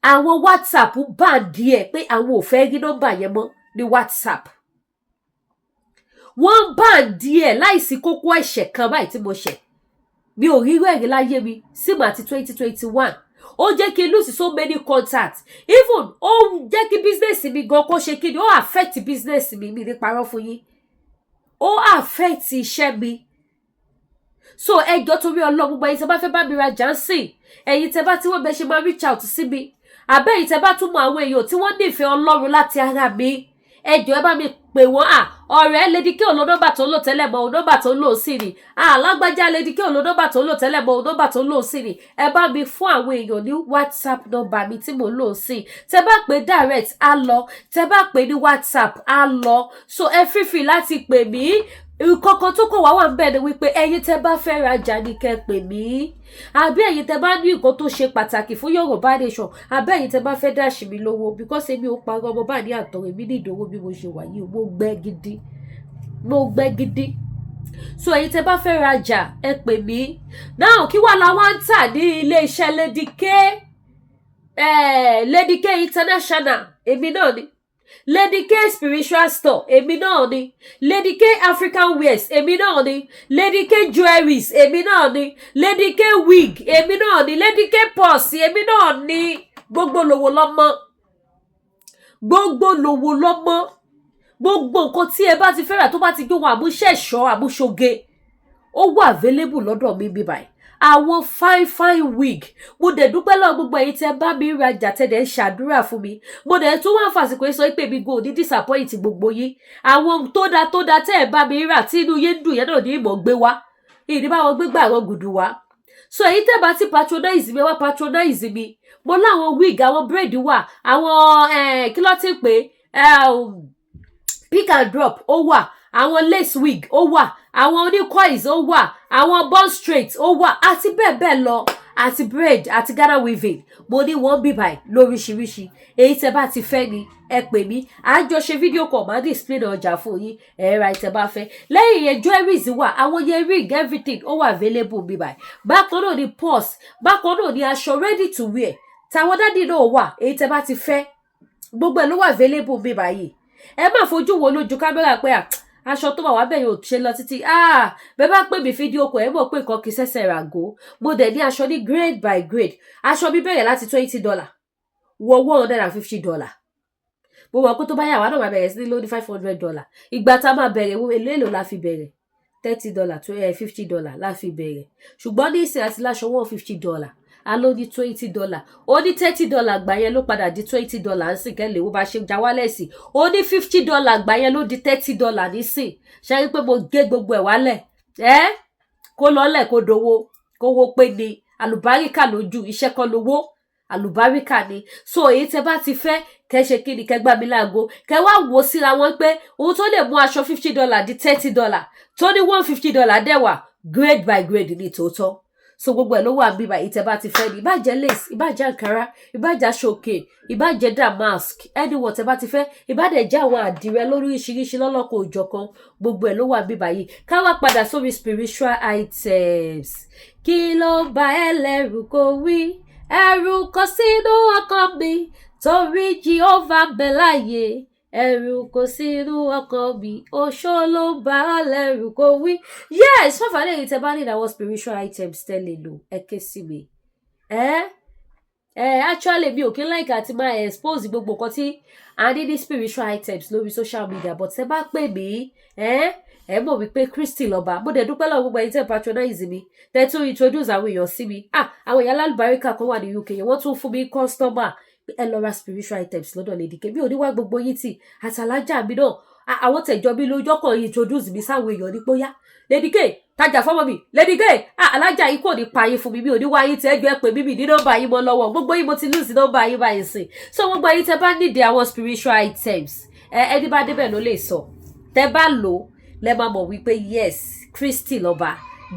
[SPEAKER 1] Àwọn WhatsApp bá díẹ̀ pé àwọn ò fẹ́ rí nọ́mbà yẹn mọ́ ní WhatsApp. Wọ́n bá díẹ̀ láìsí kókó ẹ̀ṣẹ̀ kan báyìí tí mo ṣẹ̀. Mi ò rí rẹ́rìí láyé mi síìmù àti 2021. Ó jẹ́ kí n lose so many contacts. Even ó jẹ́ kí business mi gan kó ṣe kí ni ó affect business mi ní parọ́ fún yín. Ó affect iṣẹ́ mi. So ẹjọ́ torí Ọlọ́run gbogbo ẹ̀yin tẹ́ bá fẹ́ bá mi rajà ń sìn. Ẹ̀yin tẹ́ bá tí wọ́n bẹ ṣe máa reach out sí mi. Àbẹ́ ẹ̀yin tẹ́ bá tún mọ àwọn èèyàn tí wọ́n nífẹ̀ẹ́ Ọlọ́run láti ara mi. Ẹjọ́ ẹ bá mi pè wọ́n ọ̀rẹ́ Lady K lo nọ́mbà tó ń lò tẹ́lẹ̀ mọ́ nọ́mbà tó ń lò sí ni. Lágbájá Lady K lo nọ́mbà tó ń lò tẹ́lẹ̀ mọ́ nọ́mbà tó ń lò sí ni. Ẹ bá mi fún àwọn èèyàn ní WhatsApp nọ́mbà mi tí mo ń lò sí. Tẹ́ bá pè direct á lọ, tẹ́ bá pè ní WhatsApp á lọ. So ẹ free láti pè mí. Ìkọ̀kan tó kọ̀ wá ń bẹ̀ ni wípé ẹ̀yin tẹ́ bá fẹ́ rajà ní kẹ́ pè mí. Àbí ẹ̀yin tẹ́ bá ní nǹkan tó ṣe pàtàkì fún Yorùbá nation. Àbí ẹ̀yin tẹ́ bá fẹ́ dáṣì mi lówó because èmi ò parọ́ ọmọ bá ní àtọ̀ èmi ní ìdòwò bí mo ṣe wà yìí mo gbẹ́ gidi. So ẹ̀yin tẹ́ bá fẹ́ rajà ẹ pè mí. Now kí wà láwọn ń tà ní ilé iṣẹ́ Lady K International èmi náà ni. Lady K Spiritual Store èmi náà ni. Lady K African Wears èmi náà ni. Lady K Jewelries èmi náà ni. Lady K Wig èmi náà ni. Lady K Purse èmi náà ni. Gbogbo lówó lọ́mọ. Gbogbo nǹkan tí ẹ bá ti fẹ́ rà tó bá ti gbé wọn àmúṣẹ̀ṣọ́ àmúṣoge ó wà available lọ́dọ̀ mi bí báyìí. Àwọn fine wig mo dẹ̀ dúpẹ́ lọ́wọ́ gbogbo ẹ̀yin tẹ́ bá mi rajà tẹ́ dẹ̀ ń ṣàdúrà fún mi. Mo dẹ̀ tún wá fàsìkò yìí sọ pé mi go ní disappoint gbogbo yín. Àwọn tó dá tẹ́ ẹ bá mi rà tí inú yín dùn yẹn náà ní ìmọ̀ gbé wá. Ìdí bá wọn gbé gbàrọ̀ gùdù wá. So èyí tẹ́ bá ti patronize mi wá patronize mi. Mo láwọn wig àwọn braid wà àwọn kí ló ti pè pick and drop ó wà àwọn lace wig ó wà àwọn onícoils ó wà àwọn bun straight ó wà àti bẹ́ẹ̀ lọ àti braid àti Ghana weaving mo ní wọ́n bí báyìí lóríṣiríṣi èyí tẹ́ bá ti fẹ́ ni ẹ pè mí àjọ ṣe fídíò kan máa display ọjà fún yín ẹ ra ìtẹ́ bá fẹ́ lẹ́yìn yẹn jewelries wà àwọn yẹn ring everything ó wà available bí báyìí bákan náà ni purse bákan náà ni aṣọ ready to wear tàwọn dádì náà wà èyí tẹ́ bá ti fẹ́ gbogbo ẹ̀ ló wà available bí báyìí ẹ má fojú wo lójú kámẹ́rà pé aṣọ tó wà wá bẹ́ẹ̀ yóò ṣe lọ títí bẹ́ẹ̀ bá pè mí fídíò kọ ẹ mọ̀ pé nǹkan kì í ṣẹ̀ṣẹ̀ ràgó mo dẹ̀ ní aṣọ ní grade by grade aṣọ mi bẹ̀rẹ̀ láti $20 wọ $150 mo mọ̀ pé tó bá yà wá náà máa bẹ̀rẹ̀ sí ní lóní $500 ìgbà tá a máa bẹ̀rẹ̀ èlò la fi bẹ̀rẹ̀ $30 to $50 la fi bẹ̀rẹ̀ ṣùgbọ́n ní ìsìn àti láṣọ $150 a ló ní $20 ó ní $30 gbà yẹn ló padà di $20 nísìn kẹ́lẹ̀ ó bá ṣe já wálẹ̀ sí ó ní $50 gbà yẹn ló di $30 nísìn ṣe rí pé mo gé gbogbo ẹ̀ wálẹ̀ kó lọ́lẹ̀ kó dowó kówó pé ni àlùbáríkà lójú iṣẹ́ kan lówó àlùbáríkà ni so èyí tẹ bá ti fẹ́ kẹ́ ṣe kí ni kẹ́ gbà mí láago kẹ́ wá wò síra wọn pé ohun tó lè mú aṣọ $50 di $30 tó ní $150 dẹ̀wà grade by grade ní tòótọ́ so gbogbo ẹ̀ ló wà bí báyìí tẹ bá ti fẹ́ ni ìbàjẹ́ lace ìbàjẹ́ ankara ìbàjẹ́ aṣọòkè ìbàjẹ́ damask anyone tẹ bá ti fẹ́ ìbàdẹ̀ jẹ́ àwọn àdìrẹ lóríṣiríṣi lọ́lọ́kọ̀ òjọ̀kan gbogbo ẹ̀ ló wà bí báyìí ká wá padà sórí spiritual items kí ló bà ẹ́ lẹ́rù kó wí ẹ̀rù kò sínú ọkàn mi torí Jehovah ń bẹ láàyè ẹ̀rù kò sínú ọkàn mi oṣó ló ń bà ọ́ lẹ́rù kó wí. Yes fáfàlẹ́ yìí tẹ bá ní àwọn spiritual items tẹ́lẹ̀ lò ẹ ké sí mi. Actually mi ò kí ń like àti máa expose gbogbo nǹkan tí a ní ní spiritual items lórí social media but tẹ bá pè mí ẹ mọ̀ wípé Kristi lọ́ba mo dẹ̀ dúpẹ́ lọ́wọ́ gbogbo ẹ̀yin tẹ́ patronize mi tẹ́ tún introduce àwọn èèyàn sí mi àwọn èèyàn alálùbáríkà kan wà ní UK yẹn wọ́n tún fún mi customer ẹ lọ ra spiritual items lọ́dọ̀ Lady K mi ò ní wá gbogbo yín tì àtàlájà mi náà àwọn tẹ̀jọ́ mi lójọ́ kan introduce mi sáwọn èèyàn ní bóyá Lady K tajà fọ́mọ mi Lady K alájà yìí kò ní pa yín fún mi ò ní wá yín tẹ́ ẹjọ́ ẹ pè mí ní nọ́mbà yín mọ́ lọ́wọ́ gbogbo yín mo ti lose nọ́mbà yín báyìí sìn so gbogbo yín tẹ́ bá nídìí àwọn spiritual items ẹni bá débẹ̀ ló lè sọ tẹ́ bá lò lẹ máa mọ̀ wípé yes Kristi lọ́ba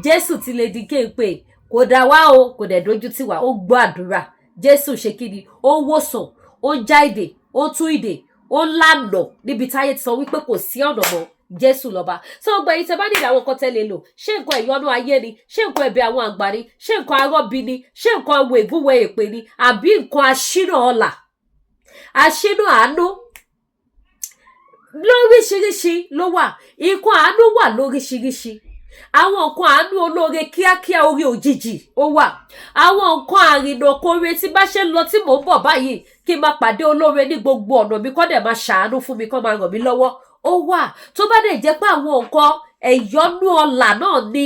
[SPEAKER 1] Jésù tí Lady K pè kò dá wá o kò dẹ̀ dójú tì wá ó gbọ́ àdúrà Jésù ṣe kí ni ó wòsàn ó já ìdè ó tú ìdè ó lànà níbi táyé ti sọ wípé kò sí ọ̀nà mọ́ Jésù lọ́ba so gbogbo ẹ̀yin tẹ́ bá nílò àwọn kan tẹ́lẹ̀ lò ṣé nǹkan ìyọnu ayé ni ṣé nǹkan ẹ̀bẹ̀ àwọn àgbà ni ṣé nǹkan arọ́bí ni ṣé nǹkan awọ ìgúnwẹ̀ èpè ni àbí nǹkan aṣínà ọ̀là aṣínà àánú lóríṣiríṣi ló wà nǹkan àánú wà lóríṣiríṣi àwọn nǹkan àánú olóore kíákíá orí òjijì ó wà àwọn nǹkan àrìnàkóre tí bá ṣe ń lọ tí mò ń bọ̀ báyìí kí n máa pàdé olóore ní gbogbo ọ̀nà mi kọ́ dẹ̀ máa ṣàánú fún mi kọ́ máa ràn mí lọ́wọ́ ó wà tó bá dẹ̀ jẹ́ pé àwọn nǹkan ẹ̀yọ́nú ọlà náà ni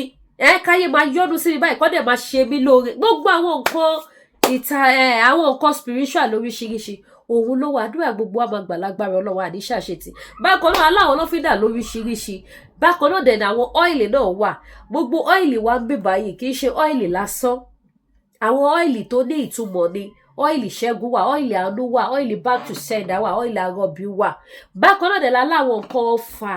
[SPEAKER 1] káyé máa yọ́nú sí mi báyìí kọ́ dẹ̀ máa ṣe mí lóore gbogbo àwọn nǹkan àwọn nǹkan spiritual lóríṣiríṣi òun ló wà àdúrà gbogbo àmọ́ àgbàlagbára Ọlọ́run àdíṣàṣetì bákan náà aláwọn lọ́fíńdà lóríṣiríṣi bákan náà dẹ̀ ní àwọn ọ́ìlì náà wà gbogbo ọ́ìlì wa ń bè báyìí kì í ṣe ọ́ìlì lásán àwọn ọ́ìlì tó ní ìtumọ̀ ni ọ́ìlì ṣẹ́gun wà ọ́ìlì àánú wà ọ́ìlì back to sender wà ọ́ìlì arọ́bí wà bákan náà dẹ̀ láwọn nǹkan fà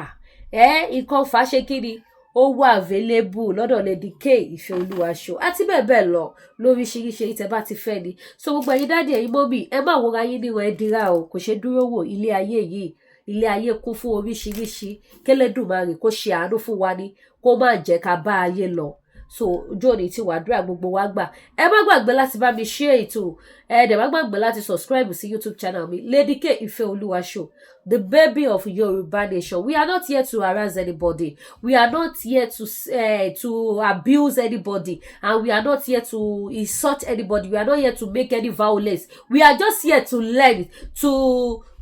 [SPEAKER 1] nǹkan fà ṣe kí ni ó wà available lọ́dọ̀ Lady K ìfẹ́ olúwa show àti bẹ́ẹ̀ bẹ́ẹ̀ lọ lóríṣiríṣi èyí tẹ́ bá ti fẹ́ ni so gbogbo ẹ̀yin dáàdì ẹ̀yin mọ́mì ẹ má wọra yín níwọ̀n ẹ dira o kò ṣe dúró wò ilé ayé yìí ilé ayé kún fún oríṣiríṣi k'Ẹlẹ́dùmarè kó ṣe àánú fún wa ni kó má jẹ́ ká bá ayé lọ so ojú òní tí wàdúrà gbogbo wa gbà ẹ má gbàgbé láti bá mi share ètò ẹ dẹ̀ má gbàgbé láti subscribe sí YouTube channel mi Lady K ìfẹ́ olúwa show the baby of Yoruba nation we are not here to harass anybody we are not here to abuse anybody and we are not here to insult anybody we are not here to make any violence we are just here to learn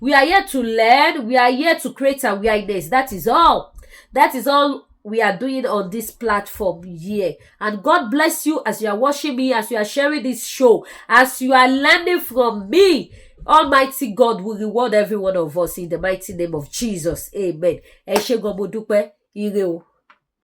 [SPEAKER 1] we are here to learn we are here to create awareness that is all we are doing on this platform here. And God bless you as you are watching me, as you are sharing this show, as you are learning from me. Almighty God will reward every one of us in the mighty name of Jesus. Amen. Ẹ ṣé gan mo dúpẹ́. Ire o.